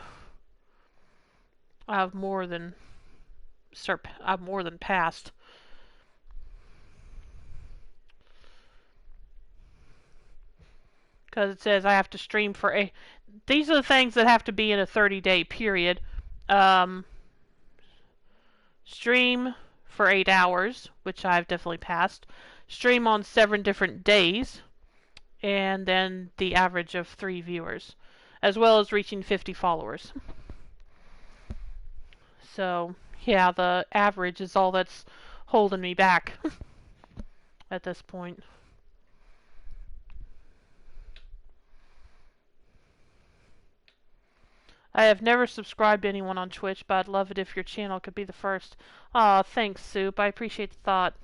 passed. Because it says I have to stream for a... These are the things that have to be in a 30-day period. Stream for 8 hours, which I've definitely passed. Stream on 7 different days. And then the average of 3 viewers. As well as reaching 50 followers. So, yeah, the average is all that's holding me back at this point. I have never subscribed to anyone on Twitch, but I'd love it if your channel could be the first. Aw, thanks, Soup. I appreciate the thought.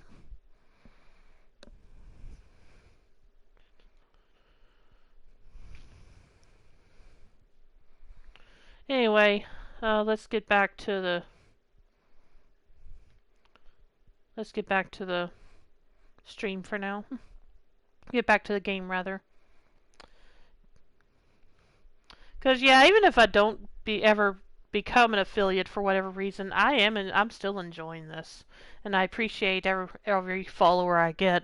Anyway, let's get back to the... stream for now. Get back to the game, rather. Because, yeah, even if I don't ever become an affiliate for whatever reason, I'm still enjoying this. And I appreciate every follower I get.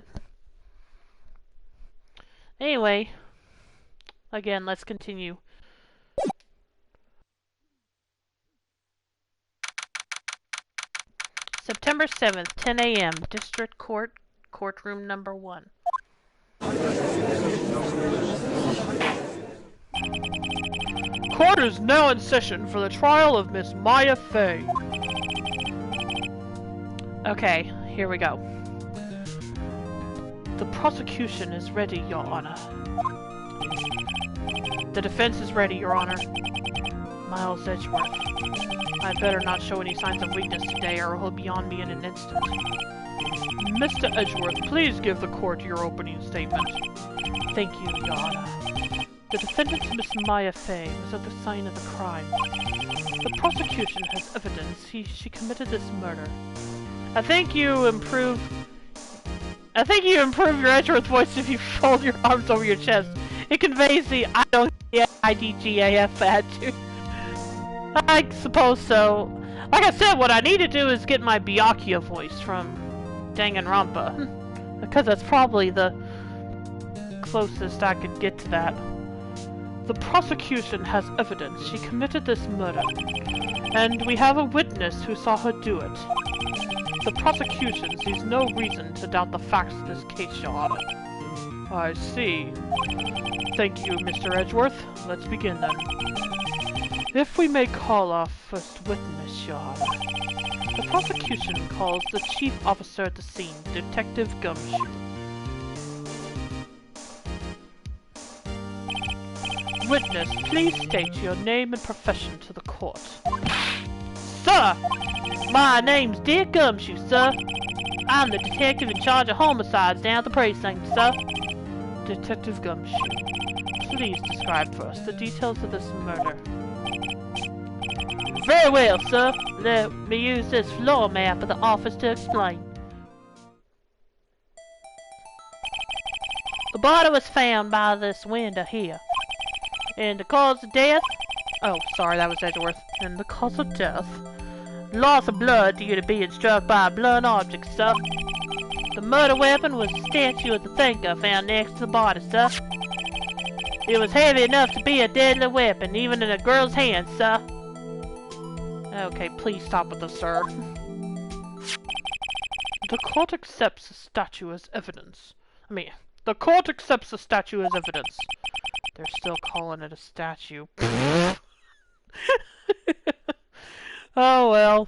Anyway, again, let's continue. September 7th, 10 a.m., District Court, Courtroom Number 1. Court is now in session for the trial of Miss Maya Fey. Okay, here we go. The prosecution is ready, Your Honor. The defense is ready, Your Honor. Miles Edgeworth. I better not show any signs of weakness today, or he'll be on me in an instant. Mr. Edgeworth, please give the court your opening statement. Thank you, Your Honor. The defendant, Miss Maya Fey, was at the scene of the crime. The prosecution has evidence she committed this murder. I think you improve your Edgeworth voice if you fold your arms over your chest. It conveys the I don't get IDGAF attitude. I suppose so. Like I said, what I need to do is get my Byakuya voice from Danganronpa. Because that's probably the closest I could get to that. The prosecution has evidence she committed this murder. And we have a witness who saw her do it. The prosecution sees no reason to doubt the facts of this case, Your Honor. I see. Thank you, Mr. Edgeworth. Let's begin then. If we may call our first witness, Your Honor. The prosecution calls the chief officer at the scene, Detective Gumshoe. Witness, please state your name and profession to the court. Sir! My name's Dick Gumshoe, sir. I'm the detective in charge of homicides down at the precinct, sir. Detective Gumshoe, please describe for us the details of this murder. Very well, sir. Let me use this floor map of the office to explain. The body was found by this window here. And the cause of death... Oh, sorry, that was Edgeworth. And the cause of death... Loss of blood due to being struck by a blunt object, sir. The murder weapon was a statue of the thinker found next to the body, sir. It was heavy enough to be a deadly weapon, even in a girl's hand, sir. Okay, please stop with the sir. The court accepts the statue as evidence. The court accepts the statue as evidence. They're still calling it a statue. Oh well.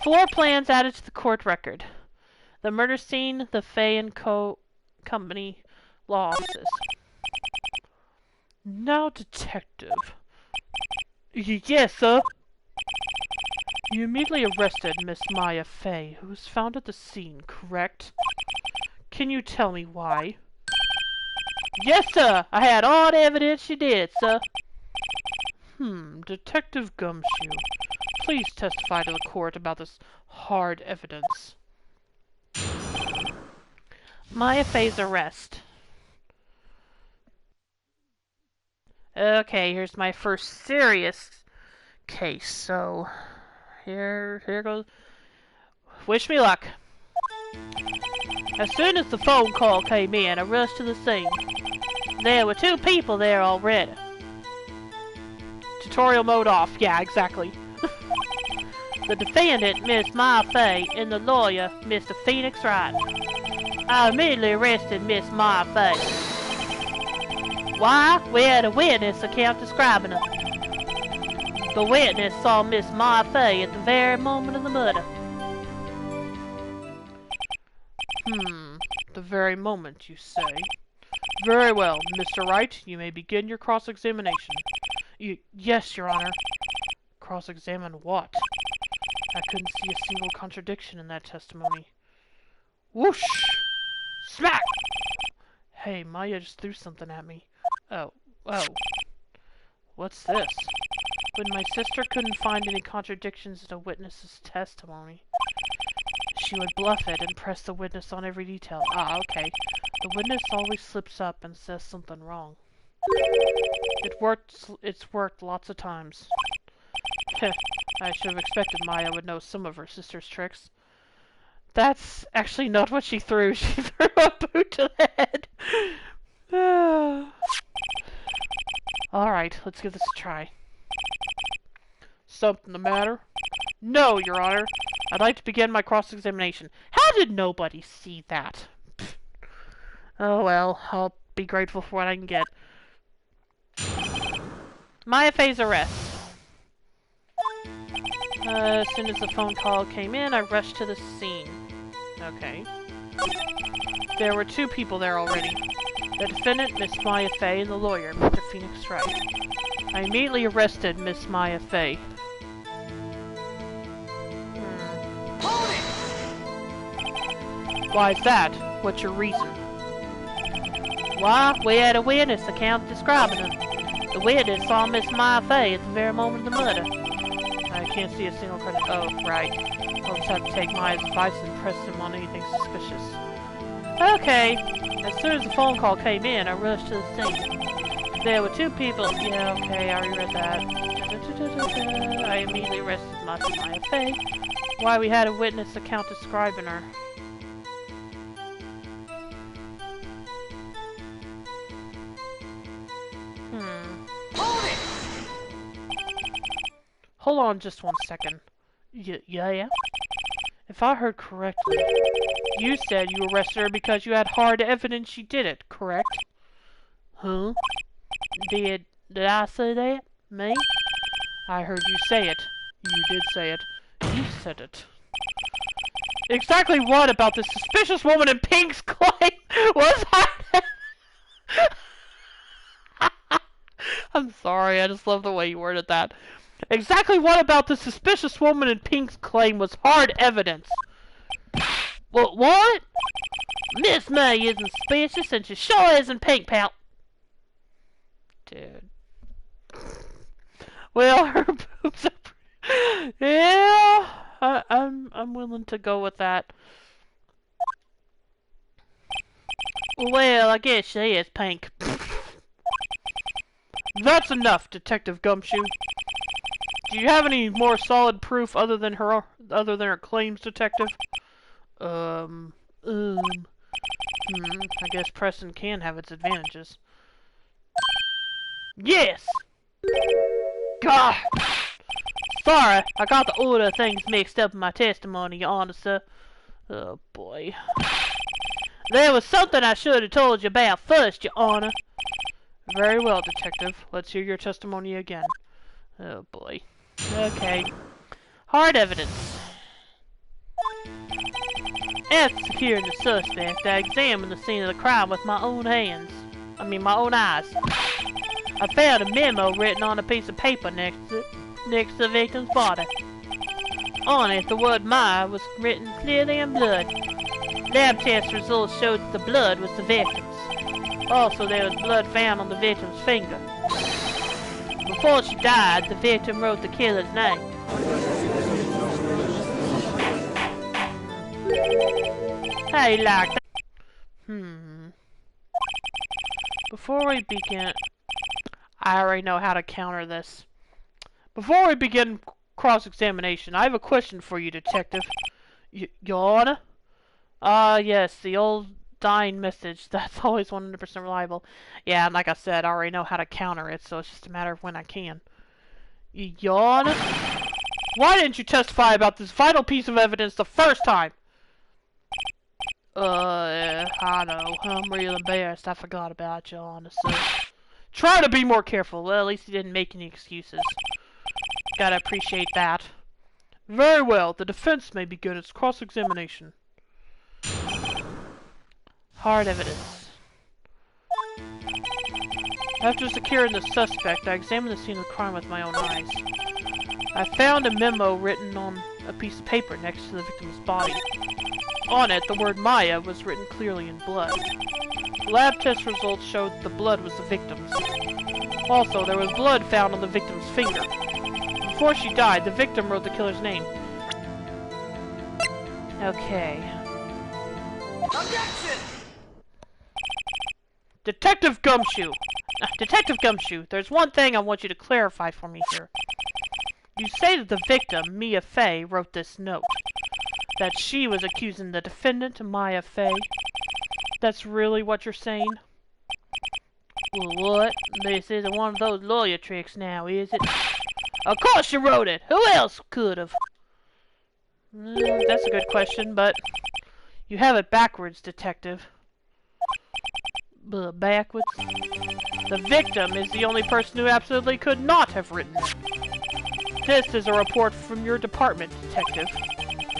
Floor plans added to the court record. The murder scene, the Fay and Co. Company law offices. Now, detective. Yes, sir. You immediately arrested Miss Maya Fay, who was found at the scene, correct? Can you tell me why? Yes, sir. I had all the evidence you did, sir. Detective Gumshoe, please testify to the court about this hard evidence. Maya Fay's arrest. Okay, here's my first serious case, so here goes. Wish me luck. As soon as the phone call came in, I rushed to the scene. There were 2 people there already. Tutorial mode off. Yeah, exactly. The defendant, Miss Maya Fay, and the lawyer, Mr. Phoenix Wright. I immediately arrested Miss Maya Fay. Why? We had a witness account describing her. The witness saw Miss Maya Fay at the very moment of the murder. The very moment, you say? Very well, Mr. Wright, you may begin your cross-examination. Yes, Your Honor. Cross-examine what? I couldn't see a single contradiction in that testimony. Whoosh! Smack! Hey, Maya just threw something at me. Oh. What's this? When my sister couldn't find any contradictions in a witness's testimony, she would bluff it and press the witness on every detail. Ah, okay. The witness always slips up and says something wrong. It's worked lots of times. I should have expected Maya would know some of her sister's tricks. That's actually not what she threw. She threw a boot to the head. Alright, let's give this a try. Something the matter? No, Your Honor. I'd like to begin my cross-examination. How did nobody see that? Oh well, I'll be grateful for what I can get. Maya Fay's arrest. As soon as the phone call came in, I rushed to the scene. Okay. There were 2 people there already. The defendant, Miss Maya Fay, and the lawyer, Mr. Phoenix Wright. I immediately arrested Miss Maya Fay. Why's that? What's your reason? Why, we had a witness account describing her. The witness saw Miss Maya Fay at the very moment of the murder. I can't see a single credit. Oh, right. I'll just have to take Maya's advice and press him on anything suspicious. Okay. As soon as the phone call came in, I rushed to the scene. There were 2 people. Yeah, okay, I already read that. I immediately arrested Miss Maya Fay. Why, we had a witness account describing her. Hold on just one second. Yeah? If I heard correctly, you said you arrested her because you had hard evidence she did it, correct? Huh? Did I say that? Me? I heard you say it. You did say it. You said it. Exactly what about this suspicious woman in pink's claim was hard? I'm sorry, I just love the way you worded that. Exactly what about the suspicious woman in pink's claim was hard evidence? What? Miss May isn't suspicious and she sure isn't pink, pal. Dude. Well, her boobs are yeah, I'm willing to go with that. Well, I guess she is pink. That's enough, Detective Gumshoe. Do you have any more solid proof other than her claims, Detective? I guess Preston can have its advantages. Yes! God! Sorry, I got the order of things mixed up in my testimony, Your Honor, sir. Oh, boy. There was something I should have told you about first, Your Honor. Very well, Detective. Let's hear your testimony again. Oh, boy. Okay. Hard evidence. After securing the suspect, I examined the scene of the crime with my own hands. My own eyes. I found a memo written on a piece of paper next to the victim's body. On it, the word Maya was written clearly in blood. Lab test results showed that the blood was the victim's. Also, there was blood found on the victim's finger. Before she died, the victim wrote the killer's name. How you like that? Before we begin... I already know how to counter this. Before we begin cross-examination, I have a question for you, Detective. Your Honor? Yes, the old dying message. That's always 100% reliable. Yeah, and like I said, I already know how to counter it, so it's just a matter of when I can. Your Honor? Why didn't you testify about this vital piece of evidence the first time? I know. I'm real embarrassed. I forgot about you, honestly. Try to be more careful. Well, at least he didn't make any excuses. Gotta appreciate that. Very well. The defense may begin its cross-examination. Hard evidence. After securing the suspect, I examined the scene of the crime with my own eyes. I found a memo written on a piece of paper next to the victim's body. On it, the word Maya was written clearly in blood. Lab test results showed that the blood was the victim's. Also, there was blood found on the victim's finger. Before she died, the victim wrote the killer's name. Okay. Objection! Detective Gumshoe, there's one thing I want you to clarify for me here. You say that the victim, Mia Fey, wrote this note. That she was accusing the defendant, Maya Fey. That's really what you're saying? Well, what? This isn't one of those lawyer tricks now, is it? Of course you wrote it! Who else could have? That's a good question, but... You have it backwards, Detective. Backwards? The victim is the only person who absolutely could not have written it. This is a report from your department, Detective.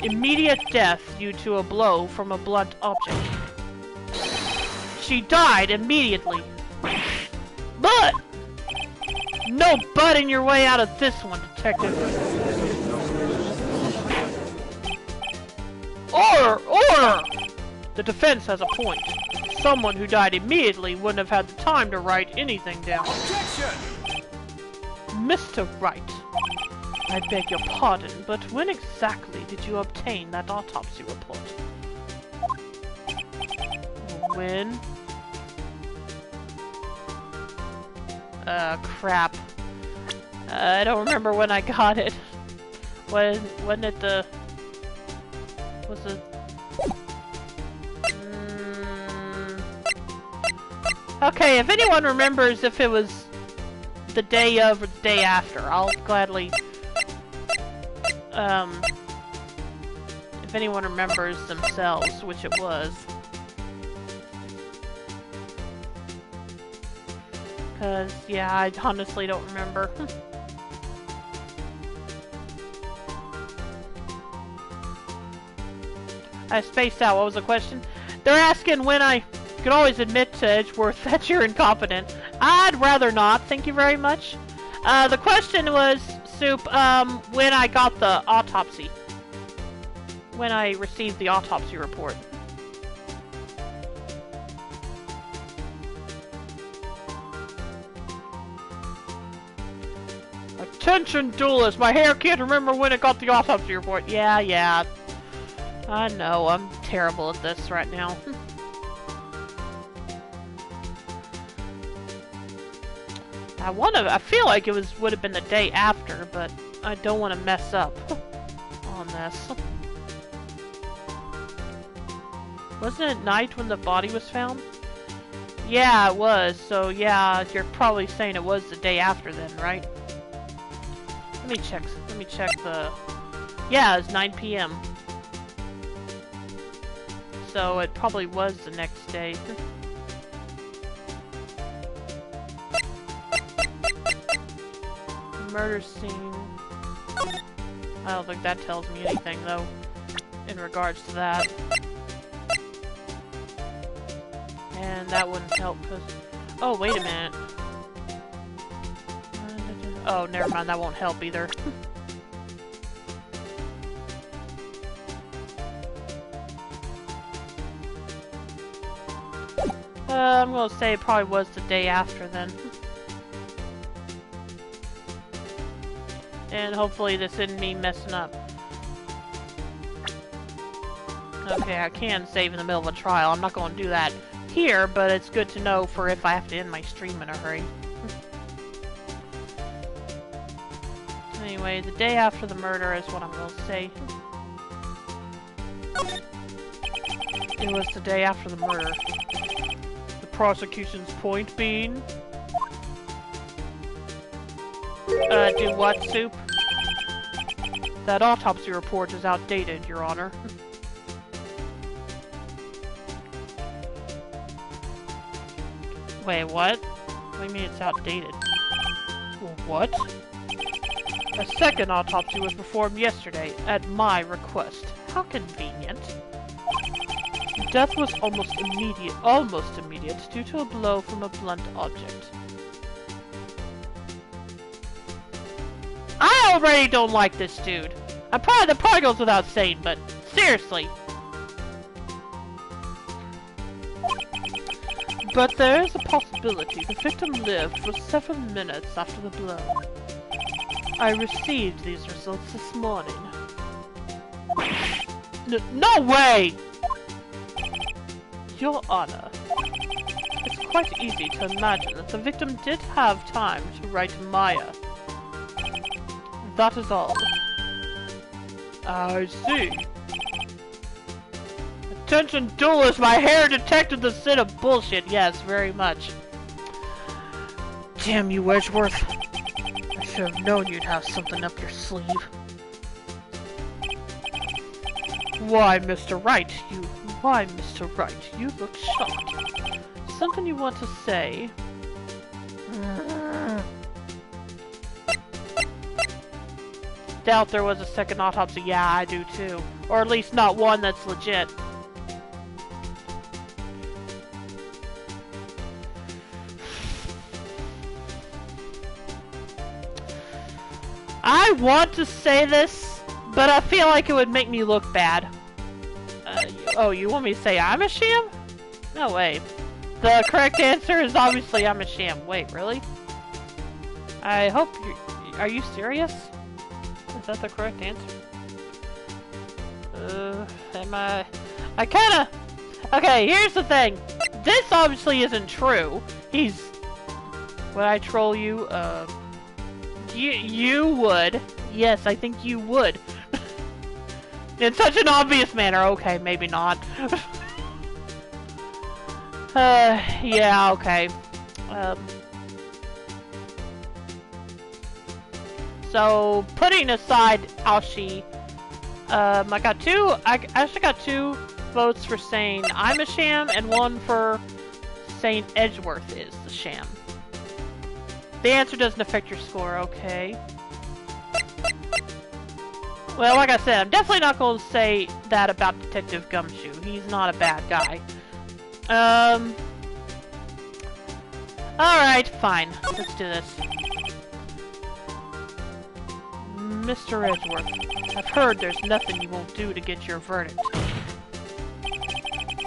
Immediate death due to a blow from a blunt object. She died immediately. But! No butting your way out of this one, Detective. Order! The defense has a point. Someone who died immediately wouldn't have had the time to write anything down. Objection! Mr. Wright, I beg your pardon, but when exactly did you obtain that autopsy report? When? Crap. I don't remember when I got it. When it, was it... Okay, if anyone remembers if it was the day of or the day after, I'll gladly... if anyone remembers themselves, which it was. Cause, yeah, I honestly don't remember. I spaced out. What was the question? They're asking when I could always admit to Edgeworth that you're incompetent. I'd rather not, thank you very much. The question was, Soup, when I got the autopsy. When I received the autopsy report. Attention duelist, my hair can't remember when it got the autopsy report. Yeah. I know, I'm terrible at this right now. I feel like it would have been the day after, but I don't want to mess up on this. Wasn't it night when the body was found? Yeah, it was. So yeah, you're probably saying it was the day after then, right? Let me check the... Yeah, it was 9 p.m. So it probably was the next day. Murder scene. I don't think that tells me anything, though, in regards to that. And that wouldn't help because... Oh, wait a minute. Oh, never mind. That won't help either. I'm gonna say it probably was the day after then. And hopefully this isn't me messing up. Okay, I can save in the middle of a trial. I'm not gonna do that here, but it's good to know for if I have to end my stream in a hurry. Anyway, the day after the murder is what I'm gonna say. It was the day after the murder. The prosecution's point being... do what, Soup? That autopsy report is outdated, Your Honor. Wait, what? What do you mean it's outdated? What? A second autopsy was performed yesterday, at my request. How convenient. Death was almost immediate, due to a blow from a blunt object. I already don't like this dude. That probably goes without saying, but seriously. But there is a possibility the victim lived for 7 minutes after the blow. I received these results this morning. No way! Your Honor, it's quite easy to imagine that the victim did have time to write Maya. That is all. I see. Attention duelist, my hair detected the sin of bullshit. Yes, very much. Damn you, Wedgeworth. I should have known you'd have something up your sleeve. Why, Mr. Wright, you look shocked. Something you want to say? Doubt there was a second autopsy. Yeah, I do too. Or at least not one that's legit. I want to say this, but I feel like it would make me look bad. Oh, you want me to say I'm a sham? No way. The correct answer is obviously I'm a sham. Wait, really? I hope you... Are you serious? Is that the correct answer? Am I kinda... Okay, here's the thing. This obviously isn't true. He's... Would I troll you? You would. Yes, I think you would. In such an obvious manner. Okay, maybe not. Yeah, okay. So, putting aside Aoshi, I actually got 2 votes for saying I'm a sham, and 1 for saying Edgeworth is the sham. The answer doesn't affect your score, okay. Well, like I said, I'm definitely not going to say that about Detective Gumshoe. He's not a bad guy. Alright, fine. Let's do this. Mr. Edgeworth, I've heard there's nothing you won't do to get your verdict.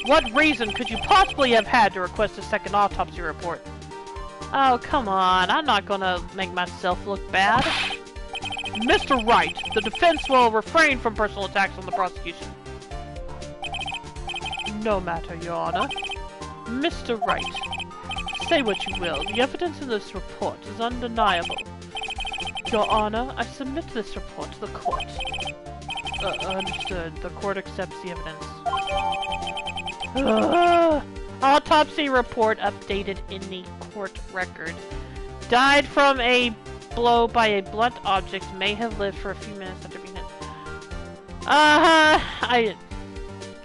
What reason could you possibly have had to request a second autopsy report? Oh, come on. I'm not gonna make myself look bad. Mr. Wright, the defense will refrain from personal attacks on the prosecution. No matter, Your Honor. Mr. Wright, say what you will. The evidence in this report is undeniable. Your Honor, I submit this report to the court. Understood. The court accepts the evidence. Autopsy report updated in the court record. Died from a blow by a blunt object. May have lived for a few minutes after being hit.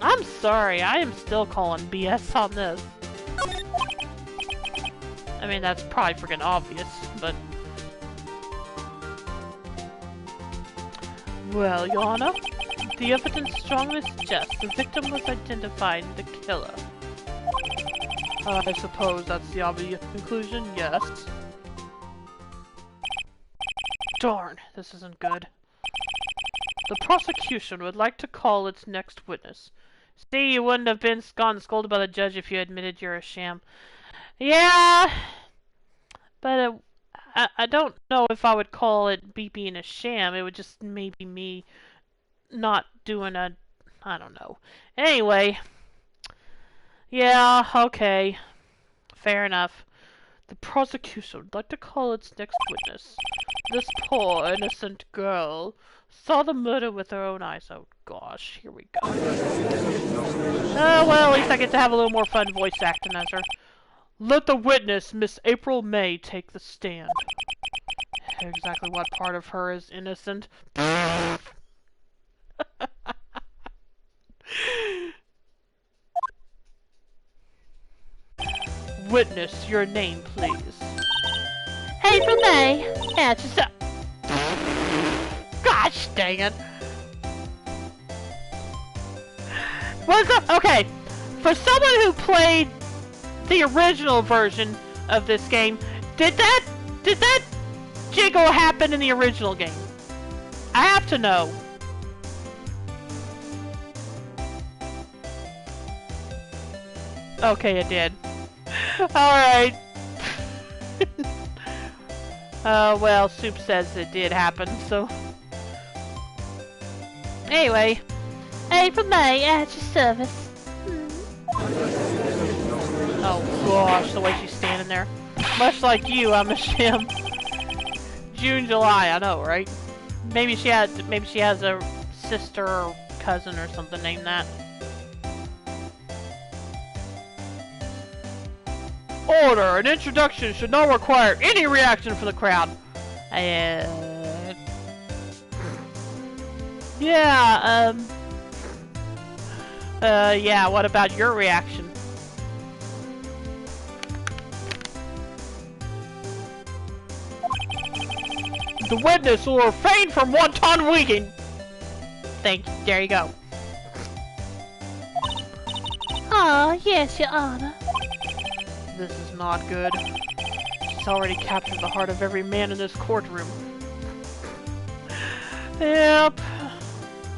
I'm sorry. I am still calling BS on this. I mean, that's probably freaking obvious, but... Well, Your Honor, the evidence strongly suggests the victim was identified the killer. I suppose that's the obvious conclusion, yes. Darn, this isn't good. The prosecution would like to call its next witness. See, you wouldn't have gone scolded by the judge if you admitted you're a sham. Yeah, but I don't know if I would call it being a sham. It would just maybe me not doing I don't know. Anyway, yeah, okay, fair enough. The prosecution would like to call its next witness. This poor, innocent girl saw the murder with her own eyes. Oh gosh, here we go. Oh well, at least I get to have a little more fun voice acting as her. Let the witness, Miss April May, take the stand. Exactly what part of her is innocent? Witness, your name, please. April May. That's just up. Gosh dang it. What's up? Okay, for someone who played the original version of this game, did that jiggle happen in the original game? I have to know. Okay, it did. Alright. Well, Soup says it did happen, so... Anyway. April May, at your service. Oh gosh, the way she's standing there. Much like you, I'm a sham. June, July, I know, right? Maybe she has a sister or cousin or something named that. Order! An introduction should not require any reaction from the crowd. Yeah, what about your reaction? The witness will refrain from wanton weakening. Thank you, there you go. Oh, yes, Your Honor. This is not good. She's already captured the heart of every man in this courtroom. Yep.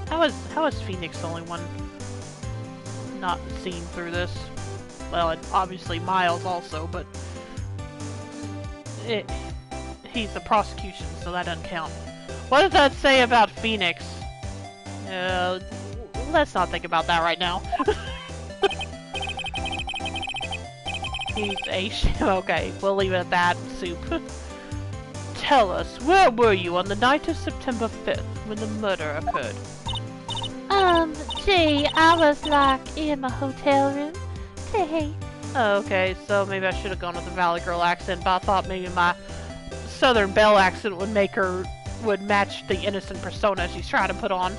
How is Phoenix the only one not seen through this? Well, and obviously Miles also, but he's the prosecution, so that doesn't count. What does that say about Phoenix? Let's not think about that right now. He's a okay, we'll leave it at that, Soup. Tell us, where were you on the night of September 5th, when the murder occurred? Gee, I was, like, in my hotel room. Hey. Okay, so maybe I should have gone with the Valley Girl accent, but I thought maybe my Southern Belle accent would match the innocent persona she's trying to put on.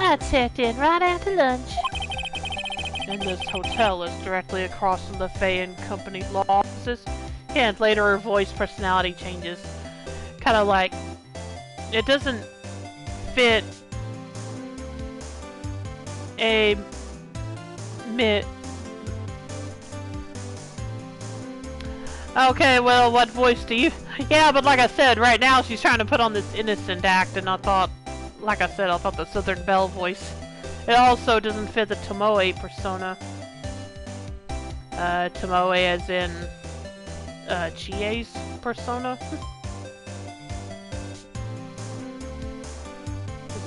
I checked in right after lunch. And this hotel is directly across from the Fay and Company law offices. And later her voice personality changes. Kind of like, it doesn't fit a Okay, well, what voice do you... Yeah, but like I said, right now she's trying to put on this innocent act, and I thought, like I said, I thought the Southern Belle voice. It also doesn't fit the Tomoe persona. Tomoe as in, Chie's persona.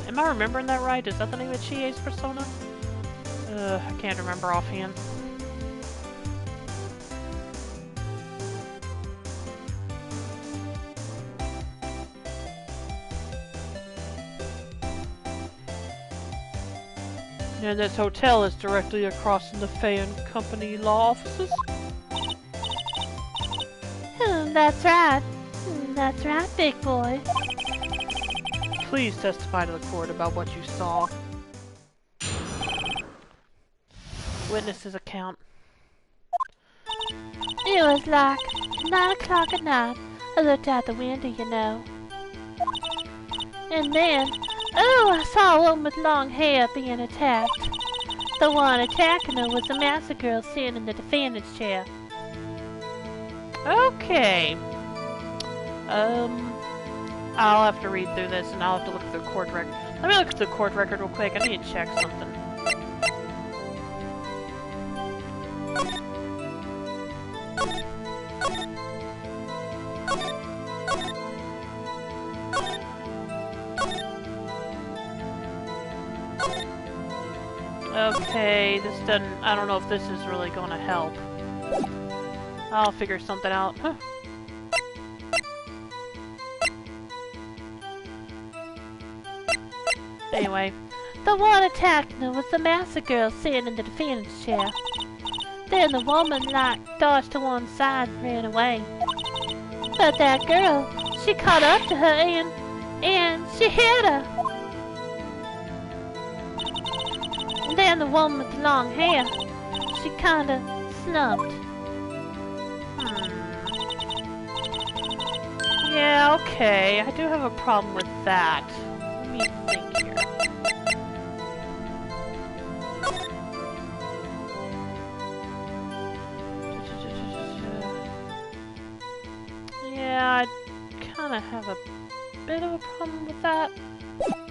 Am I remembering that right? Is that the name of Chie's persona? I can't remember offhand. And this hotel is directly across from the Fay and Company law offices? That's right. That's right, big boy. Please testify to the court about what you saw. Witness's account. was like 9 o'clock at night. I looked out the window, you know. And then, oh, I saw a woman with long hair being attacked. The one attacking her was a master girl sitting in the defendant's chair. Okay. I'll have to read through this and I'll have to look at the court record. Let me look at the court record real quick. I need to check something. Okay, this doesn't... I don't know if this is really going to help. I'll figure something out. Huh. Anyway, the one attacking her was the master girl sitting in the defendant's chair. Then the woman, dodged to one side and ran away. But that girl, she caught up to her and she hit her. And then the woman with the long hair, she kinda snubbed. Yeah, okay. I do have a problem with that. Let me think here. Yeah, I kind of have a bit of a problem with that.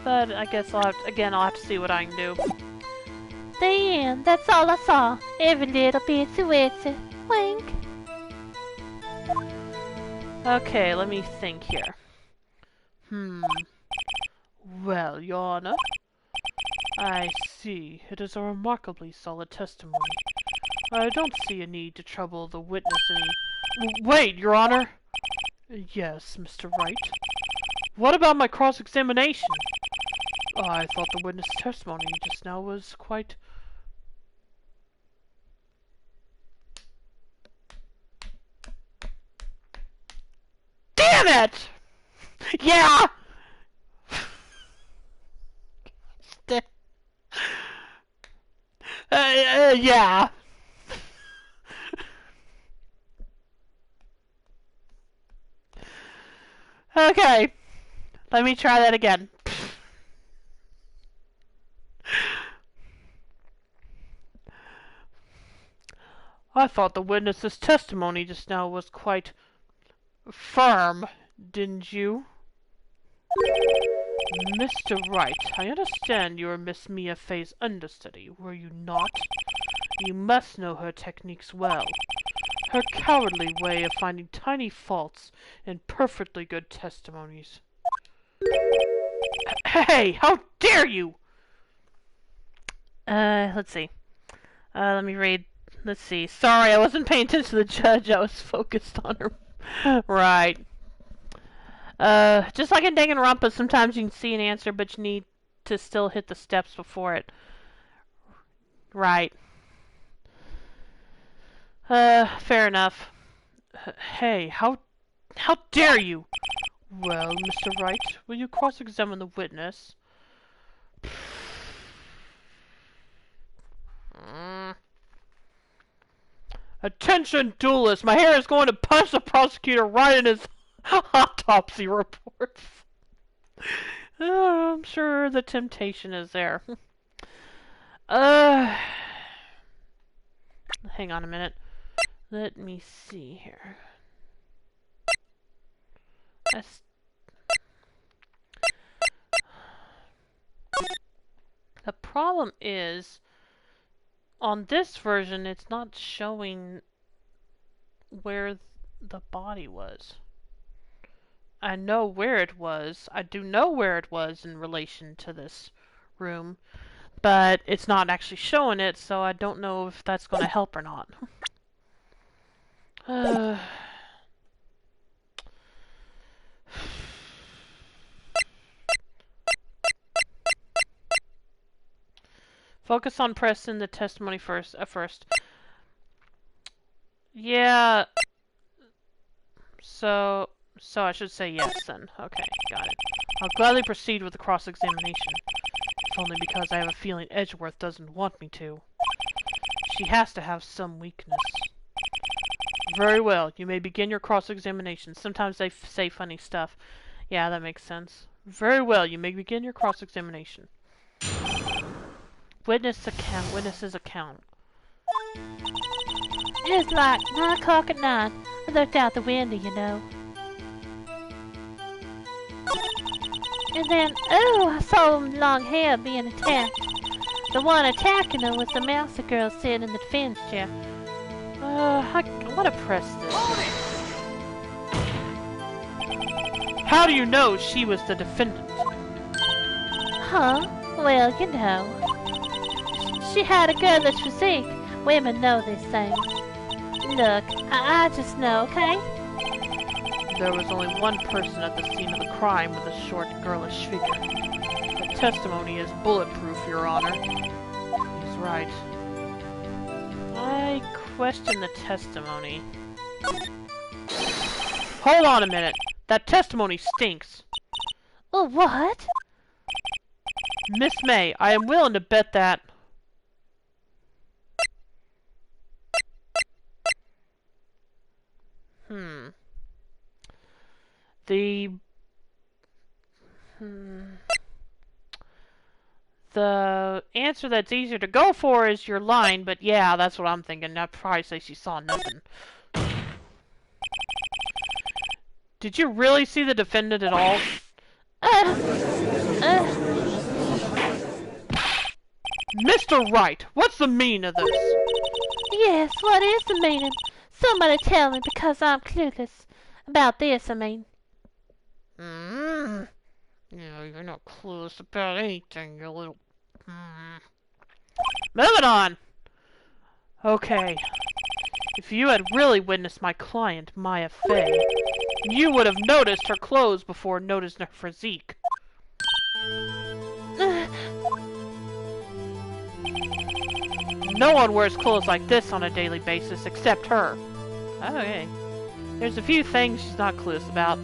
But I guess I'll have to see what I can do. The end, that's all I saw. Every little bit's a witsy. Wink. Okay, let me think here. Well, Your Honor, I see. It is a remarkably solid testimony. I don't see a need to trouble the witness any... Wait, Your Honor! Yes, Mr. Wright. What about my cross-examination? I thought the witness' testimony just now was quite... Damn it! Yeah! Yeah. Okay. Let me try that again. I thought the witness's testimony just now was quite firm, didn't you? Mr. Wright, I understand you were Miss Mia Fey's understudy, were you not? You must know her techniques well. Her cowardly way of finding tiny faults in perfectly good testimonies. Hey, how dare you! Let's see. Let me read. Let's see. Sorry, I wasn't paying attention to the judge. I was focused on her. Right. Just like in Danganronpa, sometimes you can see an answer, but you need to still hit the steps before it. Right. Fair enough. Hey, how dare you? Well, Mr. Wright, will you cross-examine the witness? Attention, duelist! My hair is going to punch the prosecutor right in his autopsy reports. I'm sure the temptation is there. Hang on a minute. Let me see here. The problem is, on this version, it's not showing where the body was. I know where it was. I do know where it was in relation to this room, but it's not actually showing it, so I don't know if that's going to help or not. Focus on Preston, the testimony first. Yeah. So I should say yes then. Okay, got it. I'll gladly proceed with the cross-examination. If only because I have a feeling Edgeworth doesn't want me to. She has to have some weakness. Very well. You may begin your cross-examination. Sometimes they say funny stuff. Yeah, that makes sense. Very well. You may begin your cross-examination. Witness's account. It was like 9 o'clock at night. I looked out the window, you know. And then, oh, I saw him long hair being attacked. The one attacking her was the mouse girl sitting in the defense chair. I want to press this. Hold it! How do you know she was the defendant? Huh? Well, you know. She had a girlish physique. Women know these things. Look, I just know, okay? There was only one person at the scene of the crime with a short, girlish figure. The testimony is bulletproof, Your Honor. He's right. I question the testimony. Hold on a minute. That testimony stinks. Oh, what? Miss May, I am willing to bet that... The answer that's easier to go for is your line, but yeah, that's what I'm thinking. I'd probably say she saw nothing. Did you really see the defendant at all? Mr. Wright, what's the meaning of this? Yes, what is the meaning? Somebody tell me, because I'm clueless. About this, I mean. Yeah, you're not clueless about anything, you little... Moving on! Okay. If you had really witnessed my client, Maya Fey, you would have noticed her clothes before noticing her physique. No one wears clothes like this on a daily basis except her. Okay. There's a few things she's not clueless about.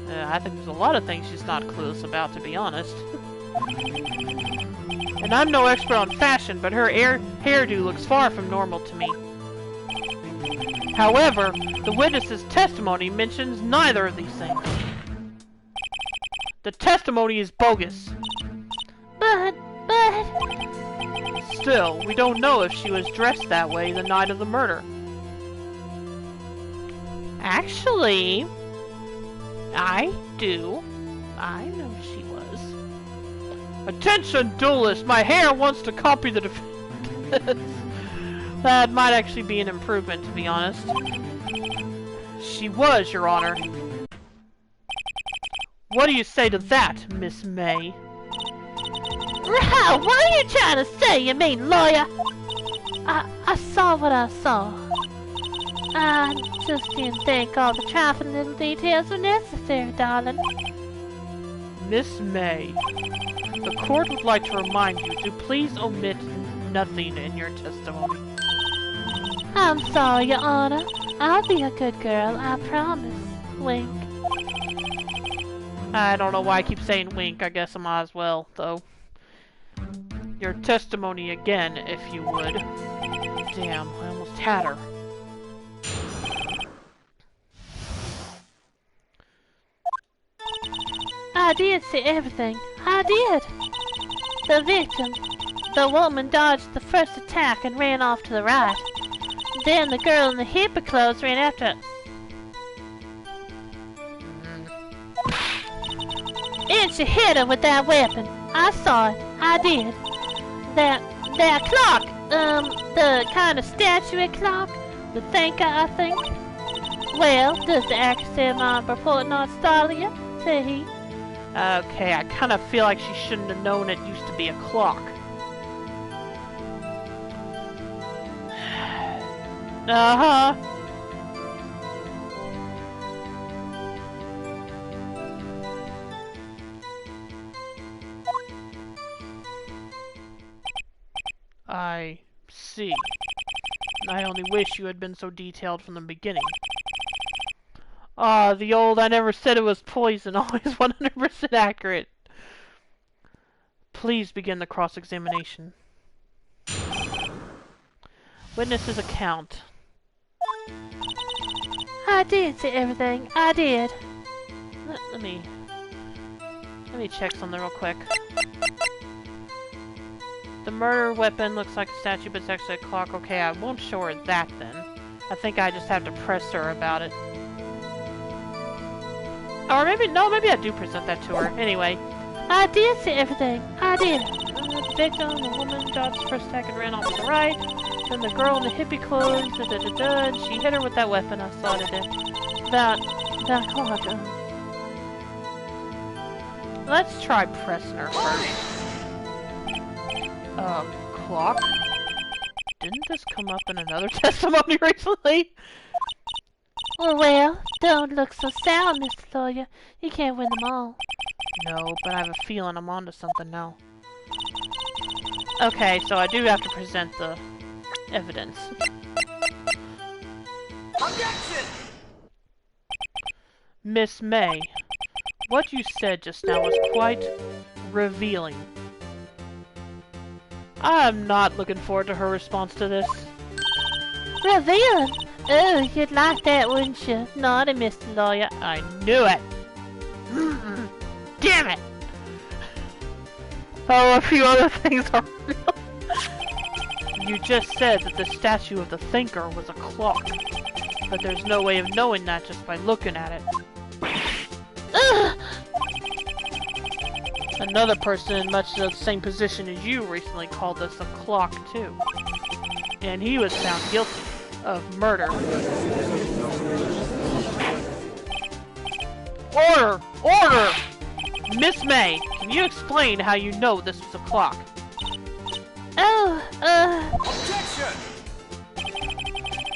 I think there's a lot of things she's not clueless about, to be honest. And I'm no expert on fashion, but her hairdo looks far from normal to me. However, the witness's testimony mentions neither of these things. The testimony is bogus. But... Still, we don't know if she was dressed that way the night of the murder. Actually, I do. I know she was. Attention, duelist! My hair wants to copy the defendant. That might actually be an improvement, to be honest. She was, Your Honor. What do you say to that, Miss May? Wow, what are you trying to say, you mean lawyer? I saw what I saw. I just didn't think all the trifling little details were necessary, darling. Miss May, the court would like to remind you to please omit nothing in your testimony. I'm sorry, Your Honor. I'll be a good girl, I promise. Wink. I don't know why I keep saying wink. I guess I might as well, though. Your testimony again, if you would. Damn, I almost had her. I did see everything. I did. The victim, the woman, dodged the first attack and ran off to the right. Then the girl in the hippie clothes ran after her. And she hit her with that weapon. I saw it. I did. That clock, the kind of statuette clock, the thinker, I think. Well, does the accuracy of my report not startle you? Said he. Okay, I kind of feel like she shouldn't have known it used to be a clock. Uh-huh. I see. I only wish you had been so detailed from the beginning. Ah, the old I never said it was poison, always 100% accurate. Please begin the cross-examination. Witness's account. I did see everything. I did. Let me check something real quick. The murder weapon looks like a statue, but it's actually a clock. Okay, I won't show her that then. I think I just have to press her about it. Or maybe, no, maybe I do present that to her. Anyway. I did see everything. I did. The victim, the woman, dodged the first attack and ran off to the right. Then the girl in the hippie clothes, and she hit her with that weapon. I saw it in. That clock. Let's try pressing her first. Clock? Didn't this come up in another testimony recently? Well, don't look so sour, Mr. Lawyer. You can't win them all. No, but I have a feeling I'm onto something now. Okay, so I do have to present the evidence. Objection! Miss May, what you said just now was quite revealing. I'm not looking forward to her response to this. Revealing? Oh, you'd like that, wouldn't you? Naughty, Mr. Lawyer. I knew it! Damn it! Oh, a few other things are real. You just said that the statue of the thinker was a clock. But there's no way of knowing that just by looking at it. Another person in much the same position as you recently called this a clock, too. And he was found guilty of murder. Order! Order! Miss May, can you explain how you know this was a clock? Objection!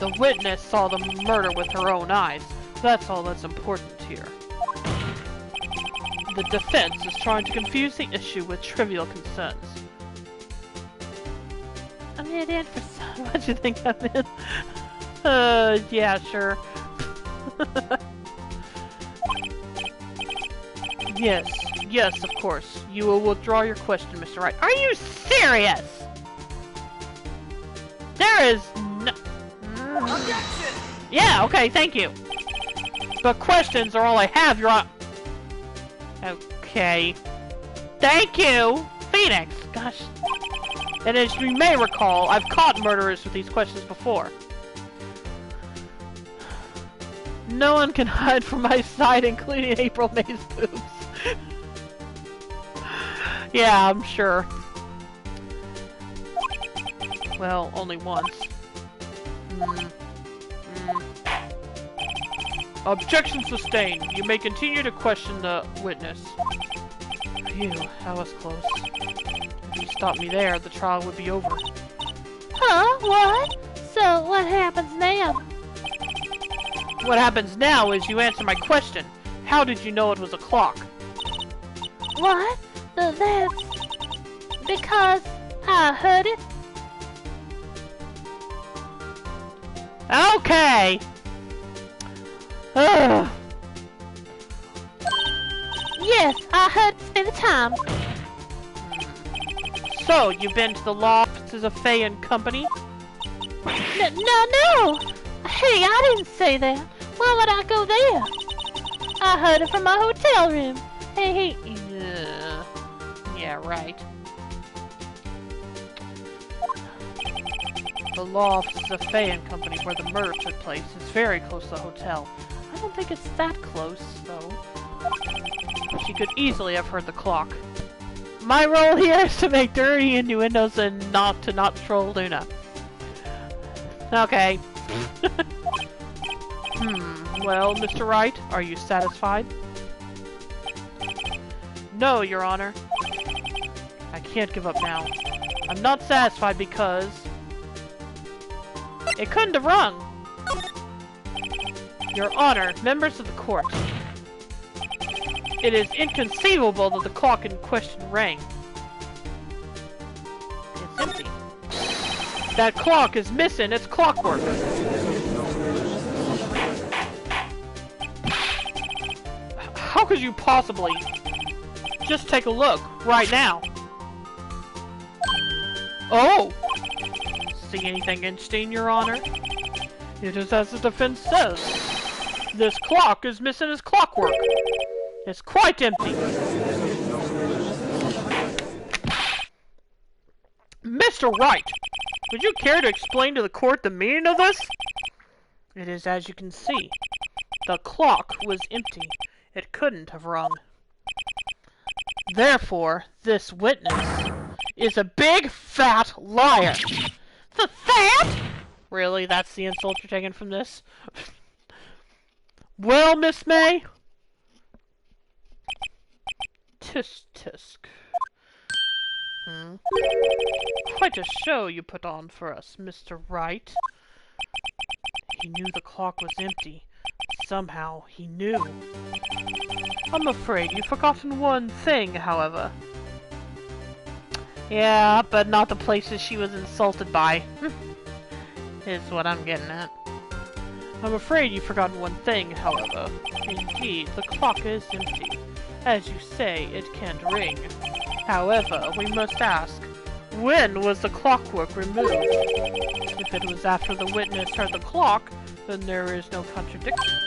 The witness saw the murder with her own eyes. That's all that's important here. The defense is trying to confuse the issue with trivial concerns. I'm here in for some. What do you think that meant? Yeah, sure. Yes, of course. You will withdraw your question, Mr. Wright. Are you serious? There is no... Objection! Yeah, okay, thank you. But questions are all I have, Your Honor. Okay. Thank you, Phoenix. Gosh. And as you may recall, I've caught murderers with these questions before. No one can hide from my sight, including April May's boobs. Yeah, I'm sure. Well, only once. Objection sustained. You may continue to question the witness. Phew, that was close. If you stopped me there, the trial would be over. Huh? What? So, what happens now? What happens now is you answer my question. How did you know it was a clock? What? That's... because I heard it? Okay! Ugh. Yes, I heard it say the time. So, you've been to the law offices of Fay and Company? No! Hey, I didn't say that. Why would I go there? I heard it from my hotel room. Hey. Yeah, right. The law offices of Fay and Company, where the murder took place, is very close to the hotel. I don't think it's that close, though. She could easily have heard the clock. My role here is to make dirty innuendos and not troll Luna. Okay. Well, Mr. Wright, are you satisfied? No, Your Honor. I can't give up now. I'm not satisfied because... it couldn't have rung! Your Honor, members of the court. It is inconceivable that the clock in question rang. It's empty. That clock is missing its clockwork. How could you possibly? Just take a look, right now. Oh! See anything interesting, Your Honor? It is as the defense says. This clock is missing its clockwork. It's quite empty. Mr. Wright, would you care to explain to the court the meaning of this? It is as you can see. The clock was empty. It couldn't have rung. Therefore, this witness is a big fat liar. The fat? Really? That's the insult you're taking from this? Well, Miss May? Tisk tisk. Quite a show you put on for us, Mr. Wright. He knew the clock was empty. Somehow, he knew. I'm afraid you've forgotten one thing, however. Yeah, but not the places she was insulted by. Is what I'm getting at. I'm afraid you've forgotten one thing, however. Indeed, the clock is empty. As you say, it can't ring. However, we must ask, when was the clockwork removed? If it was after the witness heard the clock, then there is no contradiction.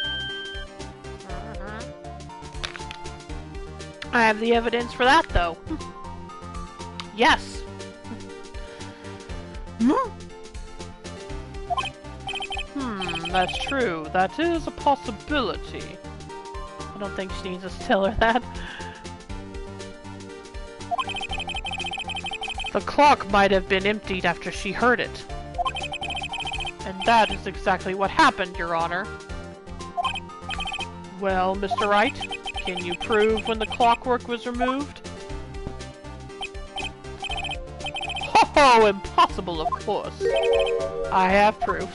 I have the evidence for that, though. Yes. That's true. That is a possibility. I don't think she needs us to tell her that. The clock might have been emptied after she heard it. And that is exactly what happened, Your Honor. Well, Mr. Wright, can you prove when the clockwork was removed? Ho-ho! Impossible, of course. I have proof.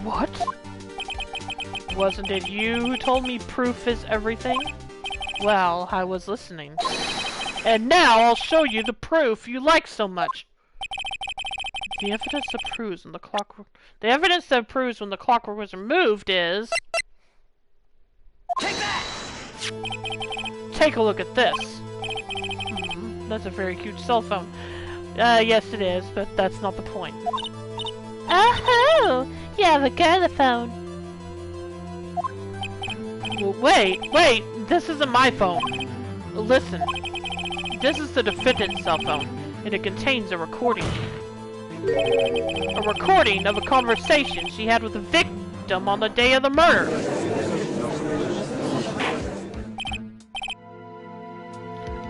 What? Wasn't it you who told me proof is everything? Well, I was listening. And now I'll show you the proof you like so much. The evidence that proves when the clockwork was removed is... Take that! Take a look at this. That's a very cute cell phone. Yes it is, but that's not the point. Oh, you have a girl-phone. Well, wait, this isn't my phone. Listen, this is the defendant's cell phone, and it contains a recording. A recording of a conversation she had with the victim on the day of the murder.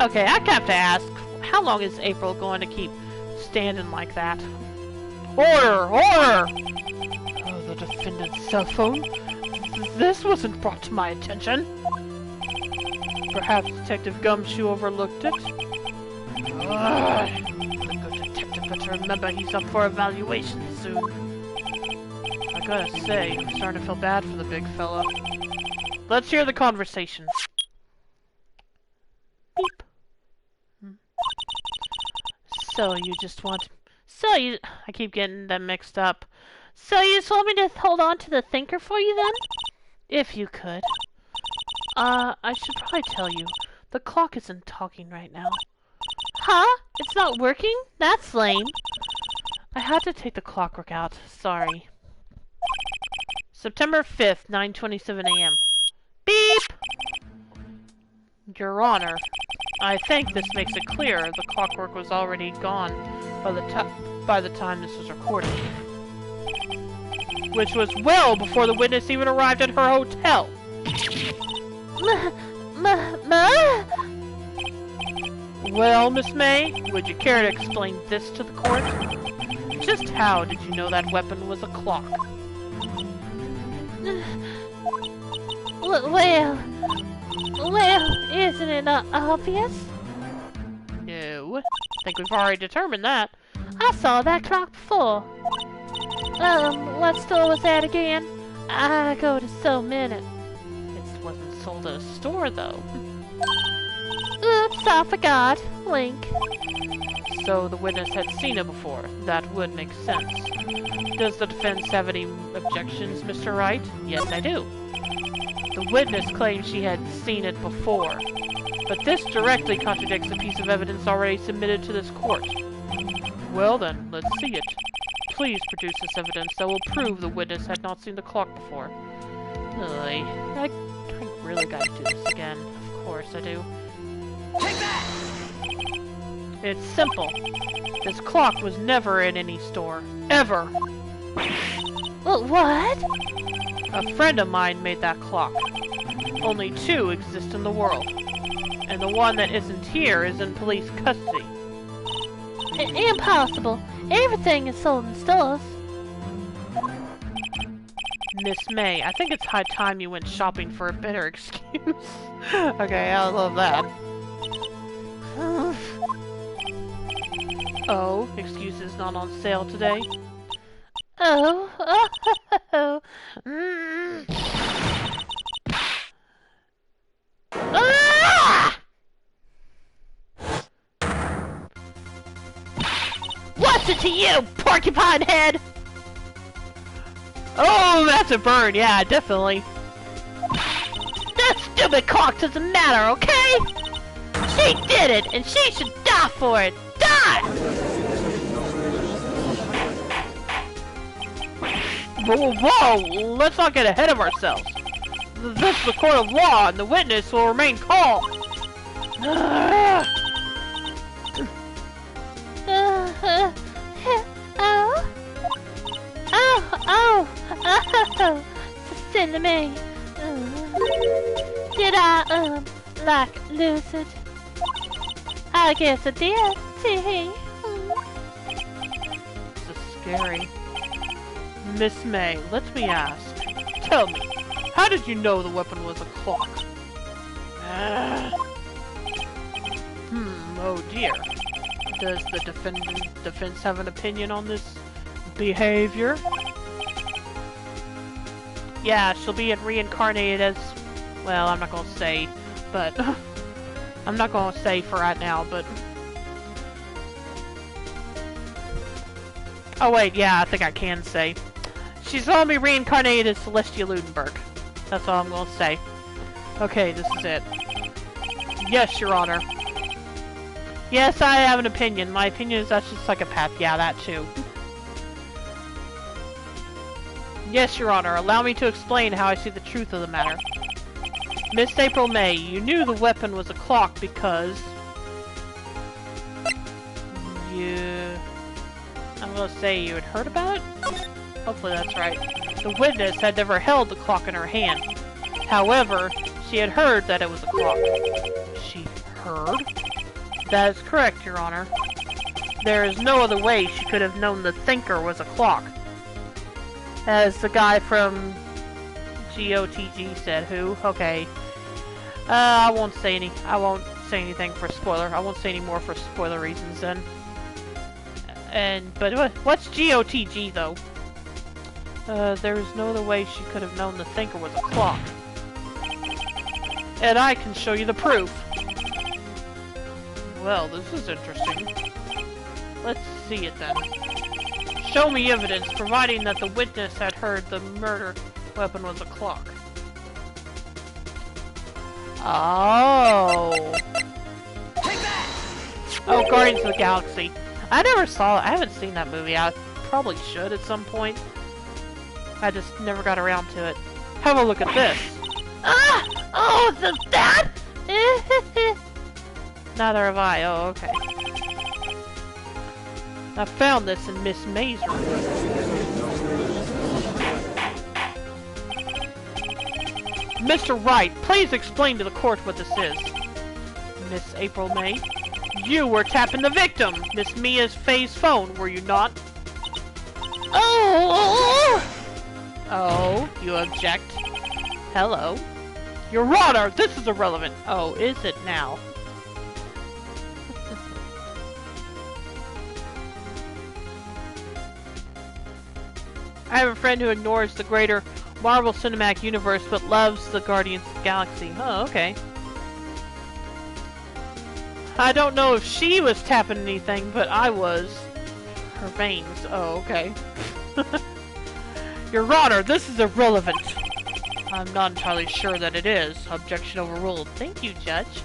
Okay, I have to ask, how long is April going to keep standing like that? Order! Order! Oh, the defendant's cell phone? This wasn't brought to my attention. Perhaps Detective Gumshoe overlooked it? The good detective better remember he's up for evaluation soon. I gotta say, I'm starting to feel bad for the big fella. Let's hear the conversation. Beep. So you just want... I keep getting them mixed up. So you just want me to hold on to the thinker for you then? If you could. I should probably tell you, the clock isn't talking right now. Huh? It's not working? That's lame. I had to take the clockwork out. Sorry. September 5th, 9:27 a.m. Beep! Your Honor, I think this makes it clear the clockwork was already gone by the time this was recorded. Which was well before the witness even arrived at her hotel. Well, Miss May, would you care to explain this to the court? Just how did you know that weapon was a clock? Well, isn't it obvious? No. I think we've already determined that. I saw that clock before. What store was that again? I go to so many. It wasn't sold at a store, though. Oops, I forgot. Link. So the witness had seen it before. That would make sense. Does the defense have any objections, Mr. Wright? Yes, I do. The witness claims she had seen it before. But this directly contradicts a piece of evidence already submitted to this court. Well then, let's see it. Please produce this evidence that will prove the witness had not seen the clock before. I really gotta do this again. Of course I do. Take that! It's simple. This clock was never in any store. Ever! What? A friend of mine made that clock. Only 2 exist in the world. And the one that isn't here is in police custody. Impossible. Everything is sold in stores. Miss May, I think it's high time you went shopping for a better excuse. Okay, I love that. Oh, excuses not on sale today? Oh. Ah! What's it to you, porcupine head? Oh, that's a burn, yeah, definitely. That stupid clock doesn't matter, okay? She did it, and she should die for it. Die! Whoa, let's not get ahead of ourselves. This is the court of law, and the witness will remain calm. Oh. Silly me. Did I, lose it? I guess I did. See? This is scary. Miss May, let me ask. Tell me, how did you know the weapon was a clock? Oh dear. Does the defense have an opinion on this behavior? Yeah, she'll be reincarnated as... Well, I'm not gonna say, but... I'm not gonna say for right now, but... Oh wait, yeah, I think I can say. She's gonna be reincarnated as Celestia Ludenberg. That's all I'm gonna say. Okay, this is it. Yes, Your Honor. Yes, I have an opinion. My opinion is that she's a psychopath. Yeah, that too. Yes, Your Honor. Allow me to explain how I see the truth of the matter. Miss April May, you knew the weapon was a clock because... I'm gonna say you had heard about it? Hopefully that's right. The witness had never held the clock in her hand. However, she had heard that it was a clock. She heard? That is correct, Your Honor. There is no other way she could have known the thinker was a clock. As the guy from GOTG said, who? Okay. I won't say anything for spoiler. I won't say any more for spoiler reasons then. But what's GOTG though? There is no other way she could have known the thinker was a clock. And I can show you the proof. Well, this is interesting. Let's see it then. Show me evidence providing that the witness had heard the murder weapon was a clock. Oh. Oh, Guardians of the Galaxy. I haven't seen that movie. I probably should at some point. I just never got around to it. Have a look at this. Ah! Oh, that? Neither have I. Oh, okay. I found this in Miss May's room. Mr. Wright, please explain to the court what this is. Miss April May, you were tapping the victim, Miss Mia Faye's phone, were you not? Oh! Oh, you object? Hello? Your Honor, this is irrelevant. Oh, is it now? I have a friend who ignores the greater Marvel Cinematic Universe but loves the Guardians of the Galaxy. Oh, okay. I don't know if she was tapping anything, but I was. Her veins. Oh, okay. Your Honor, this is irrelevant. I'm not entirely sure that it is. Objection overruled. Thank you, Judge.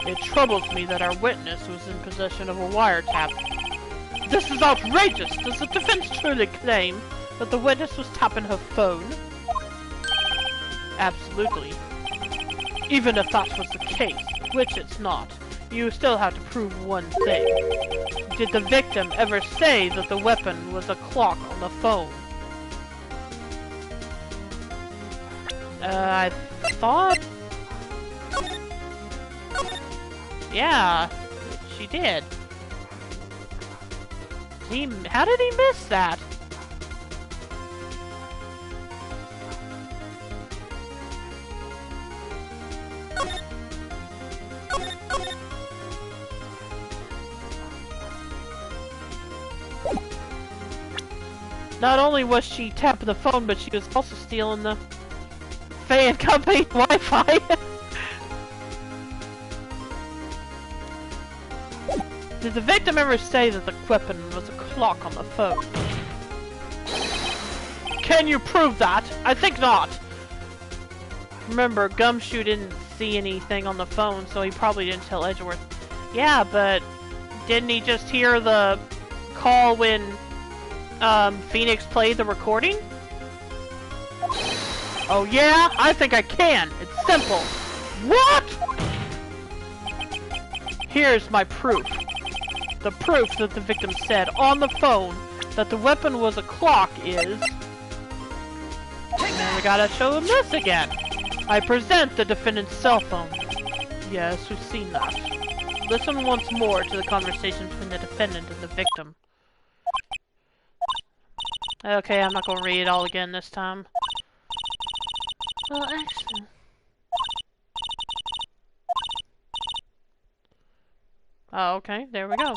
It troubles me that our witness was in possession of a wiretap. This is outrageous! Does the defense truly claim that the witness was tapping her phone? Absolutely. Even if that was the case, which it's not, you still have to prove one thing. Did the victim ever say that the weapon was a clock on the phone? I thought... Yeah, she did. How did he miss that? Not only was she tapping the phone, but she was also stealing the fan company Wi-Fi. Did the victim ever say that the weapon was a clock on the phone? Can you prove that? I think not. Remember, Gumshoe didn't see anything on the phone, so he probably didn't tell Edgeworth. Yeah, but didn't he just hear the call when Phoenix played the recording? Oh yeah? I think I can. It's simple. What? Here's my proof. The proof that the victim said on the phone that the weapon was a clock is... And we gotta show him this again. I present the defendant's cell phone. Yes, we've seen that. Listen once more to the conversation between the defendant and the victim. Okay, I'm not gonna read it all again this time. Well, actually... Oh, okay, there we go.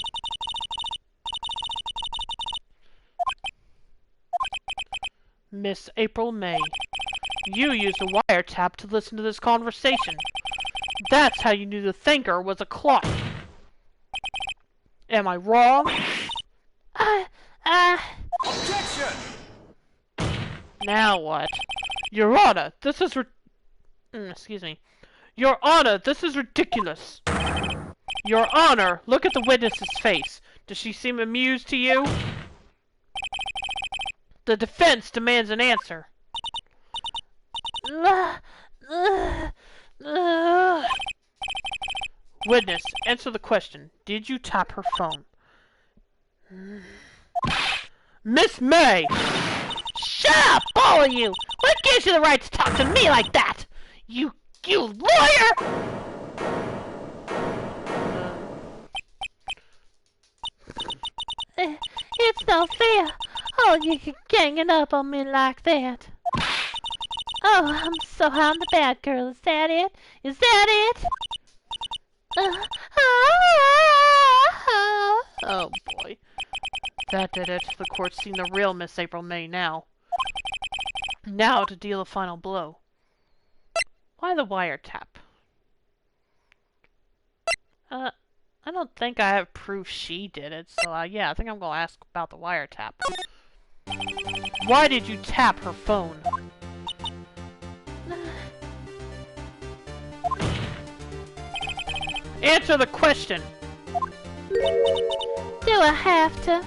Miss April May, you used a wiretap to listen to this conversation. That's how you knew the thinker was a clock. Am I wrong? Objection! Now what? Your Honor, this is excuse me. Your Honor, this is ridiculous. Your Honor, look at the witness's face. Does she seem amused to you? The defense demands an answer. Witness, answer the question. Did you tap her phone? Miss May! Shut up, all of you! What gives you the right to talk to me like that? You lawyer! It's not fair. Oh, you ganging up on me like that. Oh, I'm the bad girl. Is that it? Is that it? Oh boy. That did it. The court's seen the real Miss April May now. Now to deal a final blow. Why the wiretap? I don't think I have proof she did it, so yeah, I think I'm gonna ask about the wiretap. Why did you tap her phone? Answer the question! Do I have to?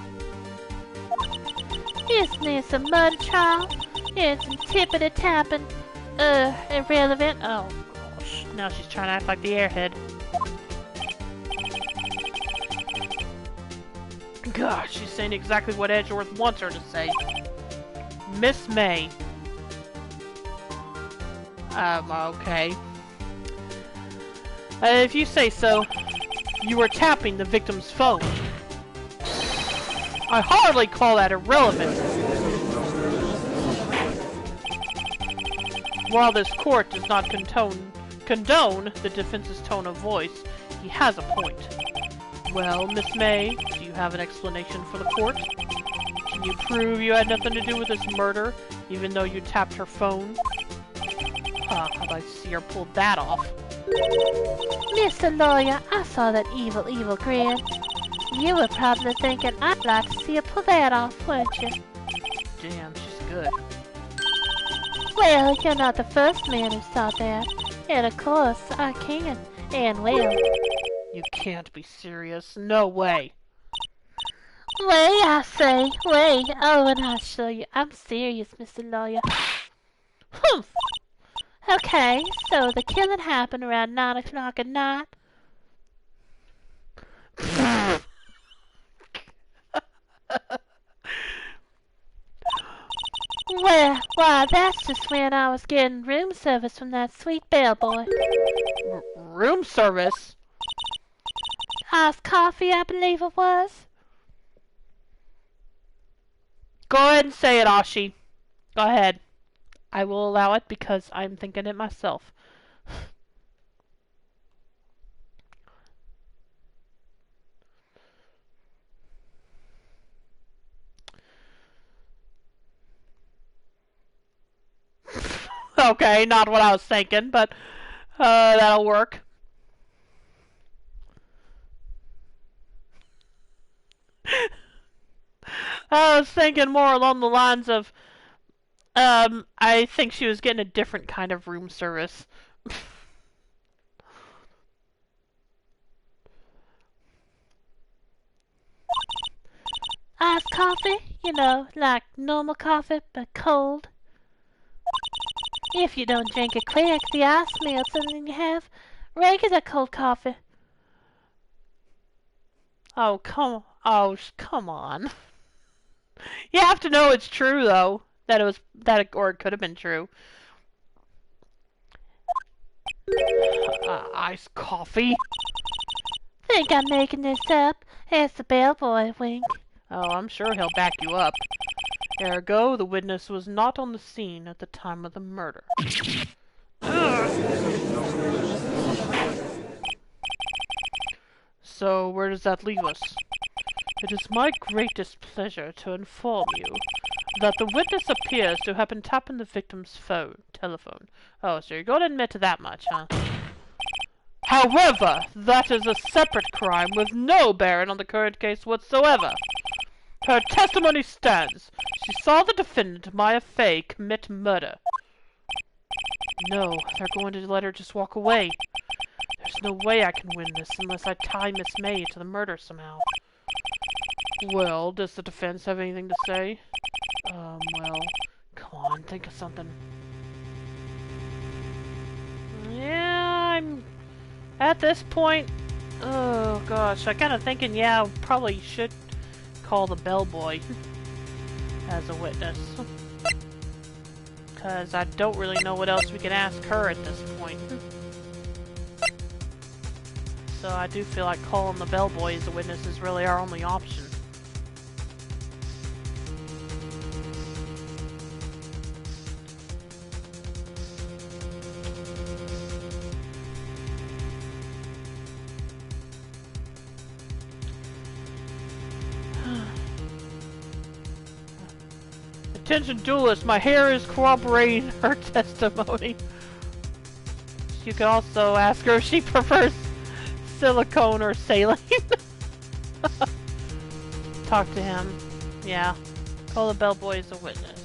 Isn't this a mud trial? It's tippity tapping. Irrelevant. Oh gosh, now she's trying to act like the airhead. Gosh, she's saying exactly what Edgeworth wants her to say. Miss May. Okay. If you say so, you were tapping the victim's phone. I hardly call that irrelevant. While this court does not condone the defense's tone of voice, he has a point. Well, Miss May, do you have an explanation for the court? Can you prove you had nothing to do with this murder, even though you tapped her phone? I'd like to see her pull that off. Mr. Lawyer, I saw that evil grin. You were probably thinking I'd like to see her pull that off, weren't you? Damn, she's good. Well, you're not the first man who saw that. And of course, I can. And will. You can't be serious. No way. Wait, I say. Wait. Oh, and I'll show you. I'm serious, Mr. Lawyer. Humph! Okay, so the killing happened around 9 o'clock at night. Well, why, that's just when I was getting room service from that sweet bellboy. Room service? Iced coffee, I believe it was. Go ahead and say it, Ashi. Go ahead. I will allow it because I'm thinking it myself. Okay, not what I was thinking, but that'll work. I was thinking more along the lines of, I think she was getting a different kind of room service. Iced coffee, you know, like normal coffee, but cold. If you don't drink it quick, the ice melts and then you have regular cold coffee. Oh, come on. You have to know it's true, though. Or it could have been true. Iced coffee? Think I'm making this up? Asked the bellboy, wink. Oh, I'm sure he'll back you up. Ergo, the witness was not on the scene at the time of the murder. So, where does that leave us? It is my greatest pleasure to inform you that the witness appears to have been tapping the victim's telephone. Oh, so you're going to admit to that much, huh? However, that is a separate crime with no bearing on the current case whatsoever. Her testimony stands. She saw the defendant, Maya Fey, commit murder. No, they're going to let her just walk away. There's no way I can win this unless I tie Miss May to the murder somehow. Well, does the defense have anything to say? Well, come on, think of something. Yeah, I'm... At this point... Oh, gosh, I'm kind of thinking, yeah, probably should call the bellboy as a witness. Because I don't really know what else we can ask her at this point. So I do feel like calling the bellboy as a witness is really our only option. Attention duelist, my hair is corroborating her testimony. You can also ask her if she prefers silicone or saline. Talk to him. Yeah. Call the bellboy as a witness.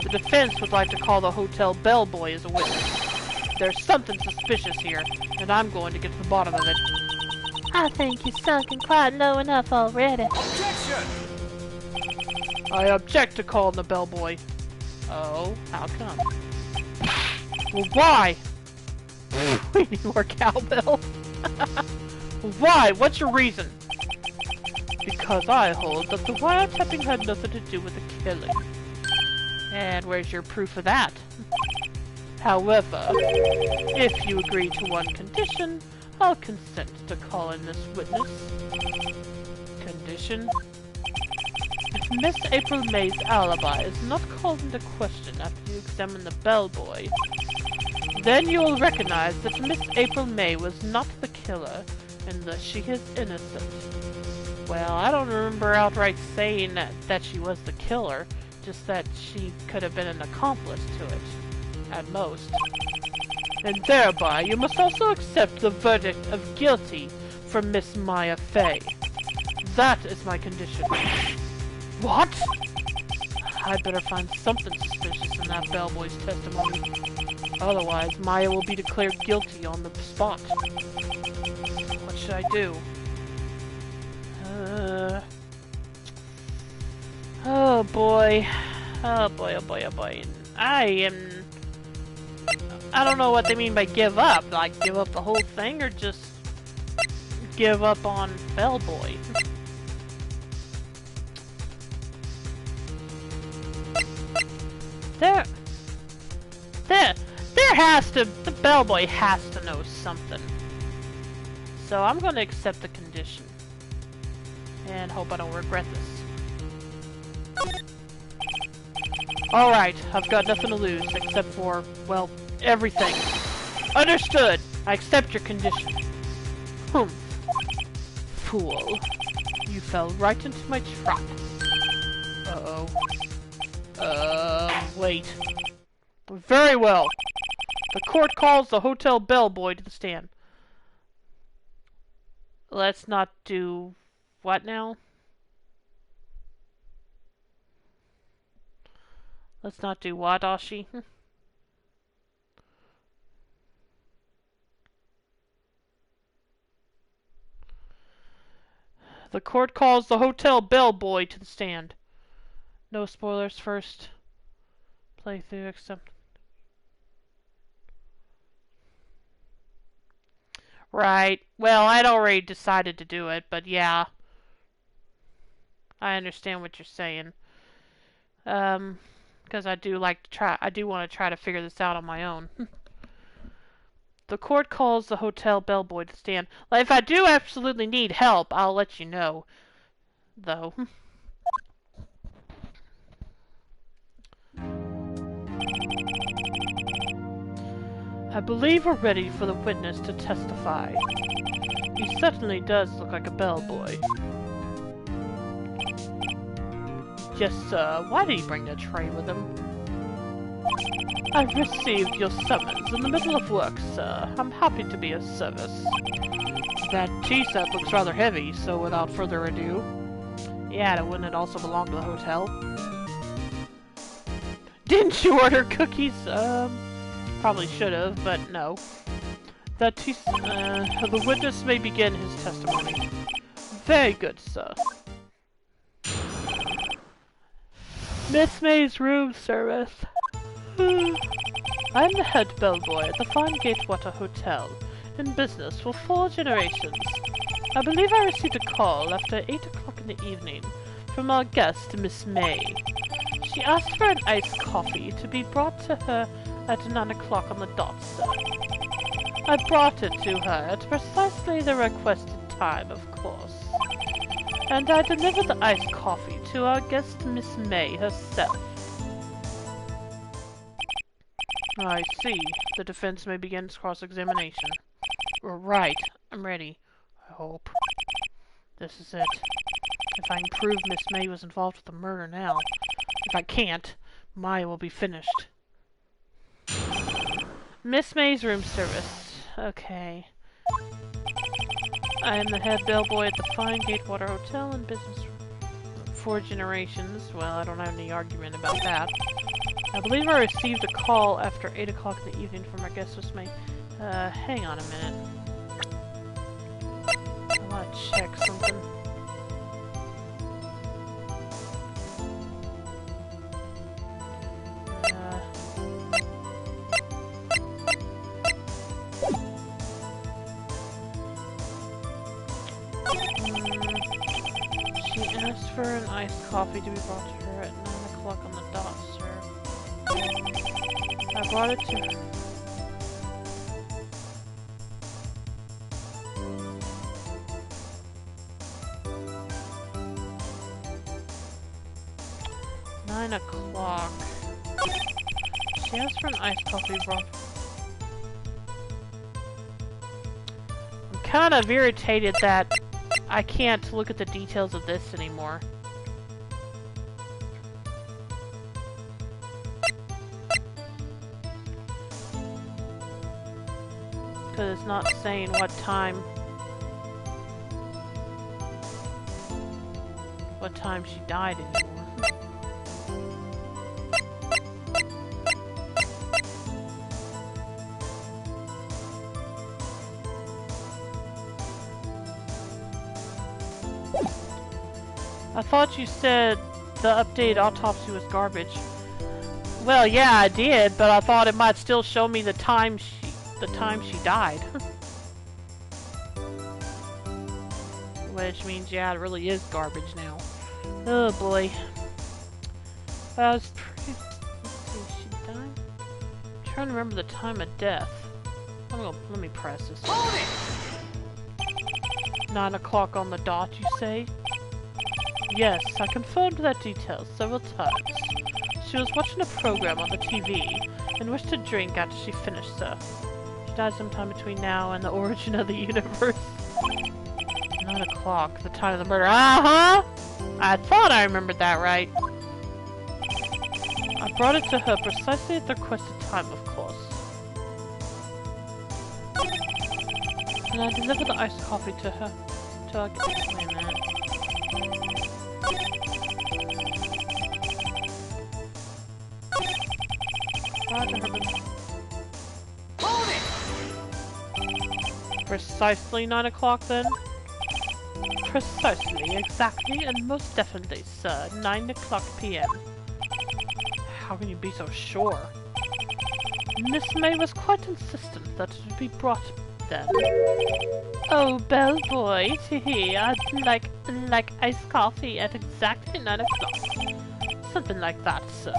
The defense would like to call the hotel bellboy as a witness. There's something suspicious here, and I'm going to get to the bottom of it. I think you're sunken quite low enough already. Objection! I object to calling the bellboy. Oh, how come? Well, why? We need more cowbell. Why? What's your reason? Because I hold that the wiretapping had nothing to do with the killing. And where's your proof of that? However, if you agree to one condition, I'll consent to call in this witness. Condition? If Miss April May's alibi is not called into question after you examine the bellboy, then you will recognize that Miss April May was not the killer and that she is innocent. Well, I don't remember outright saying that she was the killer, just that she could have been an accomplice to it, at most. And thereby, you must also accept the verdict of guilty for Miss Maya Fey. That is my condition. What? I'd better find something suspicious in that bellboy's testimony. Otherwise, Maya will be declared guilty on the spot. What should I do? Oh boy. Oh boy, oh boy, oh boy. I don't know what they mean by give up. Like, give up the whole thing or just give up on Bellboy? The Bellboy has to know something. So I'm gonna accept the condition. And hope I don't regret this. Alright, I've got nothing to lose except for, well, everything. Understood! I accept your condition. Fool. You fell right into my trap. Uh-oh. Wait. Very well. The court calls the hotel bellboy to the stand. Let's not do... what now? Let's not do what, Ashi? The court calls the hotel bellboy to the stand. No spoilers first. Playthrough accept. Right. Well, I'd already decided to do it, but yeah. I understand what you're saying. Because I do want to try to figure this out on my own. The court calls the hotel bellboy to stand. Like, if I do absolutely need help, I'll let you know. Though. I believe we're ready for the witness to testify. He certainly does look like a bellboy. Yes, sir. Why did he bring that tray with him? I've received your summons in the middle of work, sir. I'm happy to be of service. That tea set looks rather heavy, so without further ado... Yeah, wouldn't it also belong to the hotel? Didn't you order cookies? Probably should have, but no. The witness may begin his testimony. Very good, sir. Miss May's room service. I'm the head bellboy at the Fine Gatewater Hotel, in business for 4 generations. I believe I received a call after 8 o'clock in the evening from our guest, Miss May. She asked for an iced coffee to be brought to her at 9 o'clock on the dot, sir. I brought it to her at precisely the requested time, of course. And I delivered the iced coffee to our guest, Miss May herself. I see. The defense may begin its cross-examination. Right. I'm ready. I hope. This is it. If I can prove Miss May was involved with the murder now. If I can't, Maya will be finished. Miss May's room service. Okay. I am the head bellboy at the Fine Gatewater Hotel in business for 4 generations. Well, I don't have any argument about that. I believe I received a call after 8 o'clock in the evening from our guest, Miss May. Hang on a minute. I want to check something. She asked for an iced coffee to be brought to her at 9 o'clock on the dot, sir. I brought it to her. Nine o'clock. She asked for an iced coffee brought. I'm kind of irritated that I can't look at the details of this anymore. Because it's not saying what time she died anymore. I thought you said the updated autopsy was garbage. Well, yeah, I did, but I thought it might still show me the time she died. Which means, yeah, it really is garbage now. Oh boy. That was pretty. Let's see, she died? I'm trying to remember the time of death. Let me press this. 9 o'clock on the dot, you say? Yes, I confirmed that detail several times. She was watching a program on the TV and wished to drink after she finished, sir. She died sometime between now and the origin of the universe. 9 o'clock, the time of the murder. Uh-huh! I thought I remembered that right. I brought it to her precisely at the requested time, of course. And I delivered the iced coffee to her. Wait a minute. Precisely 9 o'clock then? Precisely, exactly, and most definitely, sir. 9 o'clock p.m. How can you be so sure? Miss May was quite insistent that it would be brought then. Oh, bellboy, tee-hee, I'd like iced coffee at exactly 9 o'clock. Something like that, sir.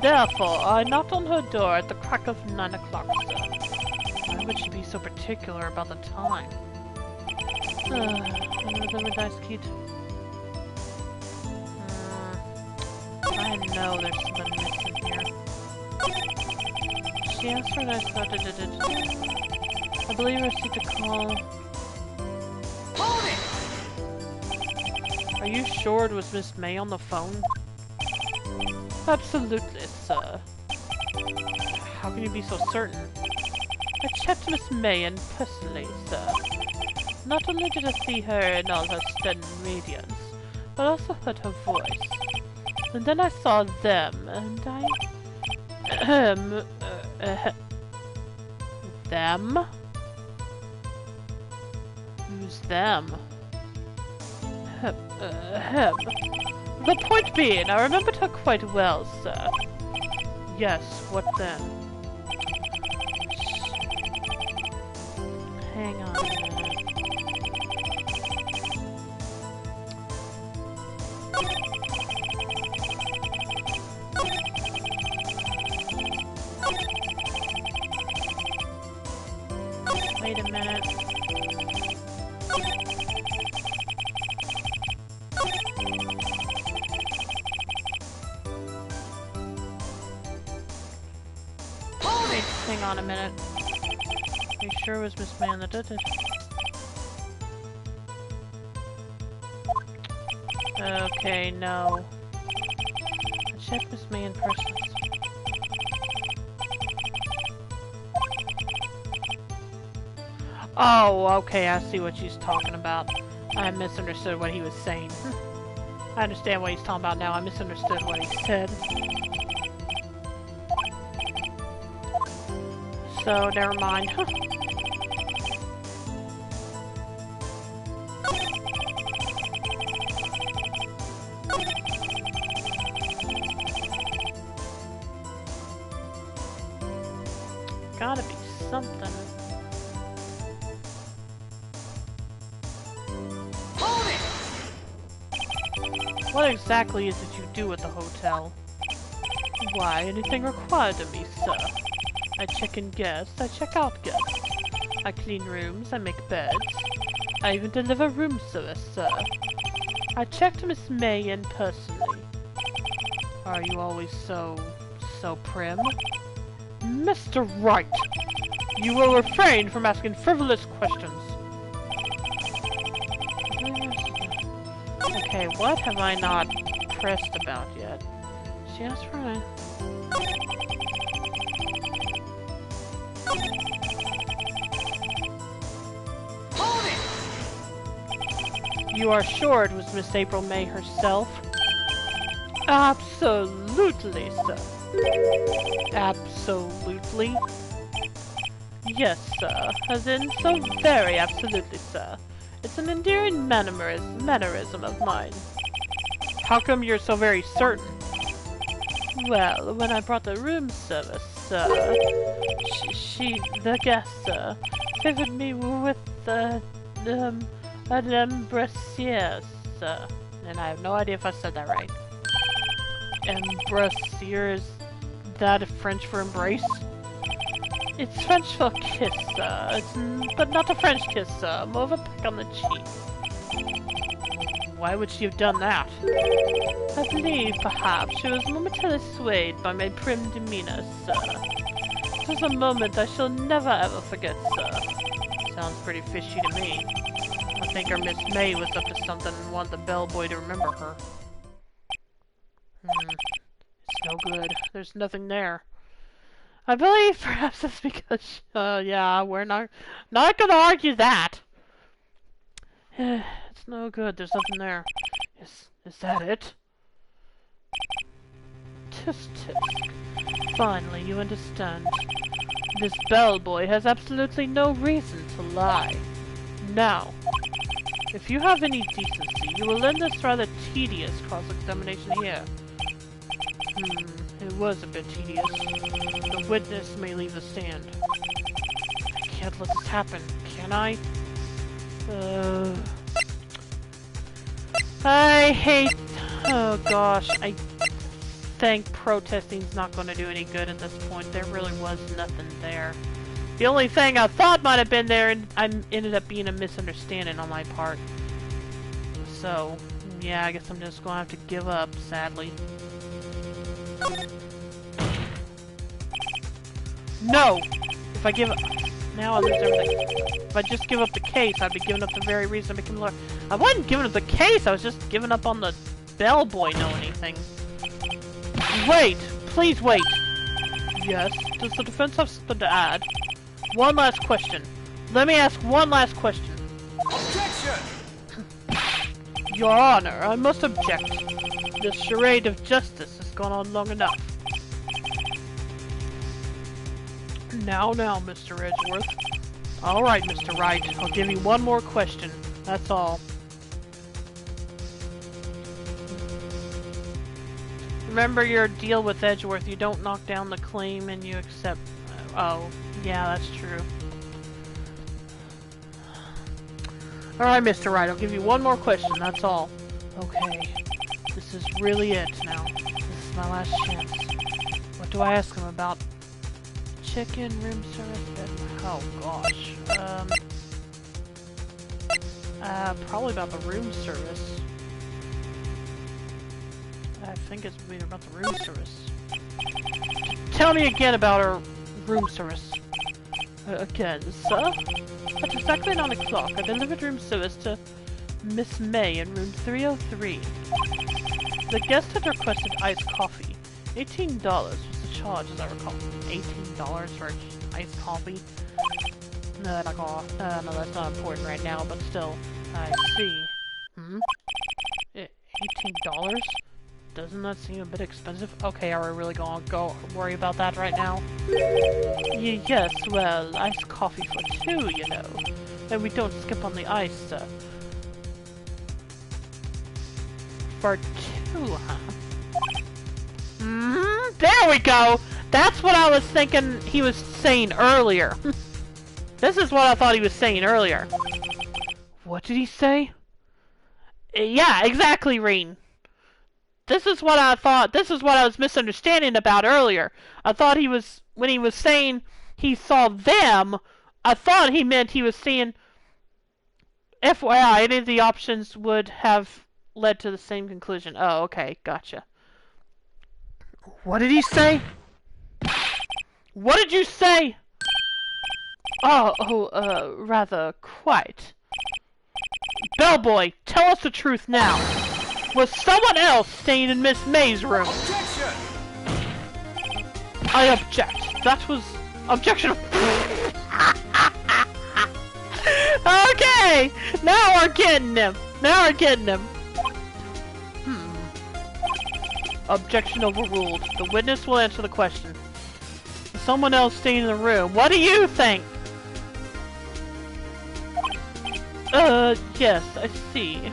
Therefore, I knocked on her door at the crack of 9 o'clock, sir. Why would she be so particular about the time? Another dice key. I know there's something missing here. She asked for a nice card. I believe I received a call. Are you sure it was Miss May on the phone? Absolutely, sir. How can you be so certain? I checked Miss May in personally, sir. Not only did I see her in all her sudden radiance, but also heard her voice. And then I saw them, and I... them? Who's them? The point being, I remembered her quite well, sir. Yes, what then? Hang on a minute. Wait a minute. Wait, hang on a minute. Are you sure it was Miss Man that did it? Okay, no. I checked Miss May in person. Oh, okay, I see what she's talking about. I misunderstood what he was saying. I understand what he's talking about now. I misunderstood what he said. So, never mind. Gotta be something. What exactly is it you do at the hotel? Why, anything required of me, sir. I check in guests, I check out guests. I clean rooms, I make beds. I even deliver room service, sir. I checked Miss May in personally. Are you always so prim? Mr. Wright! You will refrain from asking frivolous questions. Okay, what have I not pressed about yet? She asked for a... You are sure it was Miss April May herself? Absolutely, sir. Absolutely? Yes, sir. As in, so very absolutely, sir. It's an endearing mannerism of mine. How come you're so very certain? Well, when I brought the room service, the guest, favored me with an embrassiere, and I have no idea if I said that right. Embrassiere, is that French for embrace? It's French for kiss, but not a French kiss, more of a peck on the cheek. Why would she have done that? I believe, perhaps, she was momentarily swayed by my prim demeanor, sir. It was a moment I shall never ever forget, sir. Sounds pretty fishy to me. I think our Miss May was up to something and wanted the bellboy to remember her. It's no good. There's nothing there. I believe perhaps it's because, yeah, we're not gonna argue that. It's no good. There's nothing there. Is that it? Tisk tisk. Finally, you understand. This bellboy has absolutely no reason to lie. Now, if you have any decency, you will end this rather tedious cross-examination here. It was a bit tedious. The witness may leave the stand. I can't let this happen, can I? I hate... Oh gosh, I think protesting's not going to do any good at this point. There really was nothing there. The only thing I thought might have been there ended up being a misunderstanding on my part. So, yeah, I guess I'm just going to have to give up, sadly. No! If I give up... Now I lose everything. If I just give up the case, I'd be giving up the very reason I became a lawyer. I wasn't giving up the case, I was just giving up on the bellboy knowing anything. Wait! Please wait! Yes? Does the defense have something to add? One last question. Let me ask one last question. Objection! Your Honor, I must object. This charade of justice has gone on long enough. Now, Mr. Edgeworth. Alright, Mr. Wright. I'll give you one more question. That's all. Remember your deal with Edgeworth. You don't knock down the claim and you accept... Oh, yeah, that's true. Alright, Mr. Wright. I'll give you one more question. That's all. Okay. This is really it now. This is my last chance. What do I ask him about? Chicken, room service, bed. Oh gosh. Probably about the room service. I think it's either about the room service. Tell me again about our room service. Again, sir? At exactly 9 o'clock, I delivered room service to Miss May in room 303. The guest had requested iced coffee. $18 was the charge, as I recall. $18 for iced coffee? No, no, that's not important right now, but still. I see. $18? Doesn't that seem a bit expensive? Okay, are we really gonna go worry about that right now? Yes, well, iced coffee for 2, you know. And we don't skip on the ice, For 2, huh? There we go! That's what I was thinking he was saying earlier. This is what I thought he was saying earlier. What did he say? Yeah, exactly, Reen. This is what I thought. This is what I was misunderstanding about earlier. I thought he was, when he was saying he saw them, I thought he meant he was saying, FYI, any of the options would have led to the same conclusion. Oh, okay, gotcha. What did he say? What did you say? Rather quite. Bellboy, tell us the truth now. Was someone else staying in Miss May's room? Objection! I object. That was... Objection! Okay! Now we're getting him! Now we're getting him! Objection overruled. The witness will answer the question. Someone else staying in the room. What do you think? Yes, I see.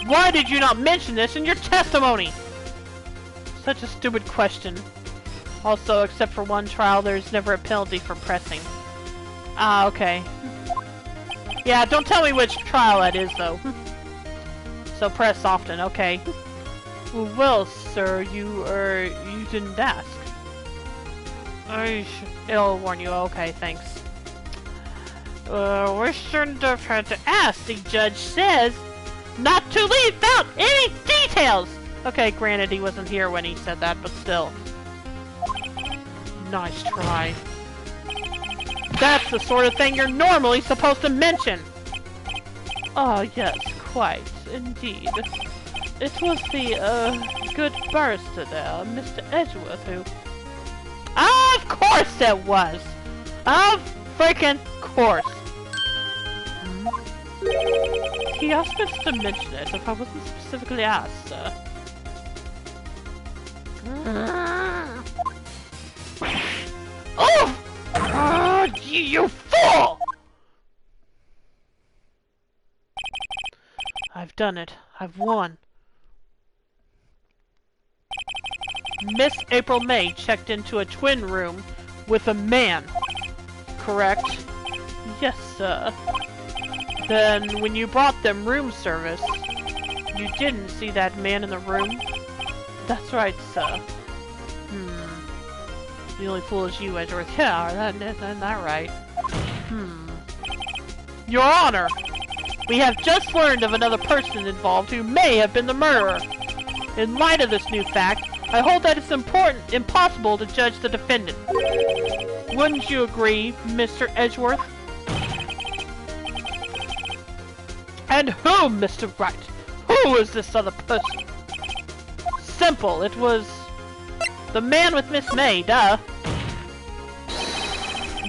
Why did you not mention this in your testimony? Such a stupid question. Also, except for one trial, there's never a penalty for pressing. Ah, okay. Yeah, don't tell me which trial that is, though. So press often, okay. Well, sir, you didn't ask. It'll warn you. Okay, thanks. We shouldn't have had to ask. The judge says not to leave out any details. Okay, granted he wasn't here when he said that, but still. Nice try. That's the sort of thing you're normally supposed to mention. Oh, yes, quite, indeed. It was the, good barrister there, Mr. Edgeworth, who... Of course it was! Of freaking course! He asked us to mention it if I wasn't specifically asked, sir. Oh! You fool! I've done it. I've won. Miss April May checked into a twin room with a man. Correct? Yes, sir. Then, when you brought them room service, you didn't see that man in the room? That's right, sir. The only fool is you, Edgeworth. Yeah, that's not right. Your Honor! We have just learned of another person involved who may have been the murderer. In light of this new fact, I hold that it's impossible to judge the defendant. Wouldn't you agree, Mr. Edgeworth? And who, Mr. Wright? Who is this other person? Simple, it was... the man with Miss May, duh.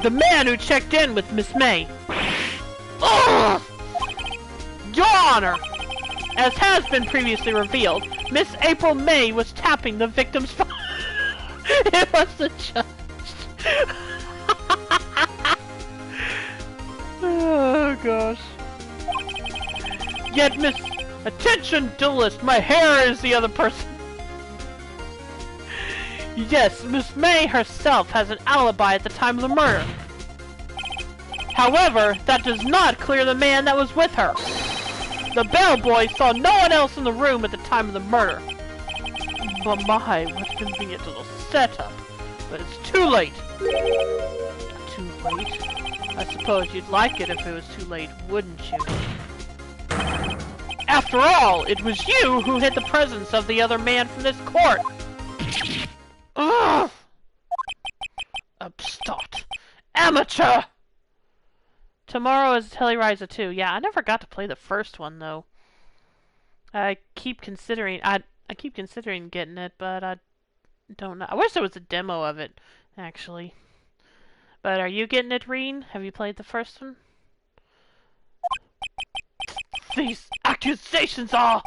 The man who checked in with Miss May. Ugh! Your Honor! As has been previously revealed, Miss April May was tapping the victim's phone. It was the judge. Oh gosh. Yet Miss... Attention, duelist! My hair is the other person! Yes, Miss May herself has an alibi at the time of the murder. However, that does not clear the man that was with her. The bellboy saw no one else in the room at the time of the murder. But my, what convenient little setup. But it's too late. Too late? I suppose you'd like it if it was too late, wouldn't you? After all, it was you who hid the presence of the other man from this court. Ugh! Upstart! Amateur! Tomorrow is Telluride 2. Yeah, I never got to play the first one though. I keep considering getting it, but I don't know. I wish there was a demo of it, actually. But are you getting it, Reen? Have you played the first one? These accusations are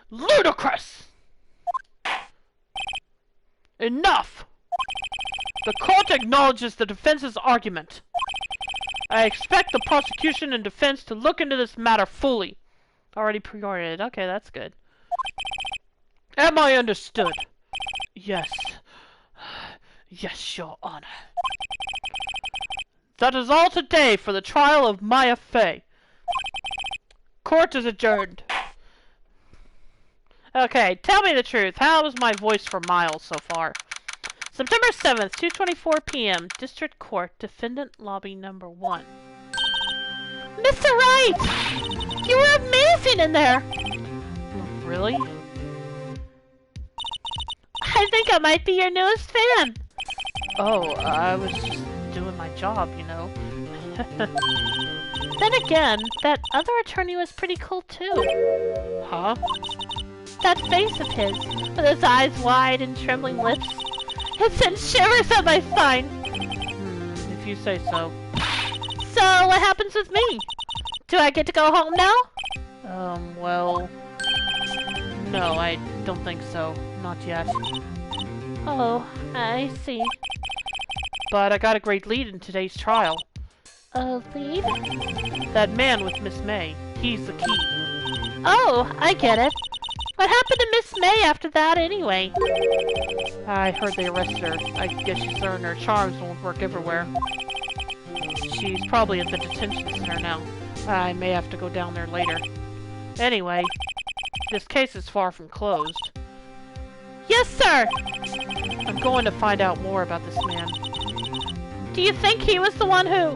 ludicrous! Enough! The court acknowledges the defense's argument. I expect the prosecution and defense to look into this matter fully. Already pre-ordered it. Okay, that's good. Am I understood? Yes. Yes, Your Honor. That is all today for the trial of Maya Fey. Court is adjourned. Okay, tell me the truth. How was my voice for Miles so far? September 7th, 2:24 p.m. District Court, Defendant Lobby Number 1. Mr. Wright! You were amazing in there! Really? I think I might be your newest fan. Oh, I was just doing my job, you know. Then again, that other attorney was pretty cool too. Huh? That face of his, with his eyes wide and trembling lips. It sent shivers up my spine. If you say so. So, what happens with me? Do I get to go home now? Well... No, I don't think so. Not yet. Oh, I see. But I got a great lead in today's trial. A lead? That man with Miss May. He's the key. Oh, I get it. What happened to Miss May after that anyway? I heard they arrested her. I guess she's learned her charms won't work everywhere. She's probably at the detention center now. I may have to go down there later. Anyway, this case is far from closed. Yes, sir! I'm going to find out more about this man. Do you think he was the one who...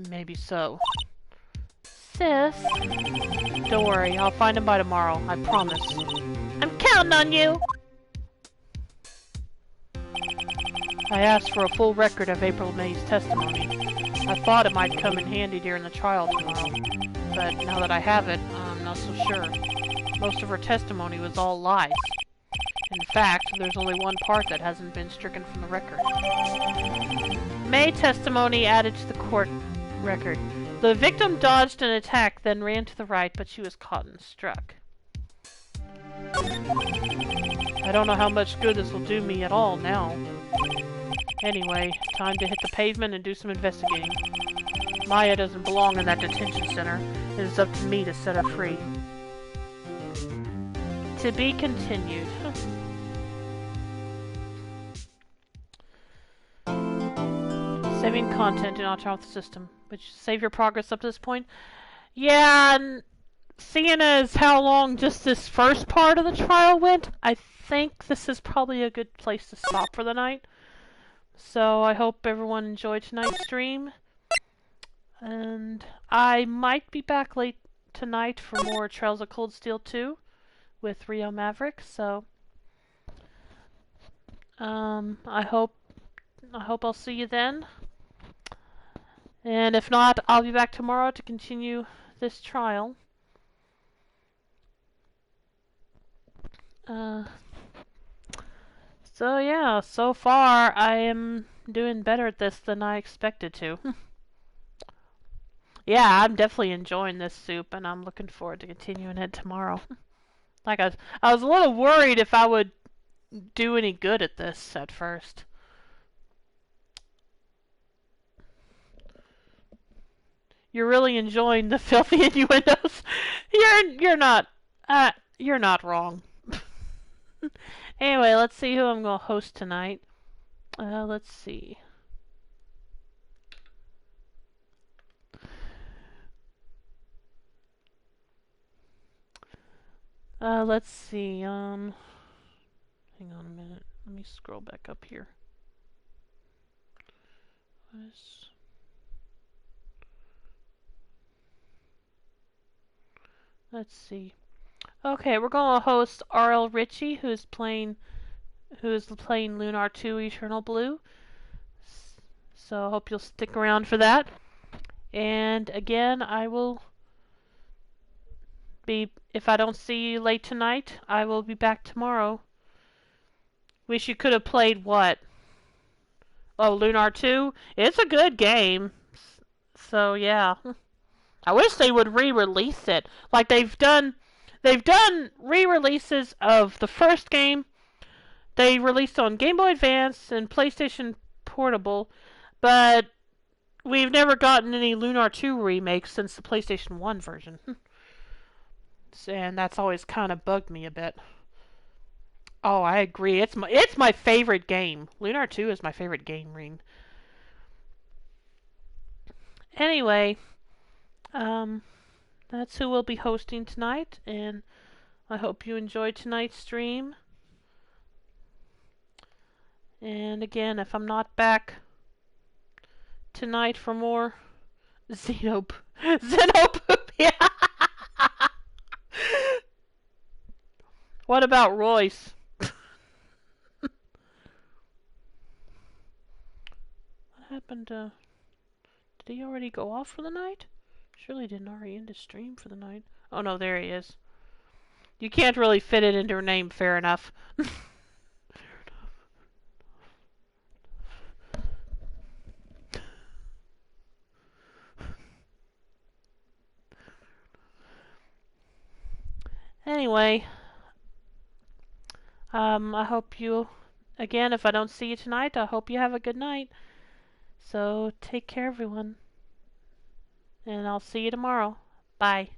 Maybe so. Sis? Don't worry, I'll find him by tomorrow, I promise. I'm counting on you! I asked for a full record of April May's testimony. I thought it might come in handy during the trial tomorrow, but now that I have it, I'm not so sure. Most of her testimony was all lies. In fact, there's only one part that hasn't been stricken from the record. May testimony added to the court record. The victim dodged an attack, then ran to the right, but she was caught and struck. I don't know how much good this will do me at all now. Anyway, time to hit the pavement and do some investigating. Maya doesn't belong in that detention center. It is up to me to set her free. To be continued. Saving content in our system. Which save your progress up to this point. Yeah, and seeing as how long just this first part of the trial went, I think this is probably a good place to stop for the night. So I hope everyone enjoyed tonight's stream. And I might be back late tonight for more Trails of Cold Steel 2 with Rio Maverick, so I hope I'll see you then. And if not, I'll be back tomorrow to continue this trial. So yeah, so far I am doing better at this than I expected to. Yeah, I'm definitely enjoying this soup, and I'm looking forward to continuing it tomorrow. Like I was a little worried if I would do any good at this at first. You're really enjoying the filthy innuendos. You're not wrong. Anyway, let's see who I'm gonna host tonight. Let's see. Let's see. Hang on a minute. Let me scroll back up here. Let's see. Okay, we're gonna host R.L. Ritchie, who's playing Lunar 2 Eternal Blue. So I hope you'll stick around for that. And again, I will be, if I don't see you late tonight, I will be back tomorrow. Wish you could have played what? Oh, Lunar 2? It's a good game. So yeah. I wish they would re-release it. Like they've done re-releases of the first game. They released on Game Boy Advance and PlayStation Portable, but we've never gotten any Lunar 2 remakes since the PlayStation 1 version. And that's always kind of bugged me a bit. Oh, I agree. It's my favorite game. Lunar 2 is my favorite game, Reen. Anyway, that's who we'll be hosting tonight, and I hope you enjoyed tonight's stream. And again, if I'm not back tonight for more Xenopoopia. What about Royce? What happened to... Did he already go off for the night? Surely didn't already end his stream for the night. Oh no, there he is. You can't really fit it into her name, fair enough. Anyway, I hope you, again, if I don't see you tonight, I hope you have a good night. So take care, everyone. And I'll see you tomorrow. Bye.